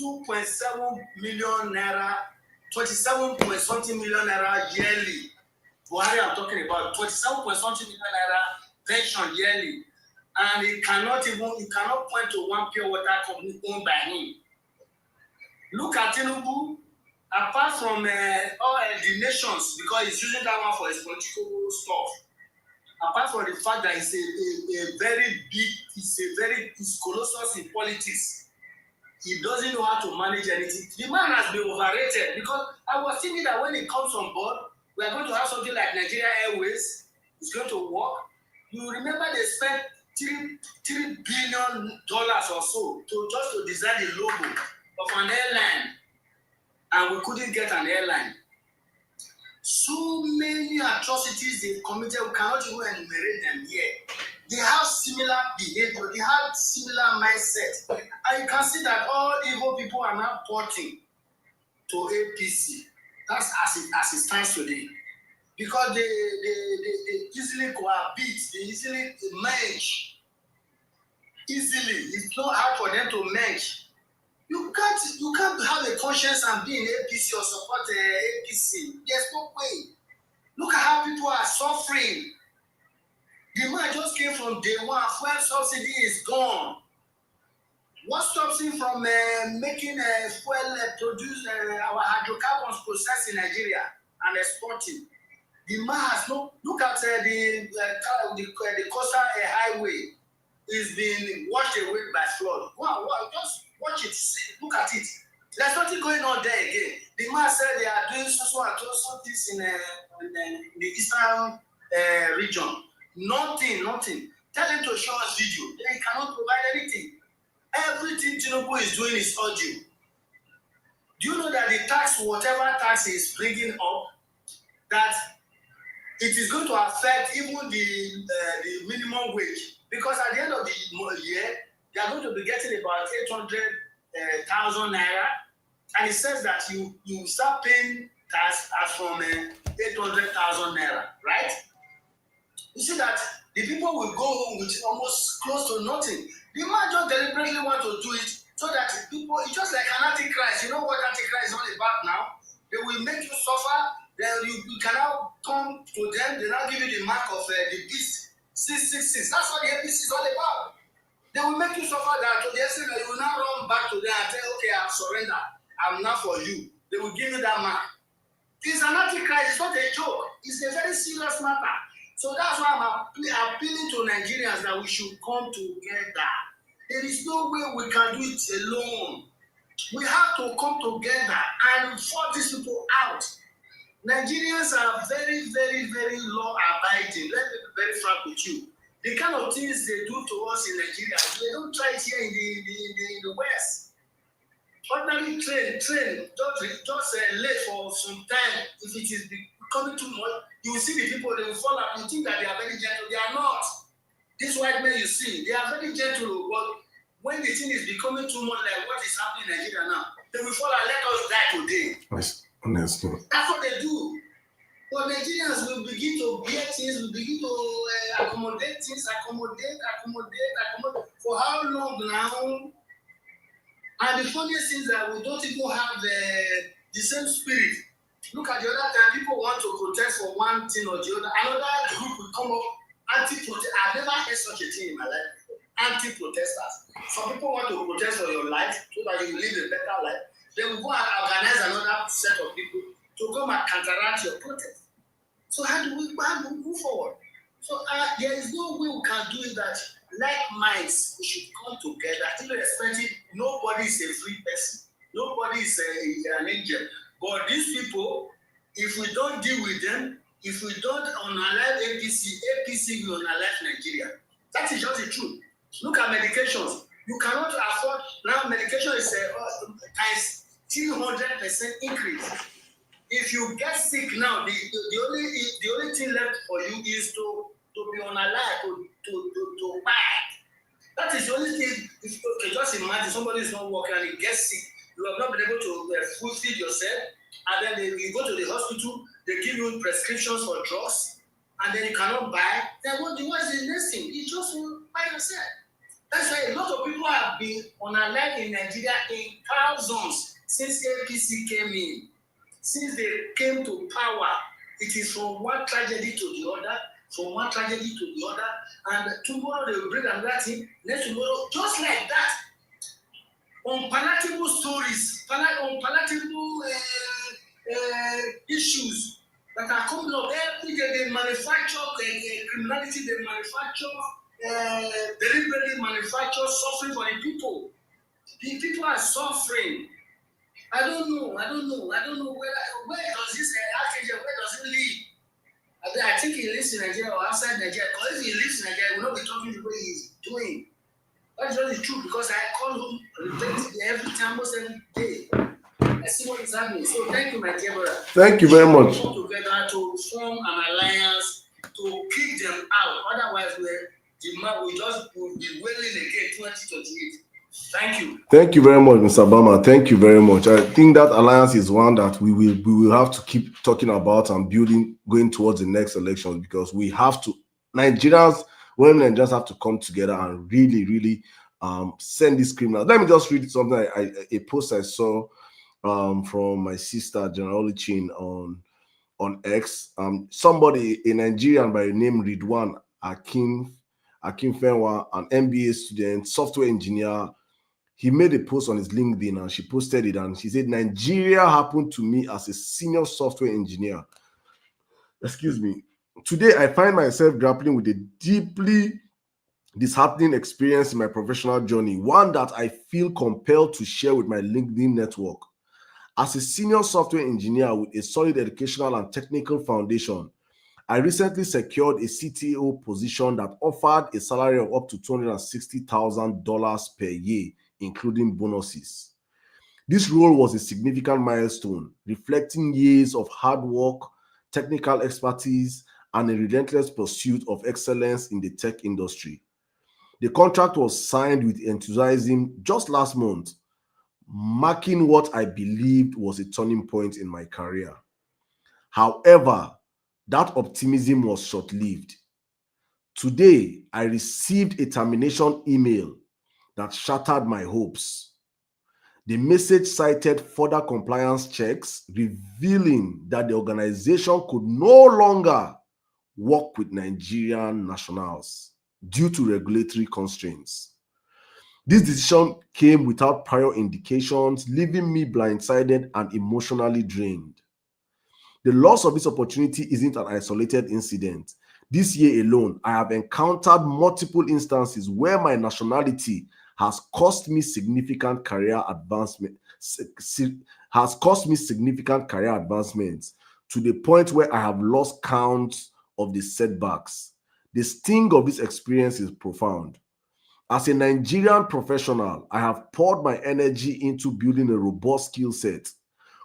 2.7 million naira, 27 point something million naira yearly. Buhari, I'm talking about 27 point something million naira pension yearly. And he cannot point to one pure water company owned by him. Look at Tinubu, apart from all the nations, because he's using that one for his political stuff. Apart from the fact that he's colossus in politics, he doesn't know how to manage anything. The man has been overrated because I was thinking that when he comes on board, we are going to have something like Nigeria Airways. It's going to work. You remember they spent $3 billion or so to design the logo. of an airline, and we couldn't get an airline. So many atrocities they've committed, we cannot even enumerate them here. They have similar behavior, they have similar mindset. And you can see that all evil people are now porting to APC. That's as it stands today. Because they easily cohabit, they easily merge. Easily. It's not hard for them to merge. You can't have a conscience and be in APC or support APC. There's no way. Look at how people are suffering. The man just came from day one. Fuel subsidy is gone. What stops him from making fuel produce our hydrocarbons processed in Nigeria and exporting? The man has no. Look at the coastal highway is being washed away by flood. Wow, just watch it. Look at it. There's nothing going on there again. The man said they are doing so and so this in the eastern region. Nothing. Tell them to show us video. They cannot provide anything. Everything Tinubu is doing is audio. Do you know that the tax, whatever tax is bringing up, that it is going to affect even the minimum wage? Because at the end of the year, they are going to be getting about 800,000 naira, and it says that you start paying tax as from 800,000 naira, right? You see that the people will go home with almost close to nothing. The man just deliberately want to do it so that people, it's just like an antichrist. You know what antichrist is all about now? They will make you suffer, then you can now come to them, they now give you the mark of the beast, 666. That's what the APC is all about. They will make you suffer that to the extent that you will now run back to them and say, okay, I've surrendered. I'm not for you. They will give you that mark. It's an antichrist, it's not a joke. It's a very serious matter. So that's why I'm appealing to Nigerians that we should come together. There is no way we can do it alone. We have to come together and force these people out. Nigerians are very, very, very law-abiding. Let me be very frank with you. The kind of things they do to us in Nigeria, they don't try it here in the West. Ordinary train, just late for some time. If it is becoming too much, you will see the people, they will fall up. You think that they are very gentle. They are not. These white men you see, they are very gentle. But when the thing is becoming too much, like what is happening in Nigeria now, they will fall and let us die today. Yes, honestly. That's what they do. But Nigerians will begin to bear things, will begin to accommodate things, accommodate. For how long now? And the funniest thing is that we don't even have the same spirit. Look at the other time, people want to protest for one thing or the other. Another group will come up, anti-protest. I've never heard such a thing in my life before. Anti-protesters. Some people want to protest for your life so that you will live a better life. They will go and organize another set of people to come and counteract your protest. So how do we move forward? So there is no way we can do it that like minds, we should come together. Irrespective, nobody is a free person. Nobody is an angel. But these people, if we don't deal with them, if we don't unalive APC will unalive Nigeria. That is just the truth. Look at medications. You cannot afford, now medication is times 300% increase. If you get sick now, the only thing left for you is to be unalive, to buy. That is the only thing. Okay, just imagine somebody is not working and he gets sick. You have not been able to fulfill yourself, and then you go to the hospital, they give you prescriptions for drugs, and then you cannot buy. Then what is the next thing? You just buy yourself. That's why a lot of people have been unalive in Nigeria in thousands since APC came in. Since they came to power, it is from one tragedy to the other, and tomorrow they will bring another thing, next tomorrow, just like that. Unpalatable stories, unpalatable issues that are coming up every day. They manufacture criminality, they manufacture, deliberately manufacture suffering for the people. The people are suffering. I don't know where does this archangel, where does he live? I think he lives in Nigeria or outside Nigeria. Because if he lives in Nigeria, he will not be talking the way he's doing. That's really true because I call him every time, almost every day. I see what is happening. So thank you, my dear brother. Thank you very much. Come together to form an alliance to kick them out. Otherwise, we just will be wailing again 2028. Thank you. Thank you very much, Mr. Bama. Thank you very much. I think that alliance is one that we will have to keep talking about and building going towards the next election, because we have to Nigerians have to come together and really send this criminal. Let me just read something a post I saw from my sister General Chin on X. Somebody, a Nigerian by the name Ridwan Akin Fenwa, an MBA student, software engineer. He made a post on his LinkedIn and she posted it, and she said, Nigeria happened to me as a senior software engineer. Excuse me. Today, I find myself grappling with a deeply disheartening experience in my professional journey, one that I feel compelled to share with my LinkedIn network. As a senior software engineer with a solid educational and technical foundation, I recently secured a CTO position that offered a salary of up to $260,000 per year, including bonuses. This role was a significant milestone, reflecting years of hard work, technical expertise, and a relentless pursuit of excellence in the tech industry. The contract was signed with enthusiasm just last month, marking what I believed was a turning point in my career. However, that optimism was short-lived. Today, I received a termination email that shattered my hopes. The message cited further compliance checks, revealing that the organization could no longer work with Nigerian nationals due to regulatory constraints. This decision came without prior indications, leaving me blindsided and emotionally drained. The loss of this opportunity isn't an isolated incident. This year alone, I have encountered multiple instances where my nationality has cost me significant career advancements to the point where I have lost count of the setbacks. The sting of this experience is profound. As a Nigerian professional, I have poured my energy into building a robust skill set,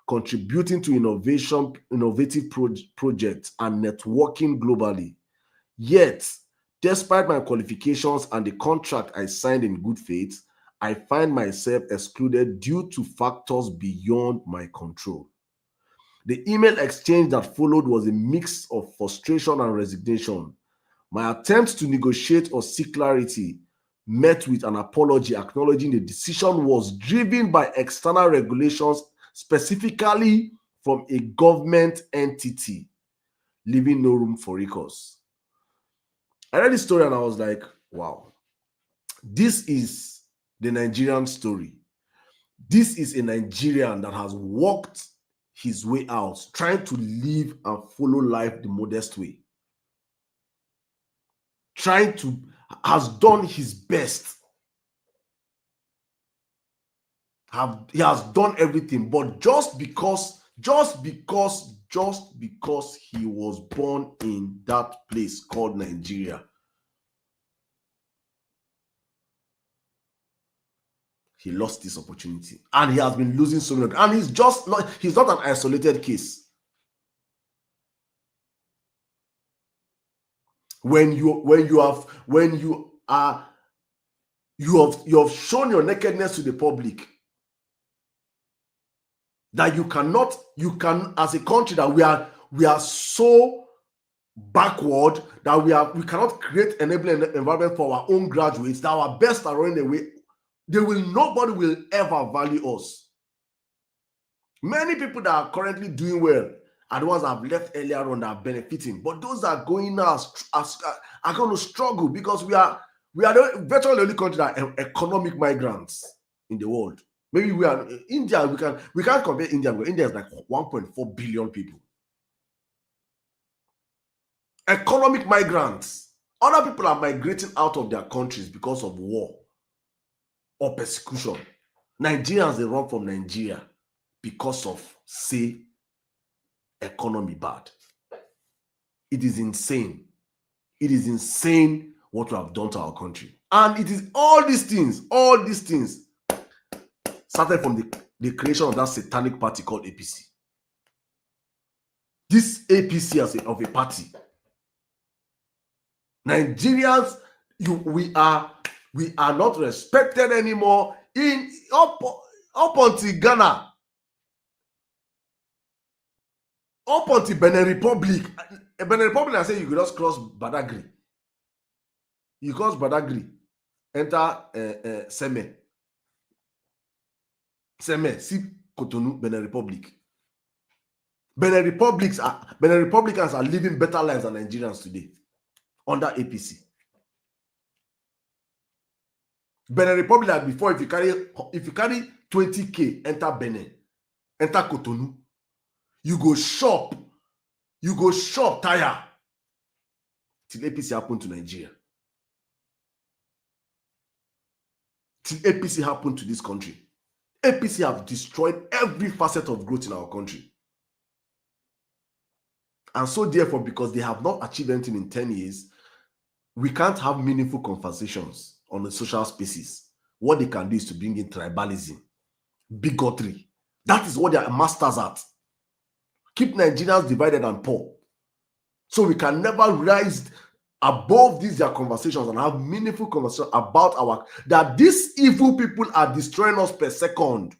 contributing to innovative projects, and networking globally. Yet, despite my qualifications and the contract I signed in good faith, I find myself excluded due to factors beyond my control. The email exchange that followed was a mix of frustration and resignation. My attempts to negotiate or seek clarity met with an apology acknowledging the decision was driven by external regulations, specifically from a government entity, leaving no room for recourse. I read this story and I was like, wow, this is the Nigerian story. This is a Nigerian that has walked his way out, trying to live and follow life the modest way. Has done his best. He has done everything, but just because he was born in that place called Nigeria, he lost this opportunity, and he has been losing so many. And he's not an isolated case. You have shown your nakedness to the public, that you can as a country that we are so backward that we cannot create enabling environment for our own graduates, that our best are running away. Nobody will ever value us. Many people that are currently doing well are the ones that have left earlier on that are benefiting, but those that are going now are going to struggle, because we are virtually the only country that are economic migrants in the world. Maybe we are India. We can't compare India, because India is like 1.4 billion people. Economic migrants. Other people are migrating out of their countries because of war or persecution. Nigerians, they run from Nigeria because of, say, economy bad. It is insane. It is insane what we have done to our country. And it is all these things started from the creation of that satanic party called APC. This APC of a party. Nigerians, we are not respected anymore in up until Ghana, up until Benin Republic. Benin Republic, I say you could just cross Badagry. You cross Badagry, enter Seme, see Cotonou, Benin Republic. Benin Republicans are living better lives than Nigerians today under APC. Benin Republic, like before, if you carry 20K, enter Benin, enter Cotonou, you go shop tire till APC happened to Nigeria. Till APC happened to this country. APC have destroyed every facet of growth in our country. And so therefore, because they have not achieved anything in 10 years, we can't have meaningful conversations on the social spaces. What they can do is to bring in tribalism, bigotry. That is what they are masters at. Keep Nigerians divided and poor. So we can never rise above these their conversations and have meaningful conversations about that these evil people are destroying us per second.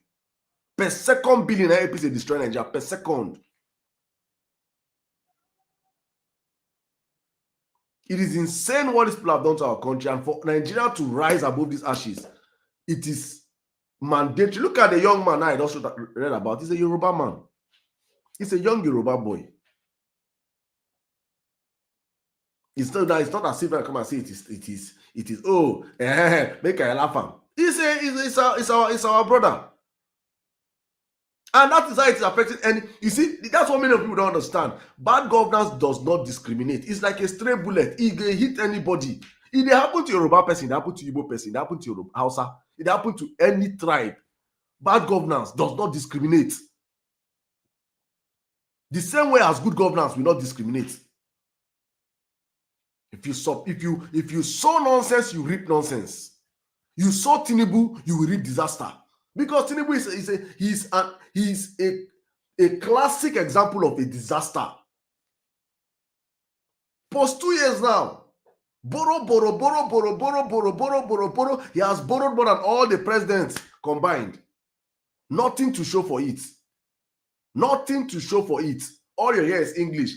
Per second, billionaire APC destroying Nigeria per second. It is insane what these people have done to our country, and for Nigeria to rise above these ashes, it is mandatory. Look at the young man I also read about. He's a Yoruba man. He's a young Yoruba boy. It's not as if I come and say it is make I laugh him. It's our brother. And that is how it is affecting. And you see, that's what many of people don't understand. Bad governance does not discriminate. It's like a stray bullet. It can hit anybody. If it happen to Yoruba person, it happen to Igbo person, it happen to Yoruba Hausa, it happen to any tribe. Bad governance does not discriminate. The same way as good governance will not discriminate. If you sow nonsense, you reap nonsense. You sow Tinubu, you will reap disaster. Because Tinubu is a classic example of a disaster. Post 2 years now, borrow. He has borrowed more than all the presidents combined. Nothing to show for it. Nothing to show for it. All you hear is English.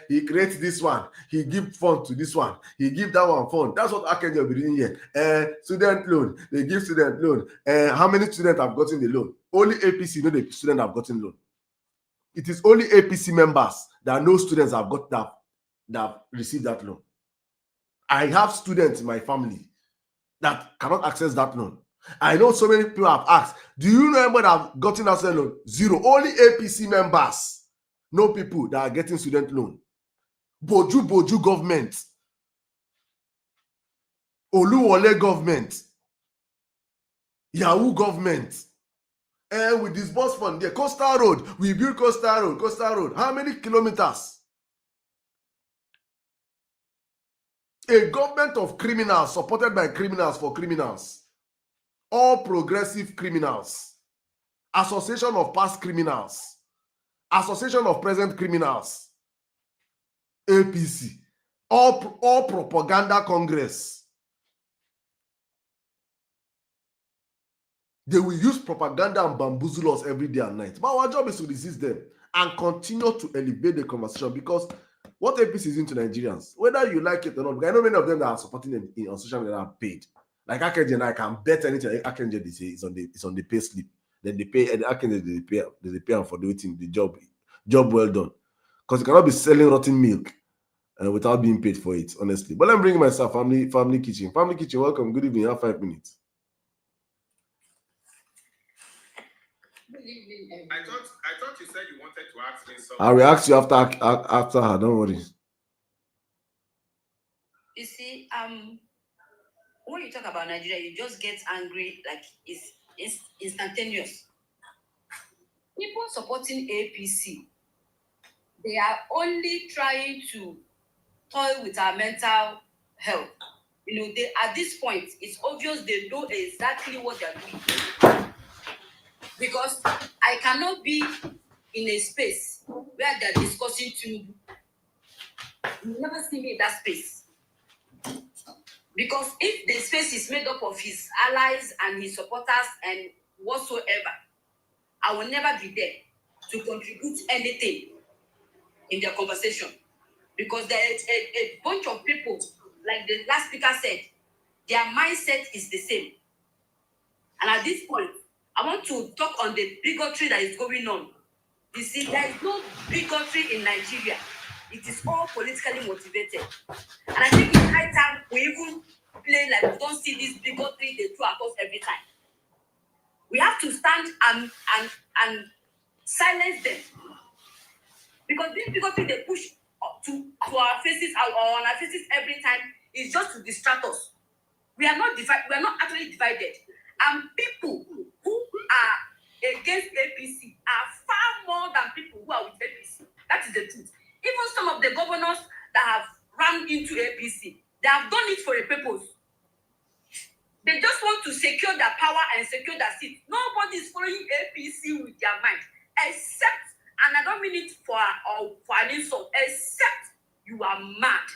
He creates this one. He gives fund to this one. He gives that one fund. That's what Akenji will be doing here. Student loan. They give student loan. How many students have gotten the loan? Only APC know the students have gotten loan. It is only APC members that know students have got that received that loan. I have students in my family that cannot access that loan. I know so many people have asked, do you know anybody that have gotten that student loan? Zero. Only APC members know people that are getting student loan. Boju government. Oluwole government. Yahoo government. And with disbursed fund there. Coastal Road. We build Coastal Road. How many kilometers? A government of criminals supported by criminals for criminals. All progressive criminals. Association of past criminals. Association of present criminals. APC. All propaganda Congress. They will use propaganda and bamboozle us every day and night. But our job is to resist them and continue to elevate the conversation, because what APC is into Nigerians, whether you like it or not, because I know many of them that are supporting them on social media are paid. Like Akenji and I can bet anything Akenji they say it's on the pay slip. Then they pay, and Akenji they pay for doing the job well done. Because you cannot be selling rotten milk without being paid for it, honestly. But let me bring myself, family kitchen. Family kitchen, welcome. Good evening. You have 5 minutes. I thought you said you wanted to ask me something. I will ask you after her. Don't worry. You see, when you talk about Nigeria, you just get angry, like it's instantaneous. People supporting APC, they are only trying to toy with our mental health. they at this point, it's obvious they know exactly what they're doing. Because I cannot be in a space where they're discussing Tinubu. You never see me in that space. Because if the space is made up of his allies and his supporters and whatsoever, I will never be there to contribute anything in their conversation. Because there is a bunch of people, like the last speaker said, their mindset is the same. And at this point, I want to talk on the bigotry that is going on. You see, there is no bigotry in Nigeria. It is all politically motivated. And I think it's high time we even play like we don't see this bigotry they throw at us every time. We have to stand and silence them. Because this bigotry they push to our faces or on our faces every time is just to distract us. We are not divided. We are not actually divided. And people who are against APC are far more than people who are with APC. That is the truth. Even some of the governors that have run into APC, they have done it for a purpose. They just want to secure their power and secure their seat. Nobody is following APC with their mind, except, and I don't mean it for an insult, except you are mad.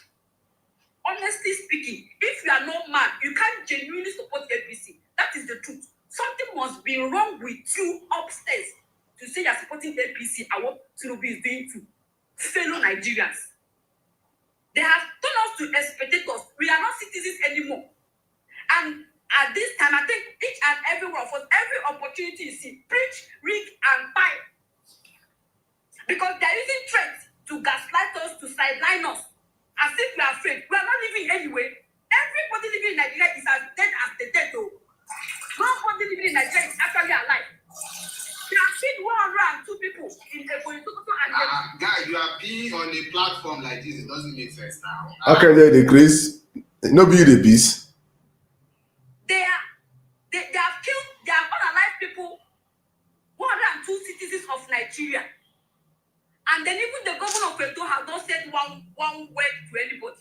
Honestly speaking, if you are not mad, you can't genuinely support APC. That is the truth. Something must be wrong with you upstairs to say you're supporting APC and what Tinubu is doing to fellow Nigerians. They have turned us to spectators. We are not citizens anymore. And at this time, I think each and every one of us, every opportunity you see, preach, rig, and pipe. Because they're using threats to gaslight us, to sideline us, as if we are afraid. We are not living anyway. Everybody living in Nigeria is as dead as the dead, though. Nobody living in Nigeria is actually alive. There have been 102 people in a political and guy, you are being on a platform like this. It doesn't make sense now. How can they decrease? No be the peace. They have killed, they have unalive people, 102 citizens of Nigeria. And then even the governor of Edo has not said one word to anybody.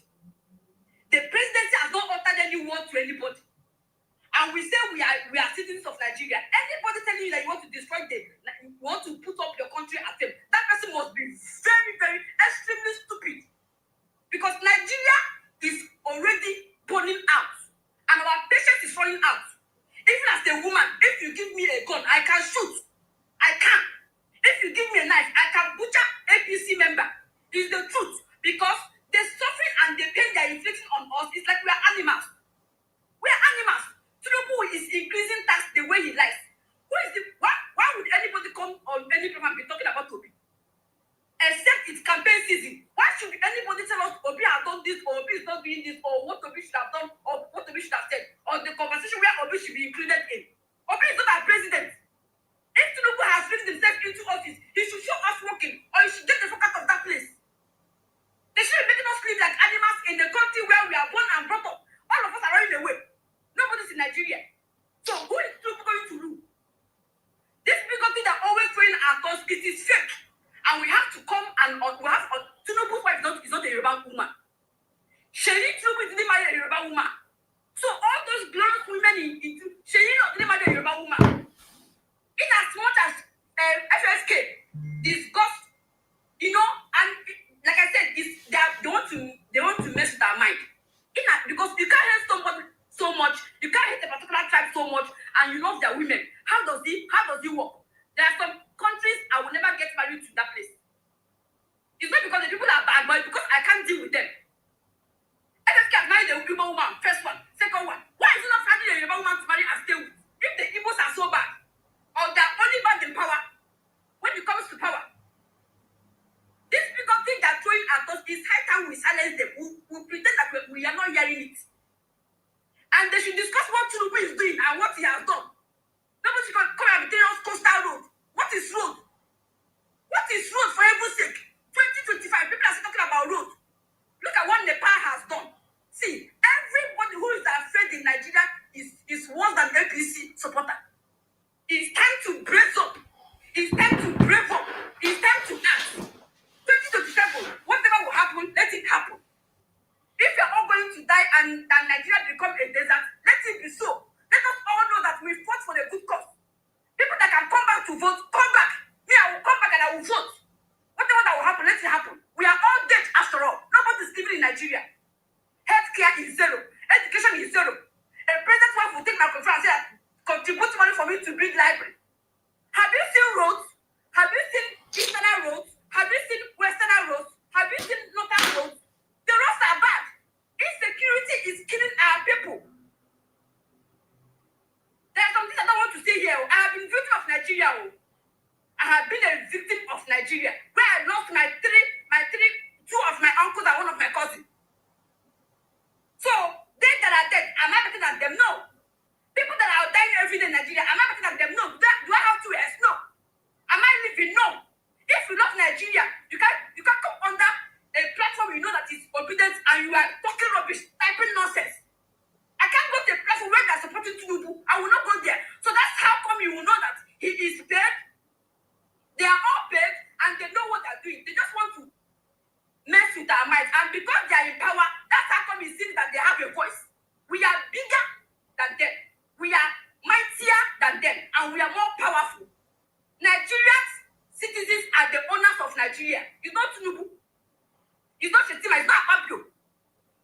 The presidency has not uttered any word to anybody. And we say we are citizens of Nigeria. Anybody telling you that you want to destroy them, you want to put up your country at them, that person must be very, very extremely stupid. Because Nigeria is already burning out. And our patience is running out. Even as a woman, if you give me a gun, I can shoot. I can. If you give me a knife, I can butcher APC member. It's the truth. Because the suffering and the pain they are inflicting on us is like we are animals. We are animals. Tinubu is increasing tax the way he likes. Why would anybody come on any program be talking about Obi? Except it's campaign season. Why should anybody tell us Obi has done this, or Obi is not doing this, or what Obi should have done, or what Obi should have said, or the conversation where Obi should be included in? Obi is not our president. If Tinubu has fixed himself into office, he should show us working, or he should get the fuck out of that place. They should be making us live like animals in the country where we are born and brought up. All of us are running away. Nobody's in Nigeria. So who is Tinubu going to rule? This bigotry that always throwing at us, it is fake. And we have to come and we have Tinubu's wife is not a Yoruba woman. Sheri Tinubu didn't marry a Yoruba woman. So all those glorious women Sheri didn't marry a Yoruba woman. In as much as FSK discussed, and like I said, they want to mess with our mind. Because you can't hate somebody so much, you can't hate a particular tribe so much, and you love their women. How does it work? There are some countries I will never get married to that place. It's not because the people are bad, but because I can't deal with them. FFK has married a Yoruba woman, first one, second one. Why is it not finding a Yoruba woman to marry and stay with? If the Igbos are so bad, or they are only bad in power, when it comes to power, this bigger thing they're throwing at us is high time we silence them. We pretend that we are not hearing it. And they should discuss what Tinubu is doing and what he has done. Nobody can come and tell us coastal road. What is road? What is road for heaven's sake? 2025, people are still talking about road. Look at what Nepal has done. See, everybody who is afraid in Nigeria is worse than APC supporter. It's time to brace up. It's time to brave up. It's time to act. 2027, whatever will happen, let it happen. If you're all going to die and Nigeria be so. Let us all know that we fought for the good cause. People that can come back to vote, come back. Me, I will come back and I will vote. Whatever that will happen, let it happen. We are all dead after all. Nobody's living in Nigeria. Healthcare is zero. Education is zero. A president wife will take my conference and say, contribute money for me to build library. Have you seen roads? Have you seen eastern roads? Have you seen western roads? Have you seen northern roads? The roads are bad. Insecurity is killing our people. There are some things I don't want to say here. I have been victim of Nigeria. I have been a victim of Nigeria, where I lost two of my uncles and one of my cousins. So, they that are dead, am I better than them? No. People that are dying every day in Nigeria, am I better than them? No. Do I have 2 years? No. Am I living? No. If you love Nigeria, you can't come under a platform you know that is obedient and you are talking rubbish, typing nonsense. I can't go to a platform where they're supporting Tinubu. I will not go there. So that's how come you will know that he is paid. They are all paid and they know what they're doing. They just want to mess with our minds. And because they are in power, that's how come it seems that they have a voice. We are bigger than them. We are mightier than them. And we are more powerful. Nigerians, citizens are the owners of Nigeria. It's not Tinubu. It's not Shetima. It's not Fabio.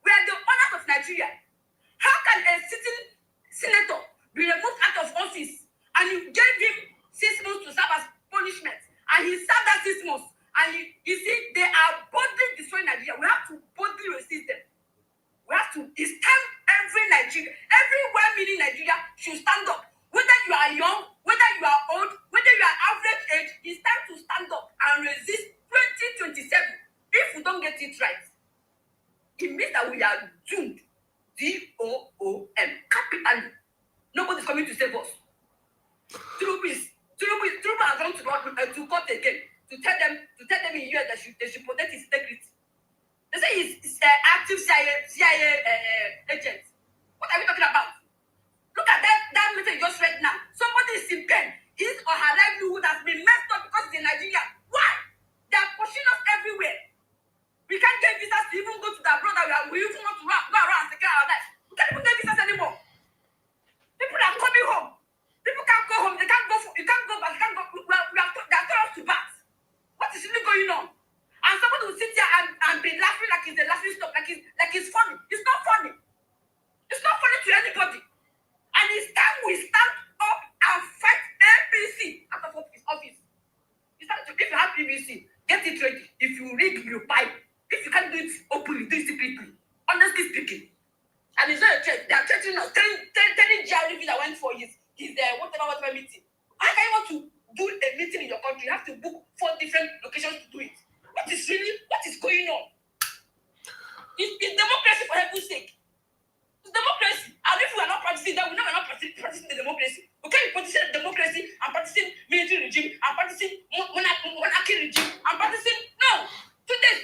We are the owners of Nigeria. How can a sitting senator be removed out of office and you gave him 6 months to serve as punishment and he served that 6 months and you see they are boldly destroying Nigeria? We have to boldly resist them. We have to. It's time everywhere meaning Nigeria should stand up. Whether you are young, whether you are old, whether you are average age, it's time to stand up and resist 2027. If we don't get it right, it means that we are doomed. DOOM, capitally. Nobody's coming to save us. Tinubu has gone to court again to tell them in US that they should protect his integrity. They say he's active CIA agent. What are we talking about? Look at that message just read now. Somebody is in pain. His or her livelihood has been messed up because it's in Nigeria. Why? They are pushing us everywhere. We can't get visas to even go to that brother. We even want to go around and secure our life. We can't even get visas anymore. People are coming home. People can't go home. They can't go. You can't go back. You can't go. They are told us to bath. What is really going on? And somebody will sit here and be laughing like it's a laughing stock, like it's funny. It's not funny. It's not funny to anybody. And it's time we stand up and fight APC out of office. It's time to, if you have PVC, get it ready. If you rig, you pipe. If you can't do it openly, do it secretly. Honestly speaking. And it's not a threat. They are threatening us. Telling Jerry that went for his whatever meeting. How can you want to do a meeting in your country? You have to book 4 different locations to do it. What is going on? It's democracy, for heaven's sake. It's democracy. And if we are not practicing that, we know we are not practicing the democracy. We can't be practicing democracy and practicing military regime and practicing monarchy regime and practicing. No. Today,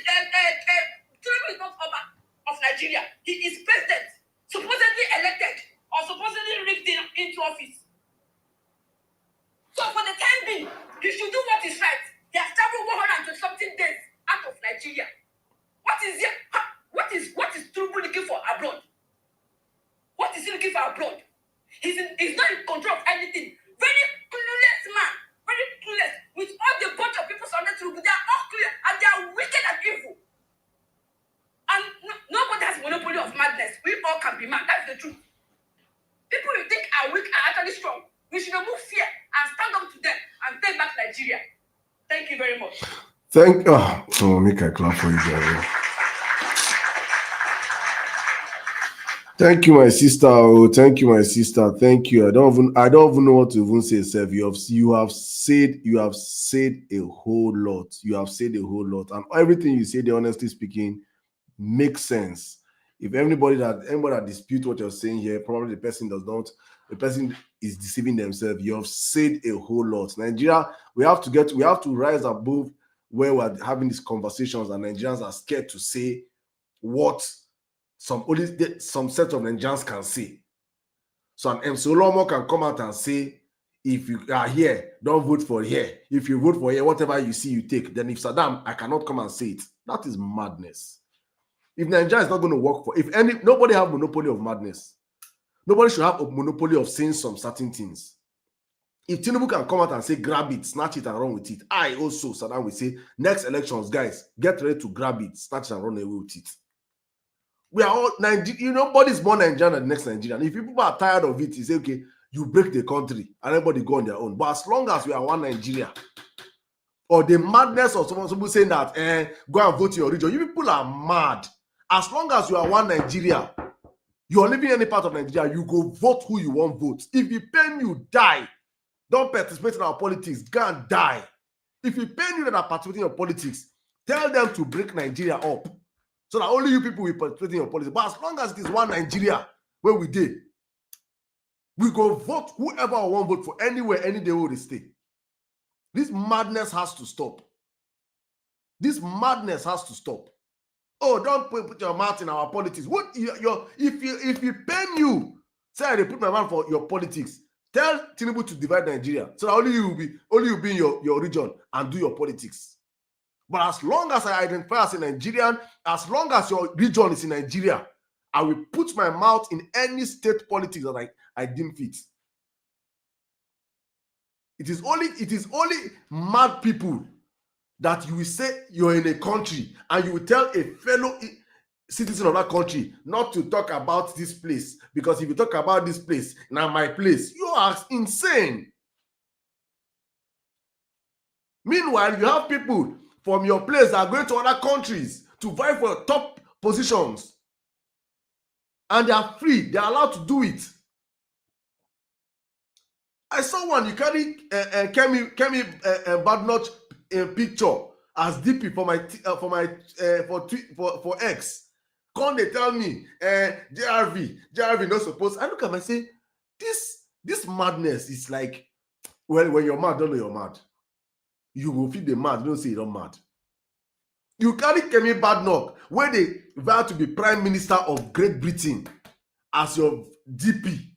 Tinubu is not over of Nigeria. He is president, supposedly elected or supposedly rigged into office. So for the time being, he should do what is right. He has traveled 120 something days out of Nigeria. What is Tinubu looking for abroad? What is he looking for abroad? He's not in control of anything. Very clueless man. Very clueless. With all the bunch of people surrounded Tinubu, they are all clear and they are wicked and evil. And nobody has monopoly of madness. We all can be mad. That's the truth. People you think are weak are actually strong. We should remove fear and stand up to them and take back Nigeria. Thank you very much. Make a clap for you, Jerry. Thank you, my sister. Oh, thank you, my sister. Thank you. I don't even know what to even say, Seth. You have said a whole lot. You have said a whole lot, and everything you said, honestly speaking, makes sense. If anybody that disputes what you're saying here, probably the person is deceiving themselves. You have said a whole lot. Nigeria, we have to rise above where we're having these conversations, and Nigerians are scared to say what some set of Nigerians can say. So an MC Olomo can come out and say, if you are here, don't vote for here. If you vote for here, whatever you see, you take. Then if Saddam, I cannot come and say it. That is madness. If Nigeria is not going to work nobody have monopoly of madness. Nobody should have a monopoly of saying some certain things. If Tinubu can come out and say, grab it, snatch it, and run with it, I also, Saddam, will say, next elections, guys, get ready to grab it, snatch it, and run away with it. We are all Nigerian. Nobody's born Nigerian than the next Nigerian. If people are tired of it, you say, okay, you break the country and everybody go on their own. But as long as we are one Nigeria, or the madness of someone saying that, go and vote in your region, you people are mad. As long as you are one Nigeria, you are living in any part of Nigeria, you go vote who you want vote. If you pain you, die. Don't participate in our politics. Go and die. If you pain you that are participating in your politics, tell them to break Nigeria up, so that only you people will participate in your politics. But as long as it is one Nigeria where we did, we go vote whoever I want vote for anywhere, any day where they stay. This madness has to stop. This madness has to stop. Oh, don't put your mouth in our politics. What if you pain you, say I put my mouth for your politics. Tell Tinubu to divide Nigeria, so that only you will be in your region and do your politics. But as long as I identify as a Nigerian, as long as your region is in Nigeria, I will put my mouth in any state politics that I deem fit. It is only mad people that you will say you're in a country and you will tell a fellow citizen of that country not to talk about this place, because if you talk about this place, now my place, you are insane. Meanwhile, you have people from your place that are going to other countries to vie for top positions, and they are free, they are allowed to do it. I saw one, you carry Kemi Badnoch picture as DP for X. Come they tell me, JRV not supposed. I look at him and say, this madness is like, well, when you're mad, don't know you're mad. You will feel the mad, don't say you're not mad. You carry Kemi Badnoch, where they vow to be Prime Minister of Great Britain as your DP.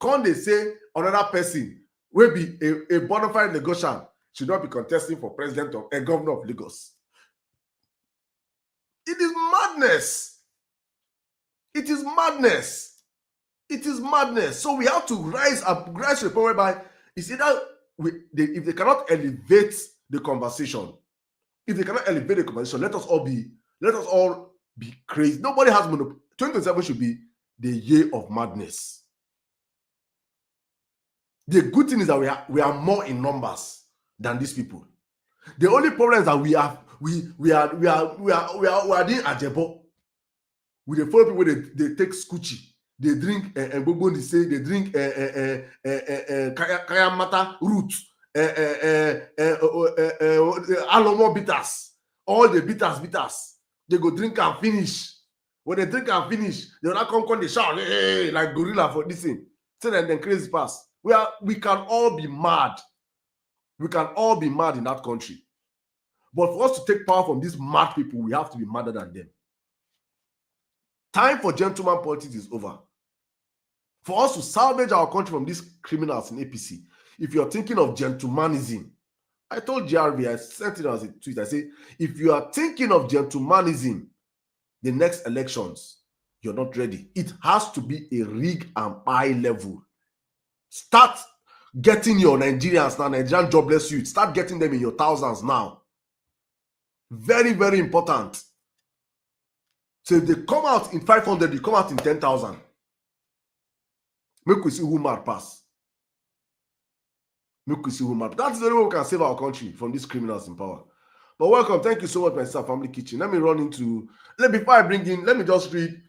Come they say another person will be a bona fide Lagosian should not be contesting for president of a governor of Lagos. It is madness. It is madness. It is madness. So we have to rise to the point whereby it's either if they cannot elevate the conversation, let us all be crazy. Nobody has monopoly. 2027 should be the year of madness. The good thing is that we are more in numbers than these people. The only problem is that we are doing ajebo. We the follow people, they take scoochie, they drink and they say they drink kayamata root, alomo bitters, all the bitters. They go drink and finish. When they drink and finish, they will not come they shout hey, like gorilla for this thing. So then crazy pass. We can all be mad. We can all be mad in that country. But for us to take power from these mad people, we have to be madder than them. Time for gentleman politics is over. For us to salvage our country from these criminals in APC, if you're thinking of gentlemanism, I told JRV, I sent it as a tweet, I say, if you are thinking of gentlemanism, the next elections, you're not ready. It has to be a rig and pie level. Start getting your Nigerians now, Nigerian jobless youth, start getting them in your thousands now. Very, very important. So if they come out in 500, they come out in 10,000. Make we see who might pass. Make we see who might. That's the only way we can save our country from these criminals in power. But welcome. Thank you so much, my sister, Family Kitchen. Let me run into, before I bring in, let me just read,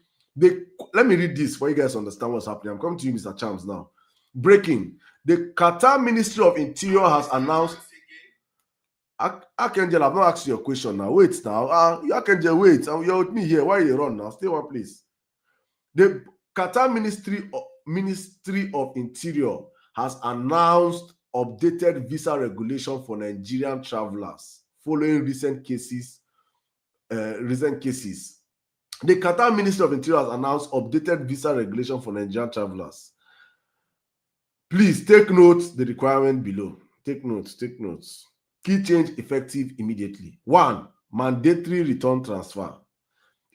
let me read this for you guys to understand what's happening. I'm coming to you, Mr. Chams, now. Breaking. The Qatar Ministry of Interior has announced. Archangel, I've not asked you a question now. Wait now. Archangel, wait. You're with me here. Why you run now? Stay one place. The Qatar Ministry of Interior has announced updated visa regulation for Nigerian travelers following recent cases. The Qatar Ministry of Interior has announced updated visa regulation for Nigerian travelers. Please take note the requirement below. Take notes. Key change effective immediately. 1. Mandatory return transfer.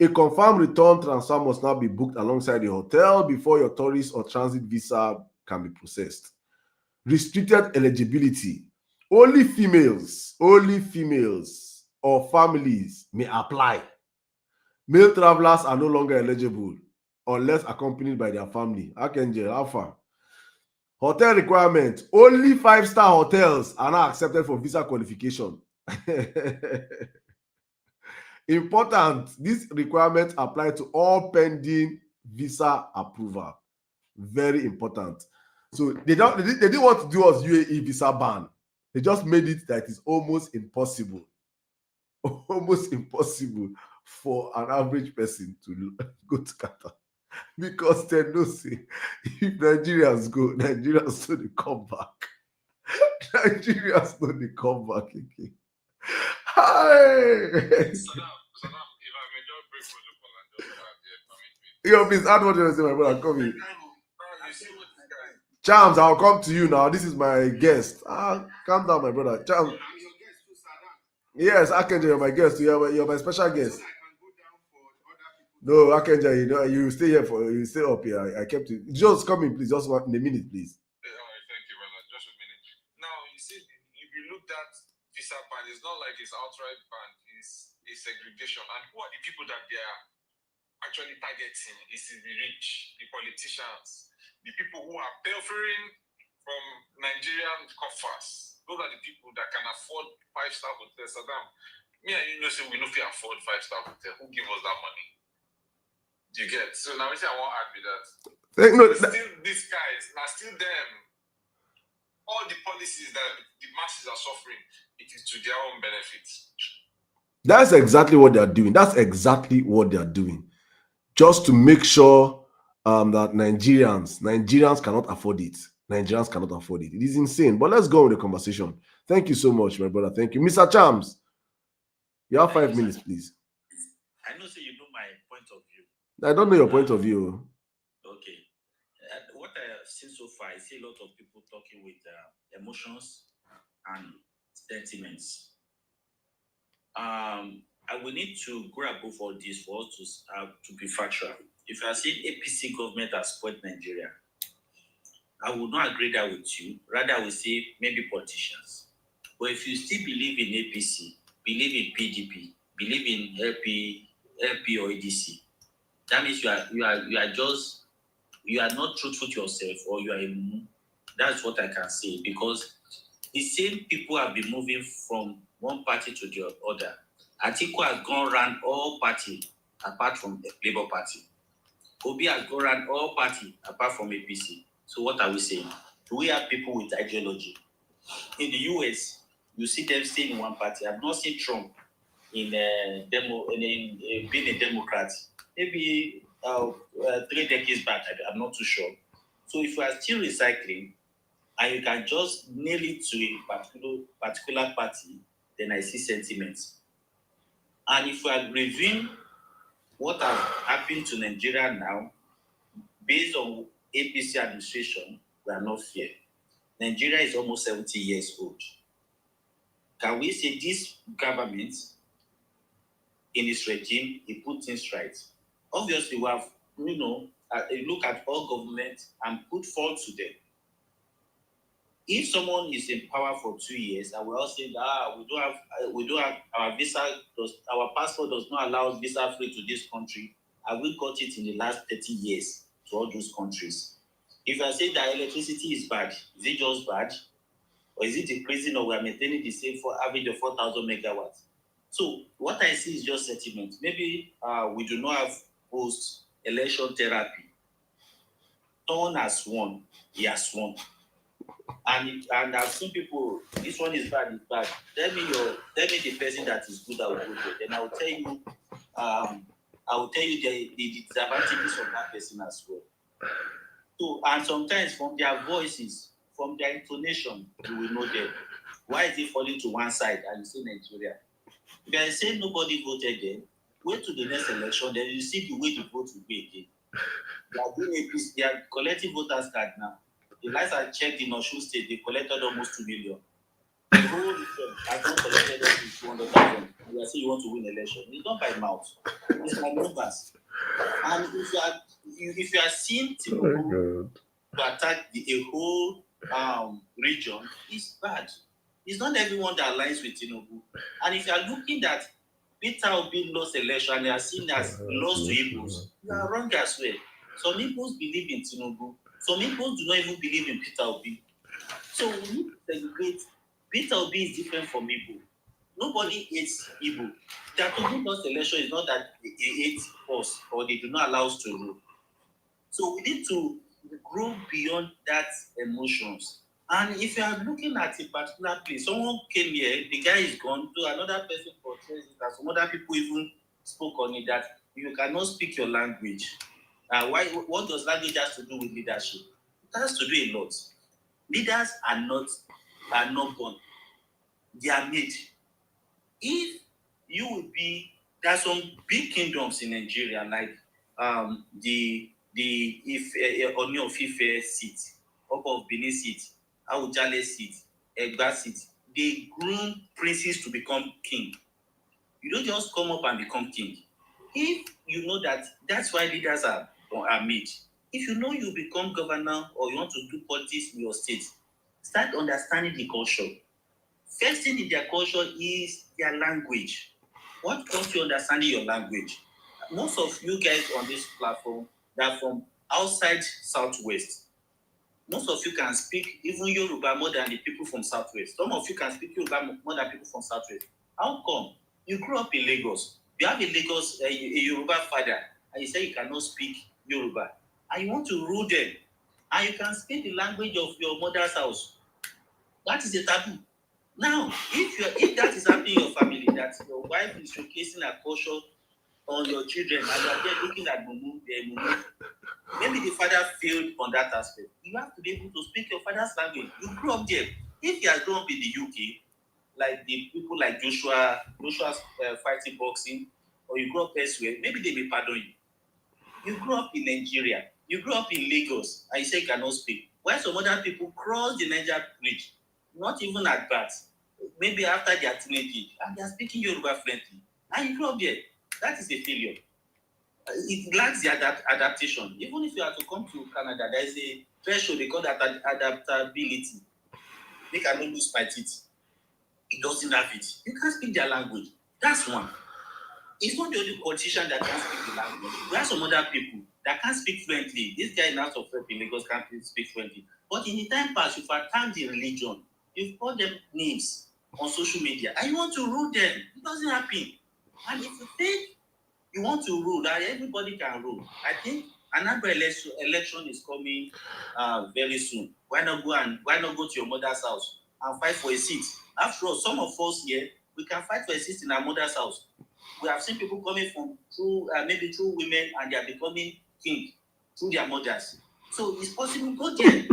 A confirmed return transfer must now be booked alongside the hotel before your tourist or transit visa can be processed. Restricted eligibility. Only females or families may apply. Male travelers are no longer eligible unless accompanied by their family. Archangel, Alpha. Hotel requirement. Only 5-star hotels are now accepted for visa qualification. Important, these requirements apply to all pending visa approval. Very important. So they didn't want to do us UAE visa ban. They just made it that it's almost impossible almost impossible for an average person to go to Qatar, because they know say if Nigerians go, Nigerians know they come back. Nigerians know they come back again. Hi. Saddam, if I may just break protocol and just add here, permit me. Yo, please add what you say, my brother. Come in. Now, you see what this guy. Charms, I'll come to you now. This is my guest. Calm down, my brother. Charms. I'm your guest too, Saddam. Yes, Akenja, you're my guest. You're my special guest. So I can go down for other people. No, Akenja, you stay here you stay up here. I kept it. Just come in, please. Just in a minute, please. All right, thank you, brother. Just a minute. Now, you see, if you looked at visa ban, it's not like it's outright ban. It's a segregation. And who are the people that they are actually targeting? It's the rich, the politicians, the people who are pilfering from Nigerian coffers. Those are the people that can afford 5-star hotels. Saddam, me and you know, say we don't afford 5-star hotel. Who give us that money? Do you get? So now, I want to add with that. Still, these guys, now still them. All the policies that the masses are suffering, it is to their own benefit. That's exactly what they're doing. That's exactly what they're doing. Just to make sure that Nigerians cannot afford it. Nigerians cannot afford it. It is insane. But let's go on with the conversation. Thank you so much, my brother. Thank you. Mr. Charms, you have 5 minutes, please. I know, so you know my point of view. I don't know your point of view. Okay. What I have seen so far, I see a lot of people talking with emotions and sentiments. I will need to grab both of these for us to be factual. If I see APC government has spoiled Nigeria, I would not agree that with you. Rather, I will say maybe politicians. But if you still believe in APC, believe in PDP, believe in LP or ADC, that means you are not truthful to yourself, or you are that's what I can say, because the same people have been moving from one party to the other. Atiku has gone around all parties apart from the Labour Party. Obi has gone around all parties apart from APC. So what are we saying? Do we have people with ideology? In the US, you see them staying in one party. I've not seen Trump in being a Democrat. Maybe 3 decades back, I'm not too sure. So if you are still recycling and you can just nail it to a particular party, then I see sentiments. And if we are reviewing what has happened to Nigeria now, based on APC administration, we are not fair. Nigeria is almost 70 years old. Can we say this government, in its regime, it put things right? Obviously, we have, look at all governments and put fault to them. If someone is in power for 2 years and we all say we don't have our visa, our passport does not allow us visa free to this country, and we got it in the last 30 years to all those countries. If I say that electricity is bad, is it just bad? Or is it decreasing, or we are maintaining the same for average of 4,000 megawatts? So what I see is just sentiment. Maybe we do not have post-election therapy. Someone has won, he has won. And I've seen people, this one is bad, it's bad. Tell me the person that is good, I will go there. Then I will tell you the disadvantages of that person as well. So, and sometimes from their voices, from their intonation, you will know them. Why is it falling to one side and you say Nigeria? If I say nobody voted then, wait to the next election, then you see the way the vote will be again. They are collecting voters card now. The last I checked in Osun State, they collected almost 2 million. The whole region has not collected up to 200,000. You are saying you want to win election. It's not by mouth. It's by numbers. And if you are seeing Tinubu to attack a whole region, it's bad. It's not everyone that aligns with Tinubu. And if you are looking at Peter Obi lost election and they are seen as lost to Igbos, you are wrong as well. Some Igbos believe in Tinubu. Some Igbos do not even believe in Peter Obi. So we need to segregate. Peter Obi is different from Igbo. Nobody hates Igbo. That Obi lost election is not that they hate us or they do not allow us to rule. So we need to grow beyond that emotions. And if you are looking at a particular place, someone came here, the guy is gone, to another person portrays it, and some other people even spoke on it that you cannot speak your language. What does language have to do with leadership? It has to do a lot. Leaders are not born; they are made. If you would be, there are some big kingdoms in Nigeria, like the Oni of Ife seat, Oba of Benin seat, Awujale seat, Egba seat. They groom princes to become king. You don't just come up and become king. If you know that, that's why leaders are made. If you know you become governor or you want to do politics in your state, start understanding the culture. First thing in their culture is their language. What comes to understanding your language? Most of you guys on this platform that are from outside Southwest. Most of you can speak even Yoruba more than the people from Southwest. Some of you can speak Yoruba more than people from Southwest. How come? You grew up in Lagos. You have a Yoruba father, and you say you cannot speak Yoruba. And you want to rule them. And you can speak the language of your mother's house. That is a taboo. Now, if that is happening in your family, that your wife is showcasing her culture on your children, and you are there looking at mumu, maybe the father failed on that aspect. You have to be able to speak your father's language. You grew up there. If you have grown up in the UK, like the people like Joshua's fighting boxing, or you grew up elsewhere, maybe they may pardon you. You grew up in Nigeria. You grew up in Lagos, and you say you cannot speak. While some other people cross the Niger Bridge, not even at birth, maybe after their teenage age, and they are speaking Yoruba fluently. And you grew up there. That is a failure. It lacks the adaptation. Even if you are to come to Canada, there is a threshold they call that adaptability. They cannot lose my teeth. It doesn't have it. You can't speak their language. That's one. It's not the only politician that can speak the language. There are some other people that can't speak fluently. This guy in House of Rep in Lagos can't speak fluently. But in the time past, you've attacked the religion. You've called them names on social media, and you want to rule them. It doesn't happen. And if you think you want to rule, that everybody can rule, I think another election is coming very soon. Why not go to your mother's house and fight for a seat? After all, some of us here, we can fight for a seat in our mother's house. We have seen people coming from maybe through women, and they are becoming king through their mothers. So it's possible. Go there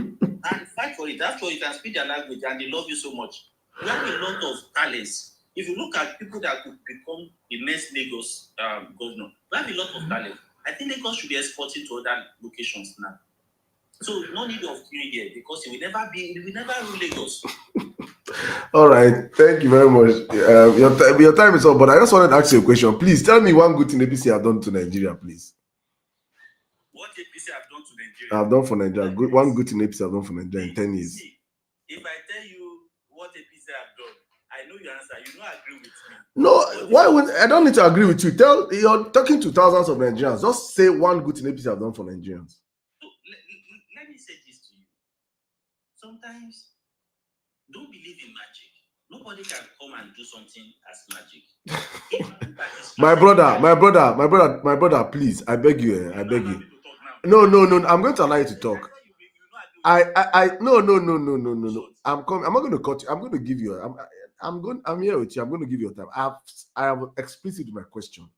and fight for it. After all, you can speak their language, and they love you so much. We have a lot of talents. If you look at people that could become the next Lagos governor, we have a lot of talent. I think Lagos should be exporting to other locations now. So no need of queuing here, because it will never rule Lagos. All right, thank you very much. Your time is up, but I just wanted to ask you a question. Please tell me one good thing APC have done to Nigeria, please. What APC have done to Nigeria? I've done for Nigeria. One good thing APC have done for Nigeria in 10 years. If I tell you what APC have done, I know your answer. You don't agree with me. No, why would I don't need to agree with you? You're talking to thousands of Nigerians. Just say one good thing APC have done for Nigerians. So, let me say this to you. Sometimes, don't believe in magic. Nobody can come and do something as magic. My brother, please, I beg you, I beg you. No, I'm going to allow you to talk. No. I'm not going to cut you. I'm going to give you. I'm here with you. I'm going to give you your time. I have explicit my question.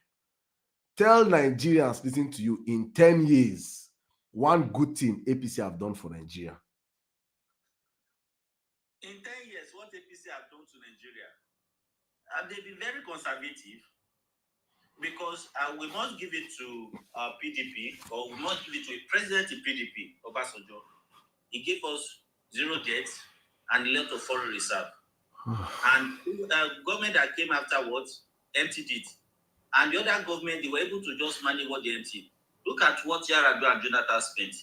Tell Nigerians listening to you in 10 years one good thing APC have done for Nigeria. In 10 years, what APC have done to Nigeria? They've been very conservative, because we must give it to PDP, or we must give it to a president in PDP, Obasanjo. He gave us zero debt and a lot of foreign reserve. And government that came afterwards emptied it. And the other government, they were able to just manage what they emptied. Look at what Yar'Adua and Jonathan spent.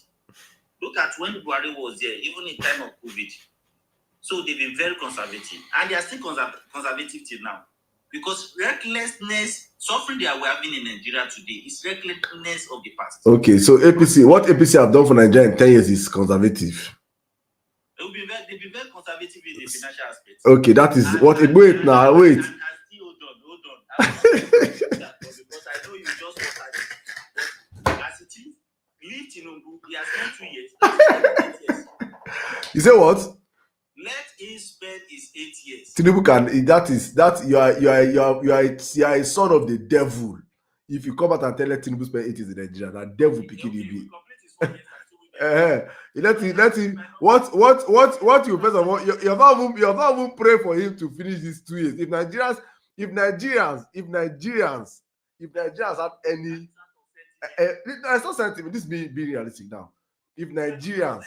Look at when Buhari was there, even in time of COVID. So they've been very conservative. And they are still conservative till now. Because recklessness, suffering they are having in Nigeria today is recklessness of the past. Okay, so APC, what APC have done for Nigeria in 10 years is conservative. They'll be very conservative in the financial aspects. Okay, that is And- what. and- Wait and- now, and- wait. and still hold on. I'm not going to do that, because I know you just started. As it is, leave Tinubu. He has spent 2 years. Let him spend 8 years. You say what? Let him spend his 8 years. Tinubu can. That you are a son of the devil. If you come out and tell Tinubu spend 8 years in Nigeria, that devil picking you Okay, be. we complete his 4 years and still we get- Let him. What you first of all, you're not even pray for him to finish these 2 years. If Nigerians have any, it's not sentiment. This being realistic now. If Nigerians,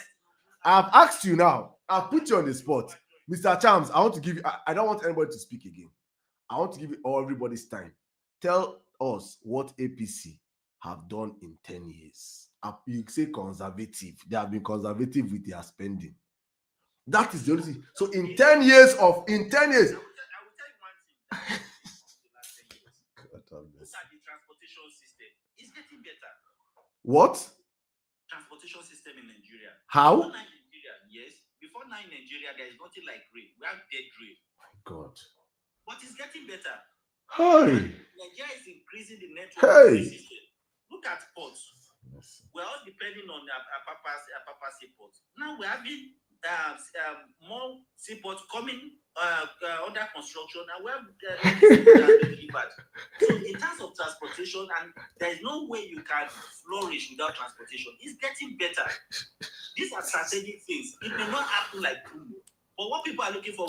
I've asked you now, I've put you on the spot, Mr. Chams. I want to give you. I don't want anybody to speak again. I want to give you everybody's time. Tell us what APC have done in 10 years. You say conservative. They have been conservative with their spending. That is the only thing. So in 10 years, I will tell you one thing. Look at the transportation system. It's getting better. What? Transportation system in Nigeria. How? Before now in Nigeria, yes. Before now in Nigeria, there is nothing like rail. We have dead rail. My God. But it's getting better. Hey. Nigeria is increasing the network Hey. system. Look at ports. We're all depending on Papa seaports. Now we're having more seaports coming under construction, and we have delivered. So in terms of transportation, and there is no way you can flourish without transportation. It's getting better. These are strategic things. It may not happen like tomorrow, but what people are looking for,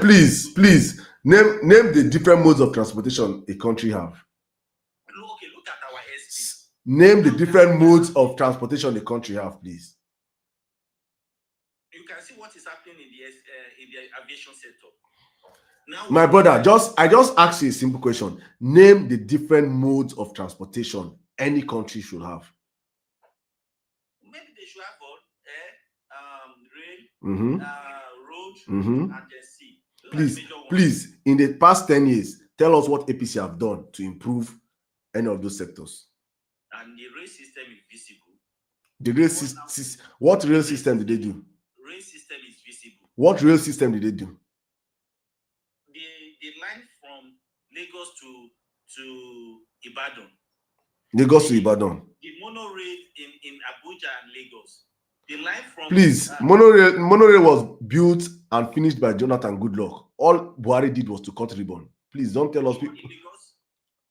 Please name the different modes of transportation a country have. Okay, look at our SP. Name the different modes of transportation the country have, please. You can see what is happening in the aviation sector. Now, My brother, I just asked you a simple question. Name the different modes of transportation any country should have. Maybe they should have rail, road, and then sea. Please, in the past 10 years, tell us what APC have done to improve any of those sectors. And the rail system is visible. The rail system. What rail system did they do? Rail system is visible. What rail system did they do? The line from Lagos to Ibadan. Lagos to Ibadan. The monorail in Abuja and Lagos. The line from monorail was built and finished by Jonathan Goodluck. All Buhari did was to cut ribbon. Please don't tell us people.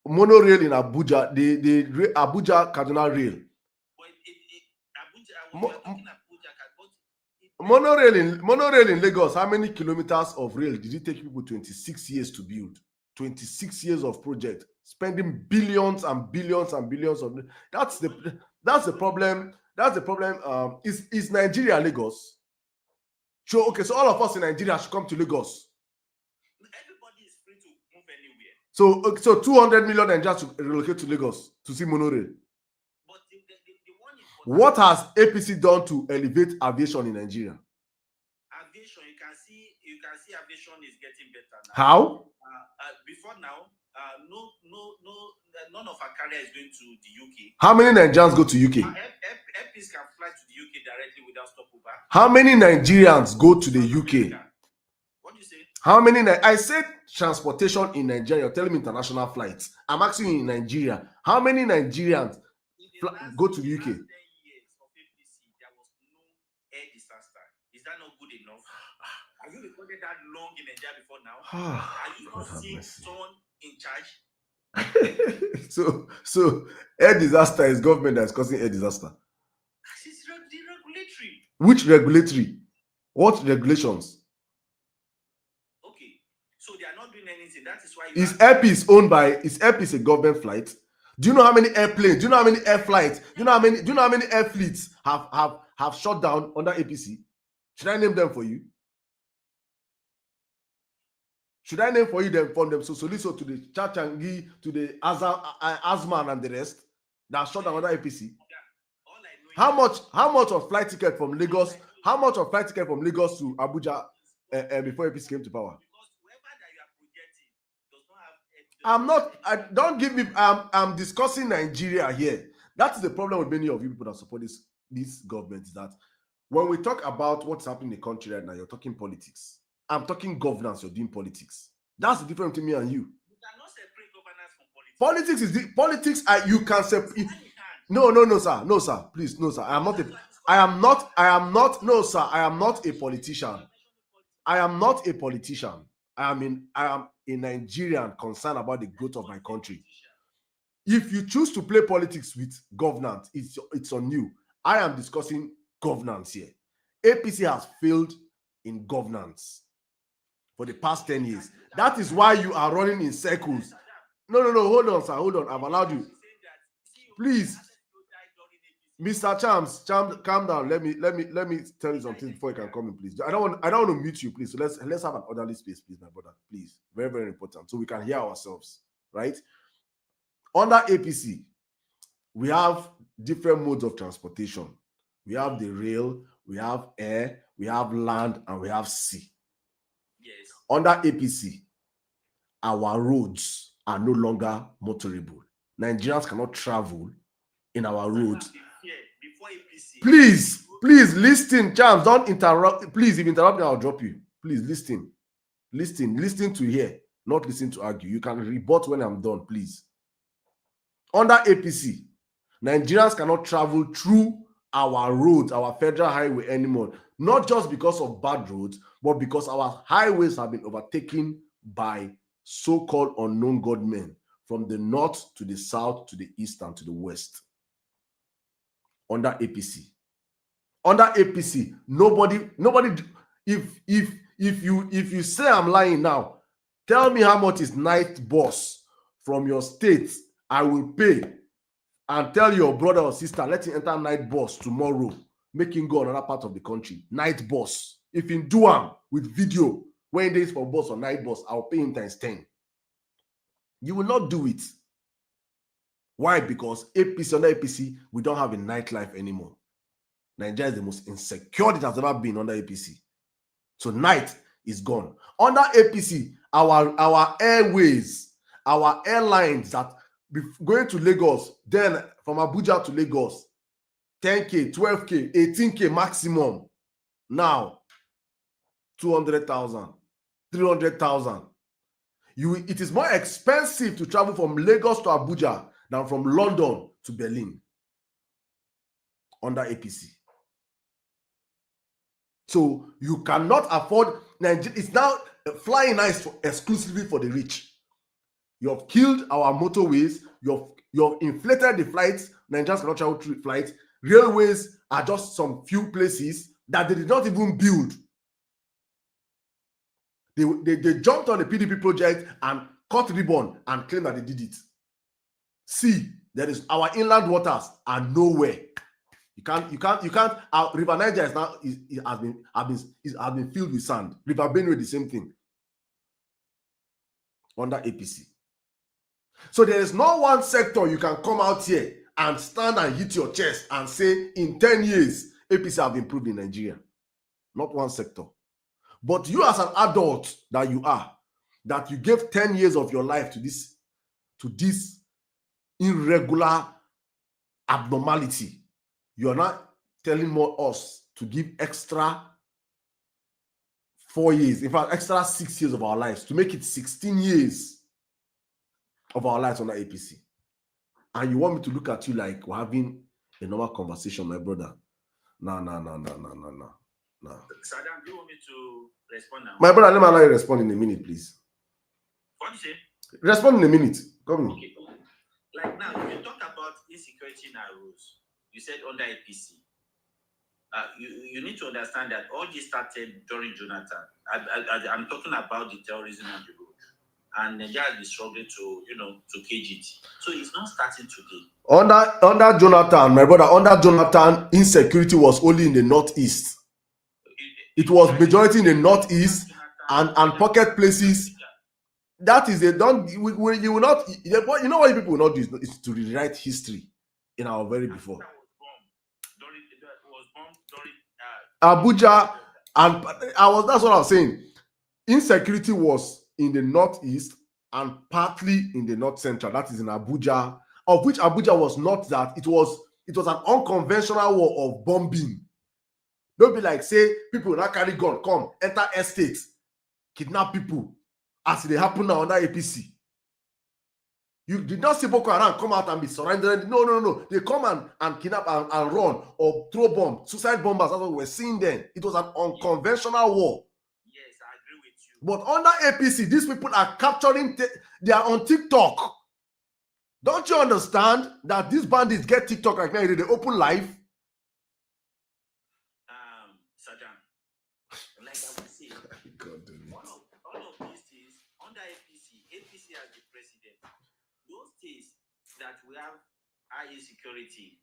Monorail in Abuja, the Abuja Kaduna rail. Monorail in Lagos. How many kilometers of rail did it take people 26 years to build? 26 years of project, spending billions and billions and billions of. That's the problem. That's the problem. Is Nigeria Lagos? So okay, so all of us in Nigeria should come to Lagos. Everybody is free to move anywhere. So 200 million Nigerians should relocate to Lagos to see monorail. But the one is what has APC done to elevate aviation in Nigeria? Aviation, you can see aviation is getting better now. How? Before now, none of our carrier is going to the UK. How many Nigerians go to UK? Airpeace can fly to the UK directly without stopover. How many Nigerians go to the UK? What do you say? How many? I said transportation in Nigeria. You're telling me international flights. I'm asking you in Nigeria. How many Nigerians go to the UK? 10 years of APC, there was no air disaster. Is that not good enough? Have you recorded that long in Nigeria before now? Are you not seeing someone in charge? So air disaster is government that's causing air disaster. It's regulatory. Which regulatory? What regulations? Okay, so they are not doing anything. That is why Is Airpeace a government flight? Do you know how many airplanes? Do you know how many air flights? Do you know how many air fleets have shut down under APC? Should I name them for you? Should I name for you them from them Sosoliso to the Chachangi to the Azman and the rest that shot another APC? How much of flight ticket from Lagos? How much of flight ticket from Lagos to Abuja before APC came to power? Don't give me. I'm discussing Nigeria here. That is the problem with many of you people that support this government, is that when we talk about what's happening in the country right now, you're talking politics. I'm talking governance, you're doing politics. That's the difference between me and you. You cannot separate governance from politics. Politics is the politics. You can separate. No, sir. Please, no, sir. I am not. No, sir. I am not a politician. I am not a politician. I am a Nigerian concerned about the growth of my country. If you choose to play politics with governance, it's on you. I am discussing governance here. APC has failed in governance for the past 10 years. That is why you are running in circles. No. Hold on, sir. Hold on. I've allowed you. Please, Mr. Chams, calm down. Let me tell you something before you can come in, please. I don't want to mute you, please. So let's have an orderly space, please, my brother. Please. Very, very important. So we can hear ourselves, right? Under APC, we have different modes of transportation. We have the rail, we have air, we have land, and we have sea. Yes. Under APC, our roads are no longer motorable. Nigerians cannot travel in our roads. Before APC. Please listen, Chams. Don't interrupt. Please, if you interrupt me, I'll drop you. Please listen to hear, not listen to argue. You can rebut when I'm done, please. Under APC, Nigerians cannot travel through our roads, our federal highway anymore. Not just because of bad roads, but because our highways have been overtaken by so-called unknown gunmen from the north to the south to the east and to the west. Under APC, nobody. If you say I'm lying now, tell me how much is night bus from your state. I will pay, and tell your brother or sister, let him enter night bus tomorrow, make him go another part of the country. Night bus. If you do one with video, when days for bus or night bus, I'll pay him times 10. You will not do it. Why? Because under APC, we don't have a nightlife anymore. Nigeria is the most insecure it has ever been under APC. So night is gone. Under APC, our airways, our airlines that going to Lagos, then from Abuja to Lagos, 10K, 12K, 18K maximum. Now, 200,000, 300,000. It is more expensive to travel from Lagos to Abuja than from London to Berlin under APC. So you cannot afford Nigeria. It's now flying nice exclusively for the rich. You have killed our motorways. You have inflated the flights. Nigerians cannot travel through flights. Railways are just some few places that they did not even build. They jumped on the PDP project and cut ribbon and claimed that they did it. See, there is our inland waters are nowhere. You can't. Our River Niger is now has been filled with sand. River Benue, the same thing. Under APC. So there is no one sector you can come out here and stand and hit your chest and say in 10 years APC have improved in Nigeria. Not one sector. But you as an adult that you are, that you gave 10 years of your life to this irregular abnormality, you are not telling us to give extra 4 years, in fact, extra 6 years of our lives to make it 16 years of our lives under APC. And you want me to look at you like we're having a normal conversation, my brother? No. Sirdam, do you want me to respond now? My brother, let me allow you respond in a minute, please. What do you say? Respond in a minute. Come on. Okay. Like now, you talk about insecurity in our roads. You said under APC. You need to understand that all this started during Jonathan. I'm talking about the terrorism on the road. And Nigeria has been struggling to cage it. So it's not starting today. Under Jonathan, my brother, under Jonathan, insecurity was only in the northeast. It was majority in the northeast and pocket places. that is a don't. You will not. You know what people will not do is to rewrite history in our very before. Abuja, and that's what I was saying. Insecurity was in the northeast and partly in the north central. That is in Abuja, of which Abuja was not that. It was an unconventional war of bombing. Don't be like, say, people not carry gun, come, enter estate, kidnap people, as they happen now under APC. You did not see Boko Haram come out and be surrendered. No. They come and kidnap and run or throw bombs, suicide bombers. That's what we're seeing then. It was an unconventional war. Yes, I agree with you. But under APC, these people are capturing, they are on TikTok. Don't you understand that these bandits get TikTok right now? They open live. Sirdam, like I would say, all of these things under APC as the president, those states that we have high insecurity,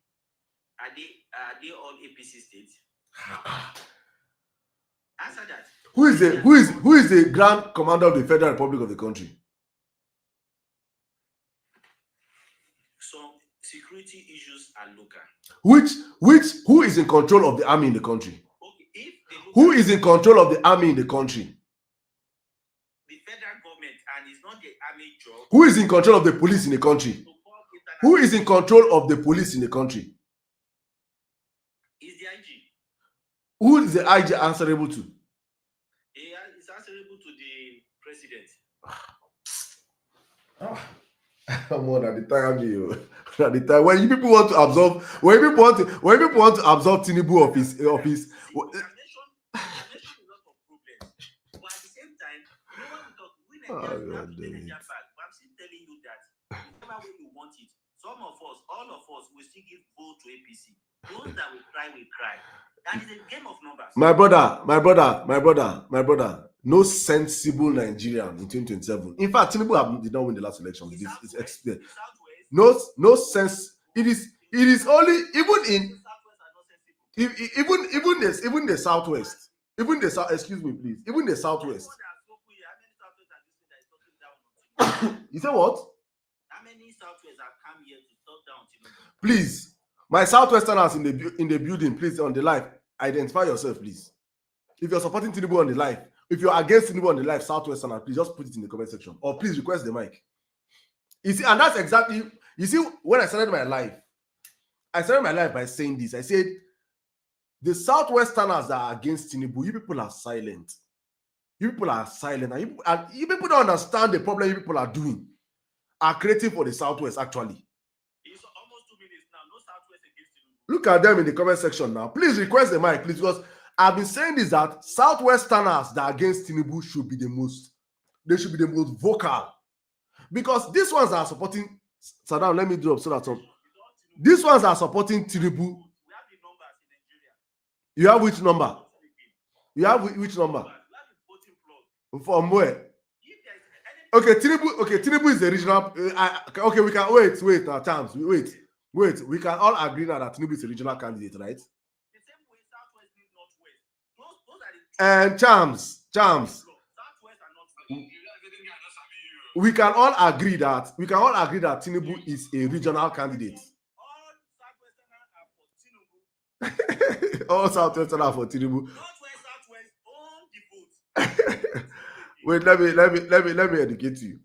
are they all APC states? Answer that. Who is the Grand Commander of the Federal Republic of the country? Some security issues are local. Who is in control of the army in the country? Okay, who is in control of the army in the country? The federal government, and it's not the army job. Who is in control of the police in the country? Who is in control of the police in the country? Is the IG. Who is the IG answerable to? It's answerable to the president. Come on, at the time when you people want to absorb, when people want to absorb Tinubu of his. You have mentioned a lot of problems, but at the same time, no one will talk. We Nigerians have to take Nigeria back. But I'm still telling you that whatever way you want it, some of us, all of us, will still give vote to APC. Those that will cry, will cry. That is a game of numbers. My brother. No sensible Nigerian in 2027. In fact, Tinubu did not win the last election. It's explained. No sense. It is only even the southwest. Even the south. Excuse me, please. Even the southwest. You say what? How many southwest have come here to talk down Tinubu? Please, my southwesterners in the building, please, on the live, identify yourself, please. If you're supporting Tinubu on the live, if you're against Tinubu on the live, southwesterner, please just put it in the comment section, or please request the mic. You see, and that's exactly. You see, when I started my life by saying this. I said, the southwesterners that are against Tinubu, you people are silent. You people are silent, and you people don't understand the problem you people are doing, are creating for the southwest. Actually, it's almost 2 minutes now. No southwest against Tinubu. Look at them in the comment section now. Please request the mic, please, because I've been saying this, that southwesterners that are against Tinubu should be the most vocal, because these ones are supporting. Sirdam, let me drop so that these ones are supporting Tinubu. We have the numbers in Nigeria. You have which number? You have which number? From where? Okay, Tinubu is the regional. Okay, we can wait. Chams, wait. We can all agree now that Tinubu is a regional candidate, right? The same way southwest is northwest. Those are the and Chams. southwest and northwest. We can all agree that Tinubu is a regional candidate. All southwestern are for Tinubu. Southwest, all the votes. Wait, let me educate you.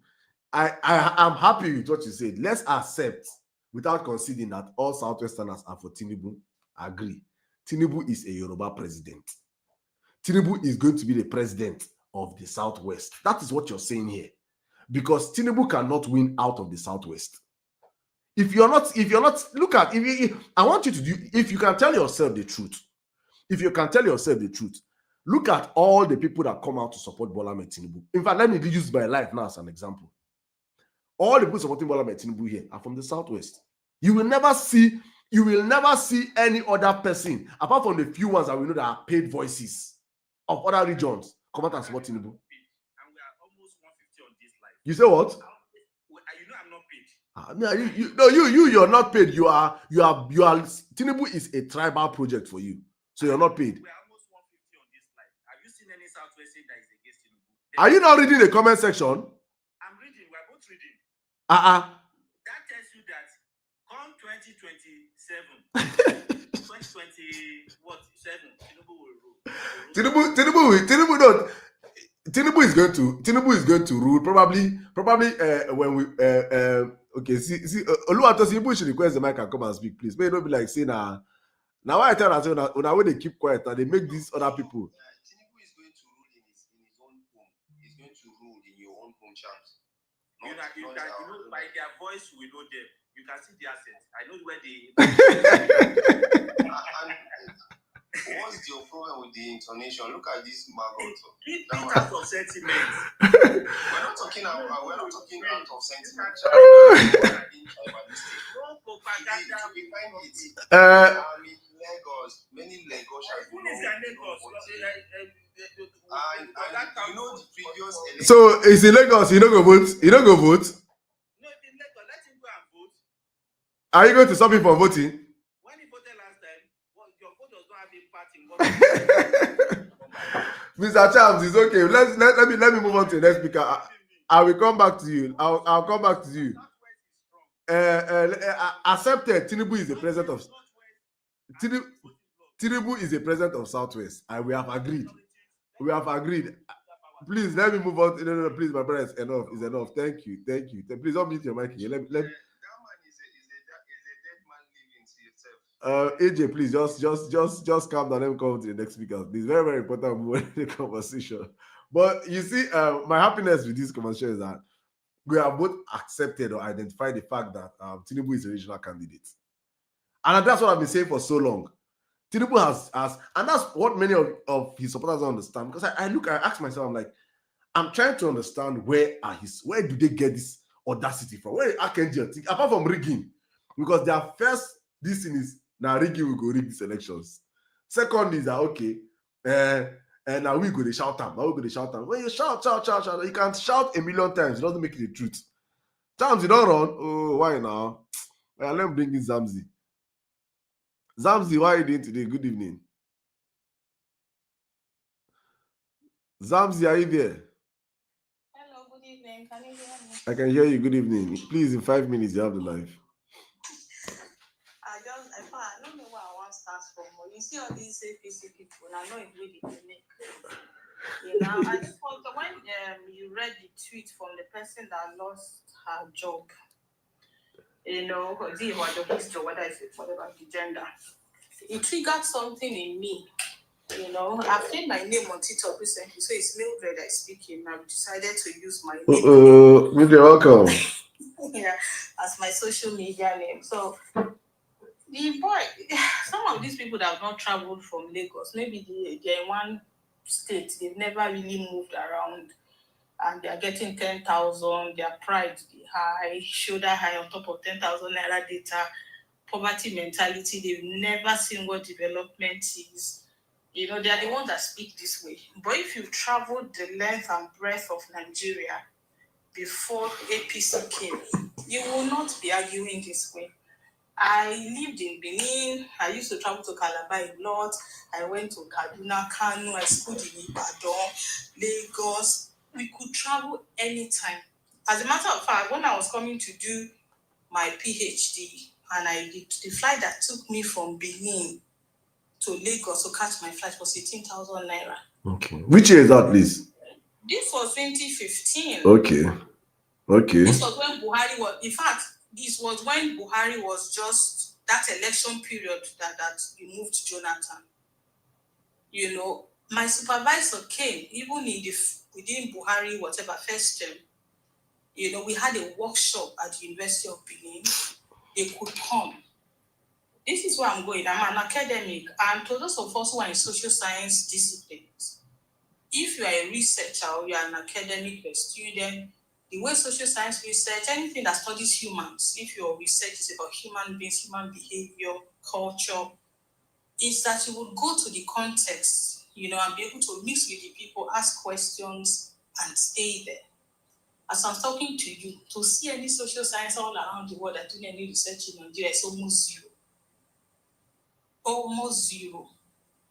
I am happy with what you said. Let's accept, without conceding, that all southwesterners are for Tinubu. Agree. Tinubu is a Yoruba president. Tinubu is going to be the president of the southwest. That is what you're saying here. Because Tinubu cannot win out of the southwest. If you can tell yourself the truth, look at all the people that come out to support Bola Ahmed Tinubu. In fact, let me use my life now as an example. All the people supporting Bola Ahmed Tinubu here are from the southwest. You will never see any other person, apart from the few ones that we know that are paid voices of other regions, come out and support Tinubu. You say what? You know I'm not paid. You're not paid. You are. Tinubu is a tribal project for you, so you're not paid. We're almost 150 on this live. Have you seen any southwest saying that is against Tinubu? Are you not reading the comment section? I'm reading. That tells you that come 2027, 2020 what 7, Tinubu will rule. Tinubu is going to rule probably when we okay see Oluwatosin Ibu should request the mic and come and speak, please. May not be like saying now why I tell us when they keep quiet and they make these other people. Tinubu is going to rule in his own home. He's going to rule in your own home, champs. You know, by their voice, we know them. You can see the accent. I know where they. What's your problem with the intonation? Look at this Margot. Keep it out of sentiment. We're not talking out of sentiment. No propaganda. We find it. Lagos. Many Lagos have Who is their Lagos? And you know the previous election. So is in Lagos, you don't go vote? You don't go vote? No, in Lagos, let him go and vote. Are you going to stop him from voting? When he voted last time, your vote does not have impact in what. Mr. Charles, it's okay. Let me move on to the next speaker. I will come back to you. I'll come back to you. Accepted. Tinubu is the president of Tinubu is the president of Southwest, and we have agreed. Please let me move on. No, please, my brothers, enough is enough. Thank you. Please don't mute your mic here. Let that man is a dead man living to himself. AJ, please just calm down. Let me come to the next speaker. This is very, very important moment in the conversation. But you see, my happiness with this conversation is that we have both accepted or identified the fact that Tinubu is a regional candidate. And that's what I've been saying for so long. Tinubu has and that's what many of his supporters don't understand. Because I ask myself, I'm trying to understand where do they get this audacity from? Where Archangel, apart from rigging, because their first this thing is now rigging will go rig these elections. Second is that okay, and now we go to shout them. When you shout, you can shout a million times, it doesn't make it the truth. Times you don't run. Oh, why now? Well, let me bring in Zamzi. Zamzi, why are you doing today? Good evening. Zamzi, are you there? Hello, good evening. Can you hear me? I can hear you. Good evening. Please, in 5 minutes, you have the live. I don't know where I want to start from. You see all these APC people, and I know it really make. You know, I just want when you read the tweet from the person that lost her job, you know, whether it's whatever the gender, it triggered something in me. You know, I've seen my name on TikTok recently, so it's Mildred I speaking. I've decided to use my name. Mildred, welcome. Yeah, as my social media name. So the boy, some of these people that have not traveled from Lagos, maybe they're in one state, they've never really moved around, and they're getting 10,000, their pride high, shoulder high on top of 10,000 naira data, poverty mentality, they've never seen what development is. You know, they're the ones that speak this way. But if you've traveled the length and breadth of Nigeria before APC came, you will not be arguing this way. I lived in Benin. I used to travel to Calabar a lot. I went to Kaduna, Kano. I schooled in Ibadan, Lagos. We could travel anytime. As a matter of fact, when I was coming to do my PhD, and I did the flight that took me from Benin to Lagos to catch my flight was 18,000 naira. Okay. Which year is that, please? This was 2015. Okay. This was when Buhari was, in fact, this was when Buhari was just that election period that removed Jonathan. You know, my supervisor came, even within Buhari, whatever, first term. You know, we had a workshop at the University of Benin. They could come. This is where I'm going. I'm an academic. And to those of us who are in social science disciplines, if you are a researcher or you are an academic, a student, the way social science research, anything that studies humans, if your research is about human beings, human behavior, culture, is that you would go to the context, you know, and be able to mix with the people, ask questions, and stay there. As I'm talking to you, to see any social science all around the world that doing any research in Nigeria is almost zero. Almost zero.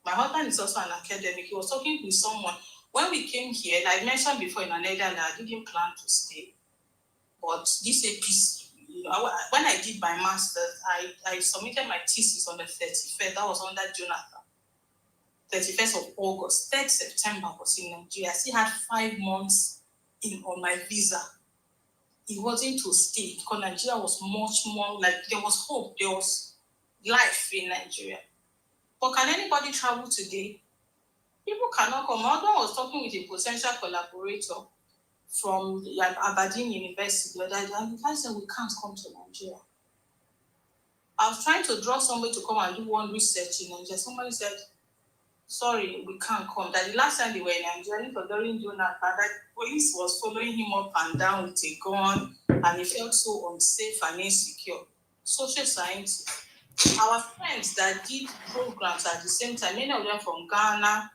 My husband is also an academic. He was talking with someone. When we came here, like I mentioned before in Netherlands, I didn't plan to stay. But this APC, when I did my master's, I submitted my thesis on the 31st. That was under Jonathan. 31st of August. 3rd September was in Nigeria. I still had 5 months on my visa. It wasn't to stay because Nigeria was much more like there was hope, there was life in Nigeria. But can anybody travel today? People cannot come. My husband was talking with a potential collaborator from Aberdeen University the other day, and the guy said, we can't come to Nigeria. I was trying to draw somebody to come and do one research in Nigeria. Somebody said, sorry, we can't come. That the last time they were in Nigeria, it was during Jonathan, that police was following him up and down with a gun, and he felt so unsafe and insecure. Social scientists, our friends that did programs at the same time, many of them from Ghana,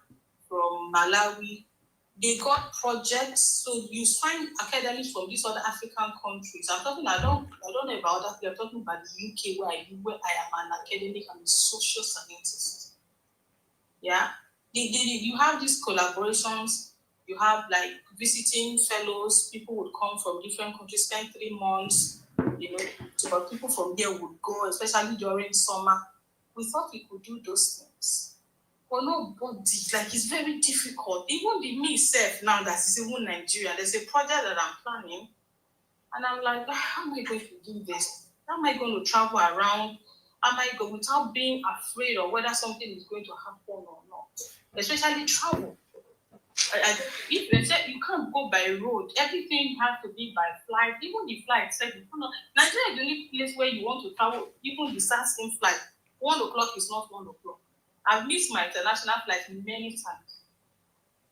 from Malawi, they got projects. So you find academics from these other African countries. I don't know about other people. I'm talking about the UK where I am an academic and a social scientist. Yeah, you have these collaborations. You have like visiting fellows. People would come from different countries, spend 3 months. But people from there would go, especially during summer. We thought we could do those things. But nobody, like it's very difficult. Even the me self now that is even Nigeria, there's a project that I'm planning, and I'm like, how am I going to do this? How am I going to travel around? Am I going without being afraid of whether something is going to happen or not? Especially travel. If they said you can't go by road, everything has to be by flight. Even the flight said Nigeria is the only place where you want to travel. Even the same flight, 1 o'clock is not 1 o'clock. I've missed my international flight many times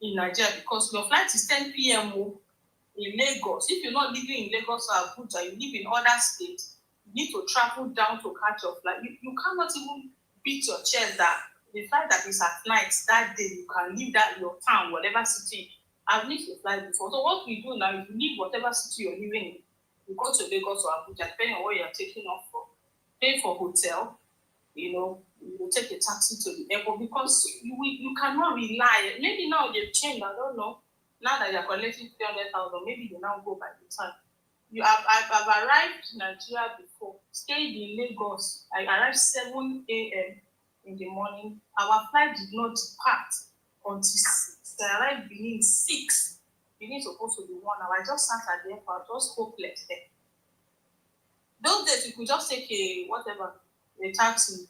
in Nigeria because your flight is 10 p.m. in Lagos. If you're not living in Lagos or Abuja, you live in other states, you need to travel down to catch your flight. You cannot even beat your chest that the flight that is at night, that day, you can leave your town, whatever city. I've missed the flight before. So what we do now is you leave whatever city you're living in, you go to Lagos or Abuja, depending on where you're taking off from, pay for hotel, you take a taxi to the airport because you cannot rely. Maybe now they've changed, I don't know. Now that you're collecting 300,000, maybe you now go by the time. I've arrived in Nigeria before, stayed in Lagos. I arrived 7 a.m. in the morning. Our flight did not depart until 6. I arrived Benin 6. Benin is supposed to be 1 hour. I just sat at the airport, just hopeless there. Those days, you could just take a taxi.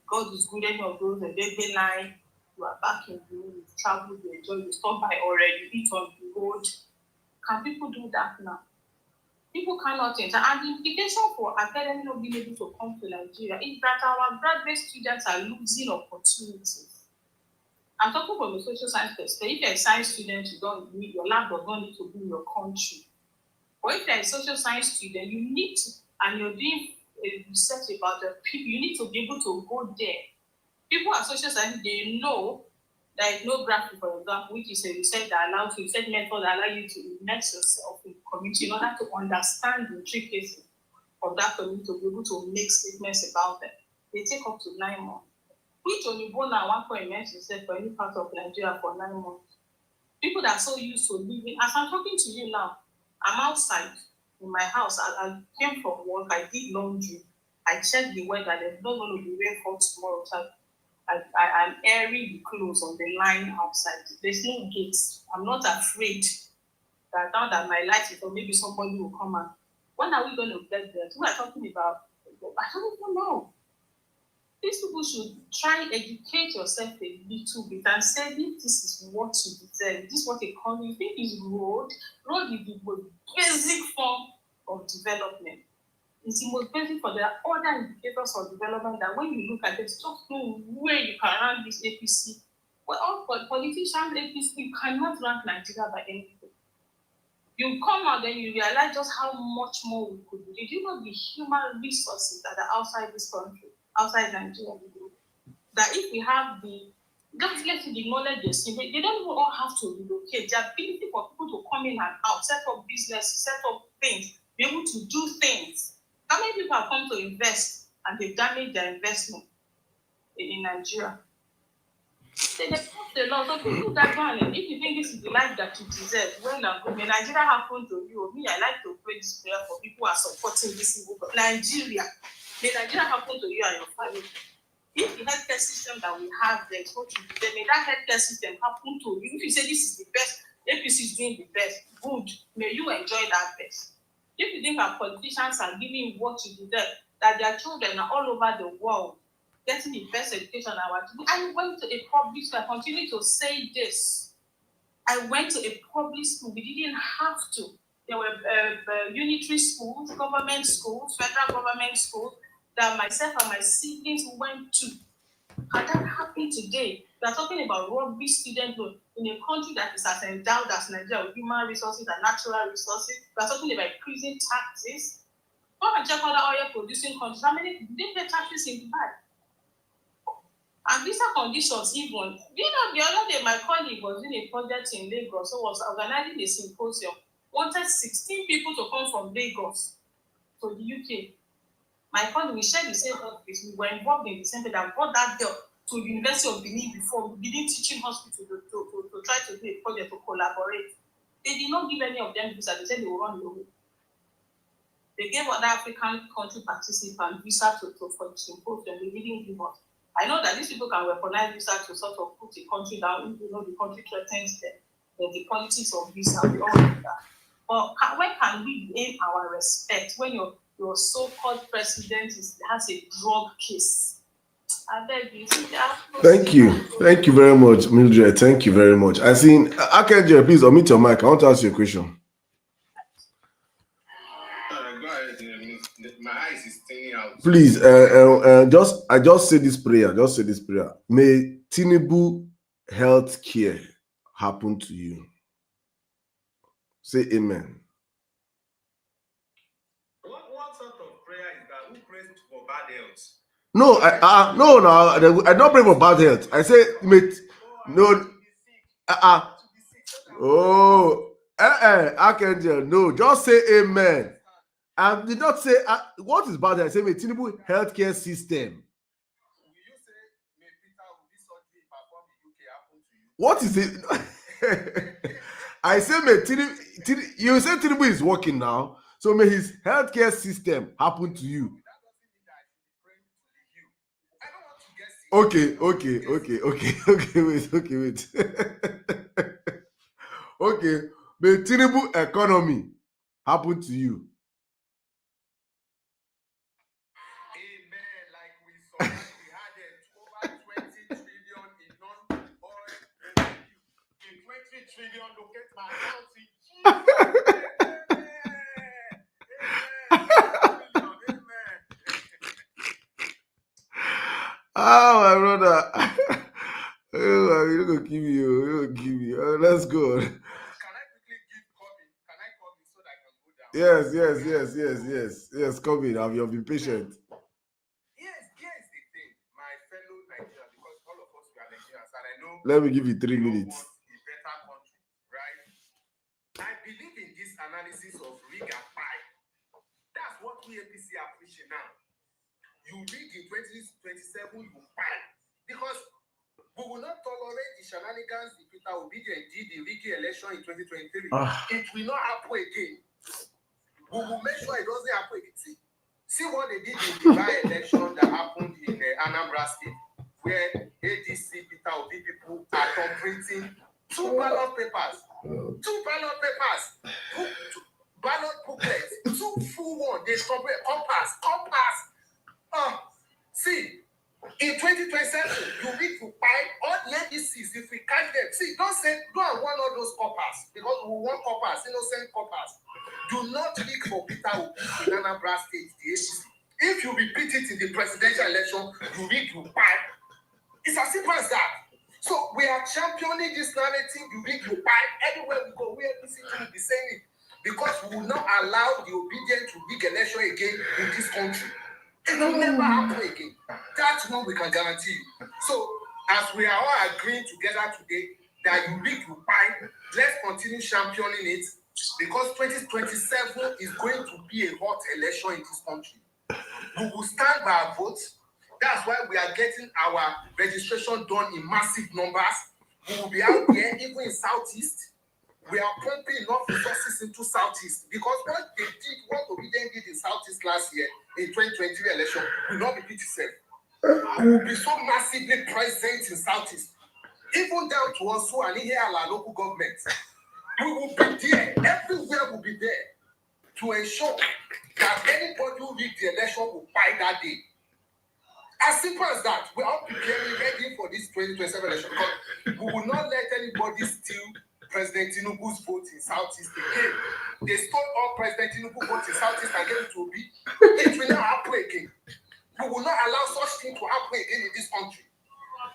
God is good, any of those, a baby line. You are back in the room, you travel, you enjoy, you stop by already, you eat on the road. Can people do that now? People cannot enter. And the implication for academy not being able to come to Nigeria is that our graduate students are losing opportunities. I'm talking from a social science perspective. If you're a science student, your lab does not need to be in your country. Or if you're a social science student, you need to, and you're doing research about the people, you need to be able to go there. People at social science, they know there is no graphic, for example, which is a research that allows you, research method that allows you to immerse yourself in the community in order to understand the intricacies of that community, to be able to make statements about them. They take up to 9 months. Which only one at one point immerse yourself for any part of Nigeria for 9 months. People that are so used to living, as I'm talking to you now, I'm outside in my house. I came from work, I did laundry, I checked the weather, there's not going to be rainfall tomorrow. So I'm airing the clothes on the line outside. There's no gates. I'm not afraid that now that my light is on, maybe somebody will come and when are we going to get there? We are talking about, I don't even know. These people should try and educate yourself a little bit and say, if this is what you deserve, this is what they call you think is road. Road is the most basic form of development. It's the most basic, for there are other indicators of development that when you look at it, just know where you can rank this APC. Well, all for politicians, APC, you cannot rank Nigeria by anything. You come out, then you realize just how much more we could do. Did you know the human resources that are outside this country, outside Nigeria? That if we have let's see the knowledge they see, they don't even all have to relocate. The ability for people to come in and out, set up business, set up things, be able to do things. How many people have come to invest and they damage their investment in Nigeria? They post a lot. So people that one, if you think this is the life that you deserve, well and good. May Nigeria happen to you. Me, I like to pray this prayer for people who are supporting this evil. But Nigeria, may Nigeria happen to you and your family. If the healthcare system that we have there is what you deserve, may that healthcare system happen to you. If you say this is the best, APC is doing the best, good. May you enjoy that best. If you think our politicians are giving what you deserve, that their children are all over the world getting the best education I want to do. I went to a public school. I continue to say this. I went to a public school. We didn't have to. There were unitary schools, government schools, federal government schools that myself and my siblings went to. And that happened today. We are talking about rugby student loan in a country that is as endowed as Nigeria with human resources and natural resources. We are talking about increasing taxes. Come and check other oil producing countries. How many did they pay taxes in Dubai? And visa conditions even, the other day my colleague was doing a project in Lagos, so was organizing a symposium, wanted 16 people to come from Lagos to the UK. My colleague, we shared the same office, we were involved in the same thing that brought that girl to the University of Benin before, Benin Teaching Hospital to try to do a project to collaborate. They did not give any of them visa, they said they will run the way. They gave other African country participants visa for the symposium, they didn't give us. I know that these people can weaponize visa to sort of put the country down, the country threatens them. The politics of visa, we all know that. But where can we gain our respect when your so-called president has a drug case? I beg you. Thank you. Thank you very much, Mildred. Thank you very much. I seen Akenje, please unmute your mic. I want to ask you a question. My eyes is staying out. Please, I just say this prayer. Just say this prayer. May Tinubu health care happen to you. Say amen. What sort of prayer is that? Who prays for bad health? No, I don't pray for bad health. I say, Archangel, no, just say amen. And did not say what is bad health. I say, may Tinubu healthcare system. What is it? I say, may Tinubu, you say Tinubu is working now, so may his healthcare system happen to you. Okay, wait. Okay, may Tinubu economy happen to you. Amen. Like we saw, we had over 20 trillion in non-oil revenue. In 20 trillion, locate my account in Oh, my brother. Oh, you're going to give me. Oh, let's go. Can I quickly give Kobe? Can I call me so that I can go down? Yes, come in. I've been patient. Here's the thing, my fellow Nigerians, because all of us we are Nigerians, and I know. Let me give you 3 minutes. A better country, right? I believe in this analysis of rig and pipe. That's what we APC are preaching now. You rig in 2027, you pipe. Because we will not tolerate the shenanigans the Peter Obi did the rigging election in 2023. It will not happen again. We will make sure it doesn't happen again. See what they did in the by-election that happened in Anambra State, where ADC Peter Obi people are printing 2 ballot papers. 2 ballot papers. 2 ballot booklets. 2 full ones. They compass. See, in 2027, you need to buy all the NDCs if we catch them. See, don't want all those coppers because we want coppers, innocent coppers. Do not leak for Peter Obi in Anambra State, the APC. If you repeat it in the presidential election, you need to buy. It's as simple as that. So we are championing this narrative, you need to buy. Everywhere we go, we APC will be saying it because we will not allow the obedient to big election again in this country. It will never happen again. That's what we can guarantee you. So, as we are all agreeing together today that you need to buy, let's continue championing it because 2027 is going to be a hot election in this country. We will stand by our votes. That's why we are getting our registration done in massive numbers. We will be out there, even in Southeast. We are pumping enough resources into Southeast because what Obidien did in Southeast last year in 2023 election will not repeat itself. We will be so massively present in Southeast, even down to Osu and here our local government. We will be there, everywhere will be there to ensure that anybody who rig the election will buy that day. As simple as that, we are all preparing ready for this 2027 election because we will not let anybody steal President Tinubu's vote in Southeast again. They stole all President Tinubu's vote in Southeast and gave it to Obi. It will not happen again. We will not allow such thing to happen again in this country.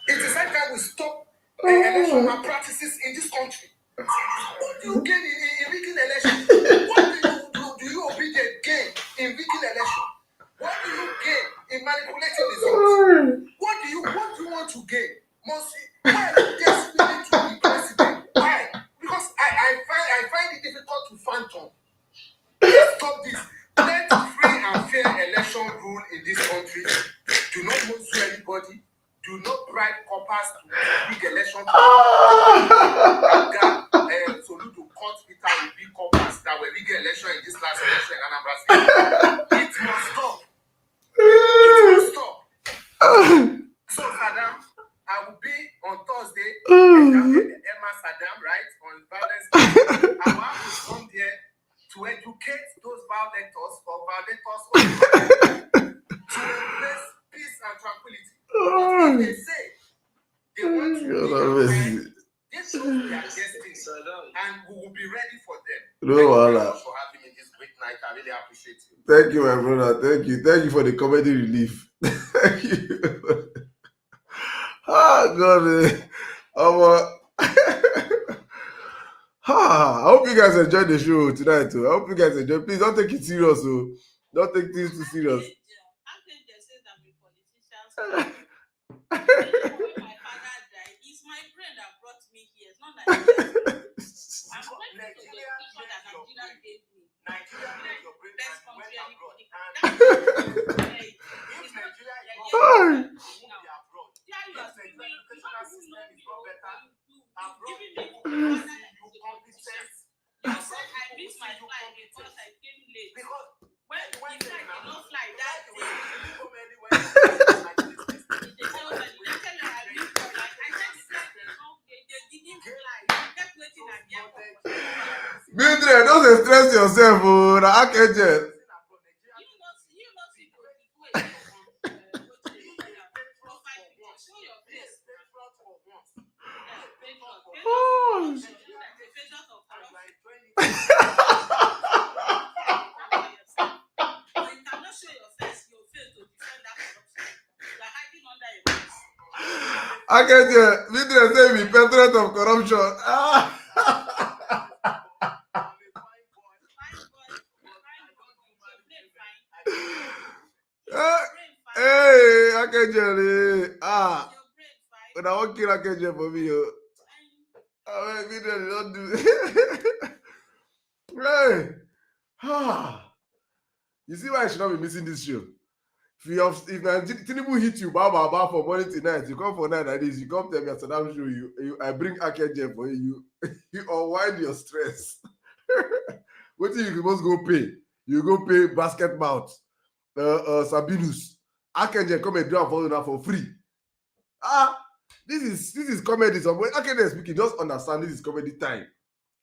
It is time that we stop election malpractices in this country. What do you gain in rigging election? What do you obedient gain in rigging election? What do you gain in manipulating results? What do you want to gain? Why are you desperate to be president? Why? Because I find it difficult to fathom. Let's stop this. Let free and fair election rule in this country. Do not move anybody. Do not bribe coppers to rig election. Soludo court Peter with big coppers that were rigging election in this last election in Anambra State. It must stop. It must stop. So, Saddam, I will be on Thursday. Emma Sirdam, right? On violence. I will have to come there to educate those violators to embrace peace and tranquility. What they say they want to be this shows their destiny, and we will be ready for them. No, Thank you very much for having me this great night. I really appreciate you. Thank you, my brother. Thank you for the comedy relief. Thank you. God. I hope you guys enjoyed the show tonight too. I hope you guys enjoy. Please don't take it serious, so don't take things too serious. Mildred, don't stress yourself, oh, I can't just. I can't just. Mildred say me patriot of corruption. Hey, I can't just. But I won't kill I can't just for me, yo. Mildred, don't do it. Hey. You see why I should not be missing this show? If Tinubu hit you, for morning to night, you come for night like this, you come tell me after that show, I bring Akeje for you. You unwind your stress. What you supposed go pay? You go pay basket mouth, Sabinus. Akeje come and do it for you for free. This is comedy. So when Akeje speaking, just understand this is comedy time.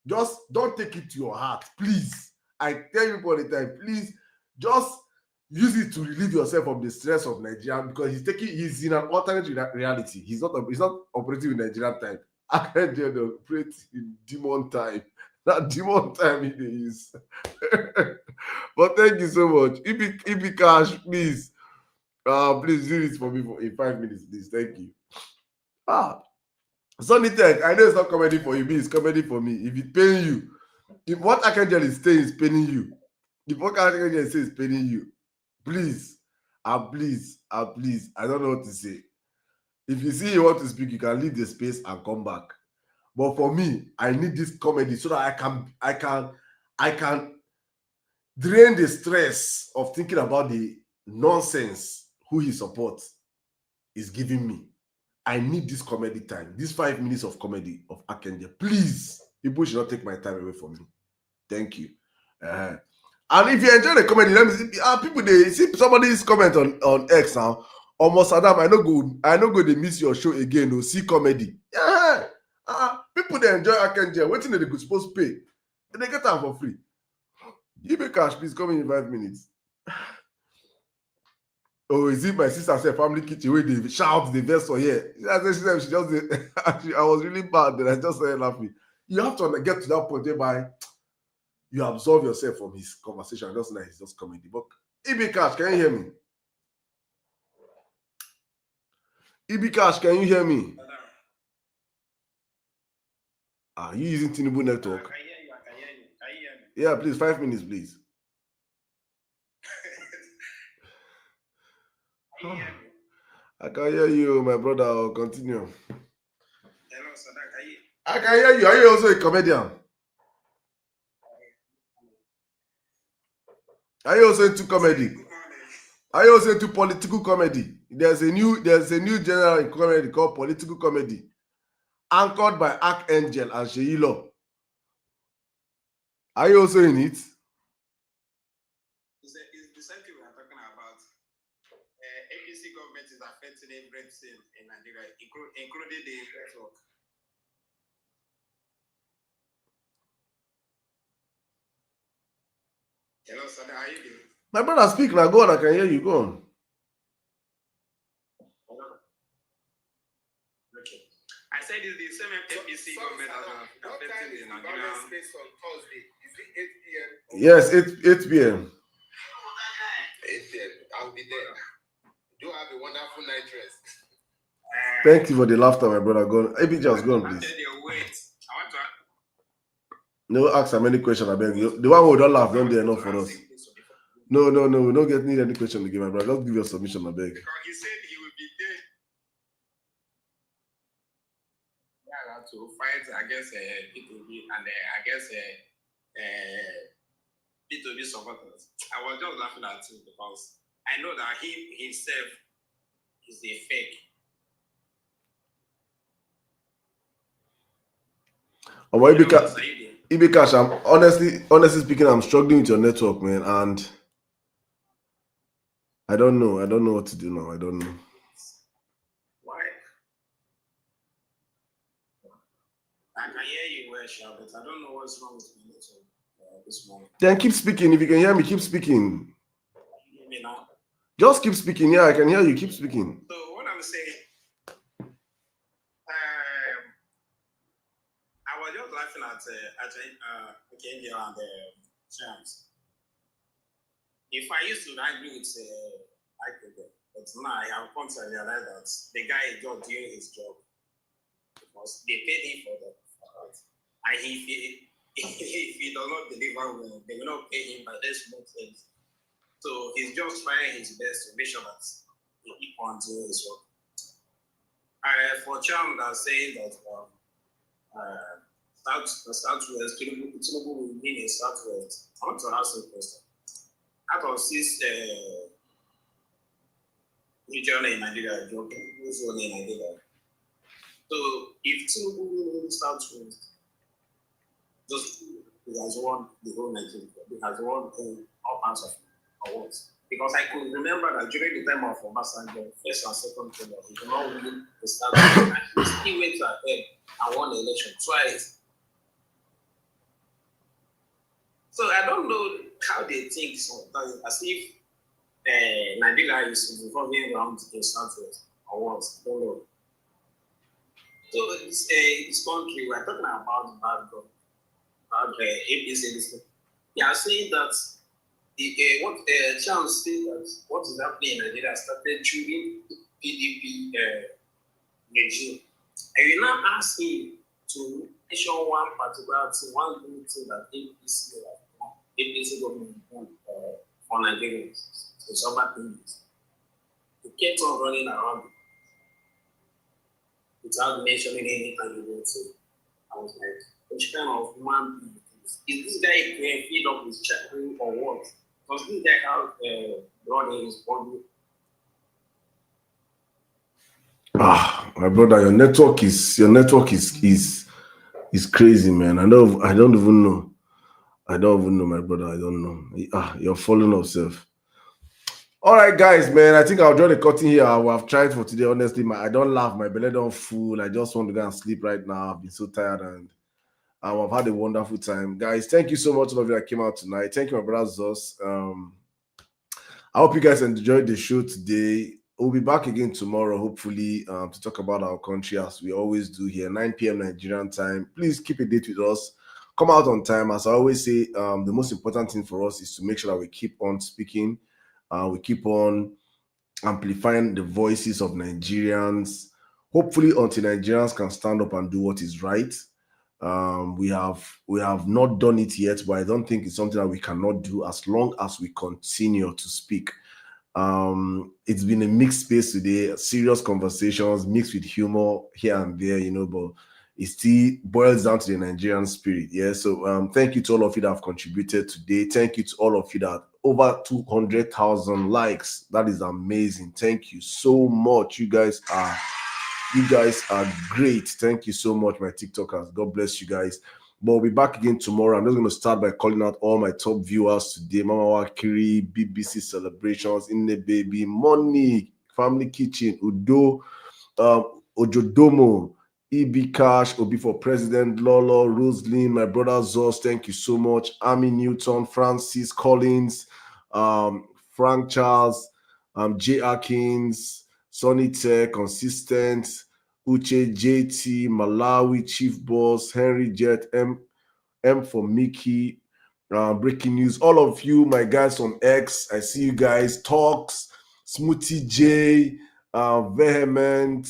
Just don't take it to your heart, please. I tell you all the time, please, just use it to relieve yourself from the stress of Nigeria because he's in an alternate reality. He's not operating in Nigerian time. Akeje operates in demon time. That demon time it is. But thank you so much. If cash, please. Please do this for me in 5 minutes, please. Thank you. Sonny Tech, I know it's not comedy for you, but it's comedy for me. If it paying you, if what Akeje is saying is paying you, if what Akeje is saying is paying you, please, please, I don't know what to say. If you see you want to speak, you can leave the space and come back. But for me, I need this comedy so that I can drain the stress of thinking about the nonsense who he supports. is giving me. I need this comedy time. This 5 minutes of comedy of Akenje. Please, people should not take my time away from me. Thank you. And if you enjoy the comedy, let me see. People they see somebody's comment on X now. Almost Saddam, I know go they miss your show again. Or see comedy. Yeah. People they enjoy Akenje. Waiting they could supposed to pay. They get them for free. Give me cash, please. Come in 5 minutes. Oh, is it my sister said family kitchen where they shout the verse for here? She just I was really bad. Then I just started laughing. You have to get to that point whereby you absorb yourself from his conversation. Just like he's just comedy. But Ibi Cash, can you hear me? Ibi Cash, can you hear me? Are you using Tinubu network? I can hear you. Can you hear me? Yeah, please, 5 minutes, please. Can you hear me? I can hear you, my brother. I'll continue. Hello, Sadak. Can you? I can hear you. Are you also a comedian? Are you also into comedy? Are you also into political comedy? There's a new genre in comedy called political comedy, anchored by Archangel and Sheilo. Are you also in it? It's the same thing we are talking about. APC government is affecting everything in Nigeria, including the network. Hello, Sadak. How are you doing? My brother, speak now. Go on. I can hear you. Go on. Okay. I said it's the same APC government that are affecting the Nigeria. Space on Thursday. Is it 8 p.m.? Yes, 8 p.m. 8 p.m. I'll be there. Do have a wonderful night rest. Thank you for the laughter, my brother. Go on. AB, just go on, please. Wait. I want to. No, ask how many questions I beg you. The one who don't laugh, don't be enough for us. No. We don't need any question to give, my brother. Just give your submission, I beg. Because he said he will be there. Yeah, to fight against P2B and against P2B supporters. I was just laughing at him because I know that he himself is a fake. Ibikash, I'm honestly speaking, I'm struggling with your network, man, and I don't know what to do now. I don't know. Why? I can hear you well, Sha, but I don't know what's wrong with my network this morning. Then keep speaking. If you can hear me, keep speaking. You hear me now? Just keep speaking. Yeah, I can hear you. Keep speaking. So what I'm saying, I was just laughing at India and Chance. If I used to argue with but now I have come to realize that the guy is just doing his job because they paid him for that. And if he does not deliver well, they will not pay him by this month. So he's just trying his best to make sure that he keep on doing his work. For Cham that's saying that Southwest, Tinubu will win in Southwest. I want to ask you a question. Out of 6 regions in Nigeria, who's only in Nigeria? So if Tinubu wins Southwest, just he has won the whole Nigeria. He has won all parts of awards. Because I could remember that during the time of Obasanjo, first and second term, he did not win the Southwest, and he still went ahead and won the election twice. So I don't know how they think sometimes, as if Nigeria is revolving around the Southwest or what. I don't know. So this country, we're talking about bad APC. They are saying that Chance said that what is happening in Nigeria started during PDP regime. And you now ask him to mention one particular thing, one little thing that APC government done for Nigerians. So some bad things. He kept on running around without mentioning any tangible thing. I was like, which kind of man is this guy going to feed up his child or what? Because this guy has blood in his body. My brother, your network is crazy, man. I don't even know. I don't even know, my brother. I don't know. You're falling off, self. All right, guys, man. I think I'll draw the curtain here. I will have tried for today. Honestly, I don't laugh. My belly don't full. I just want to go and sleep right now. I've been so tired and I've had a wonderful time, guys. Thank you so much, all of you that came out tonight. Thank you, my brother Zos. I hope you guys enjoyed the show today. We'll be back again tomorrow, hopefully, to talk about our country as we always do here, 9 p.m. Nigerian time. Please keep a date with us. Come out on time. As I always say, the most important thing for us is to make sure that we keep on speaking. We keep on amplifying the voices of Nigerians, hopefully until Nigerians can stand up and do what is right. We have not done it yet, but I don't think it's something that we cannot do as long as we continue to speak. It's been a mixed space today, serious conversations mixed with humor here and there, but it still boils down to the Nigerian spirit. Yeah. So thank you to all of you that have contributed today. Thank you to all of you that over 200,000 likes. That is amazing. Thank you so much. You guys are great. Thank you so much, my TikTokers. God bless you guys. But we'll be back again tomorrow. I'm just going to start by calling out all my top viewers today. Mama Wakiri, BBC Celebrations, Inne Baby, Money, Family Kitchen, Udo, Ojodomo, EB Cash, Obi for President, Lolo, Roslyn, my brother Zos, thank you so much. Amy Newton, Francis Collins, Frank Charles, J. Atkins, Sonny Tech, Consistent, Uche, JT, Malawi, Chief Boss, Henry Jet, M for Mickey, Breaking News, all of you, my guys on X, I see you guys, Talks, Smoothie J, Vehement,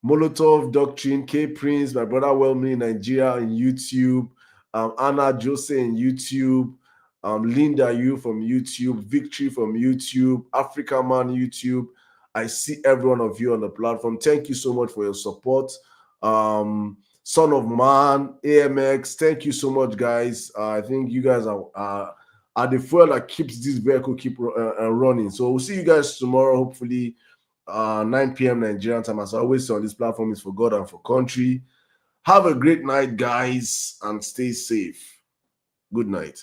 Molotov Doctrine, K Prince, my brother Wellman in Nigeria in YouTube, Anna Jose in YouTube, Linda Yu from YouTube, Victory from YouTube, Africa Man YouTube. I see every one of you on the platform. Thank you so much for your support. Son of Man, AMX, thank you so much, guys. I think you guys are the fuel that keeps this vehicle keep running. So we'll see you guys tomorrow, hopefully 9 p.m. Nigerian time. As I always say on this platform, is for God and for country. Have a great night, guys, and stay safe. Good night.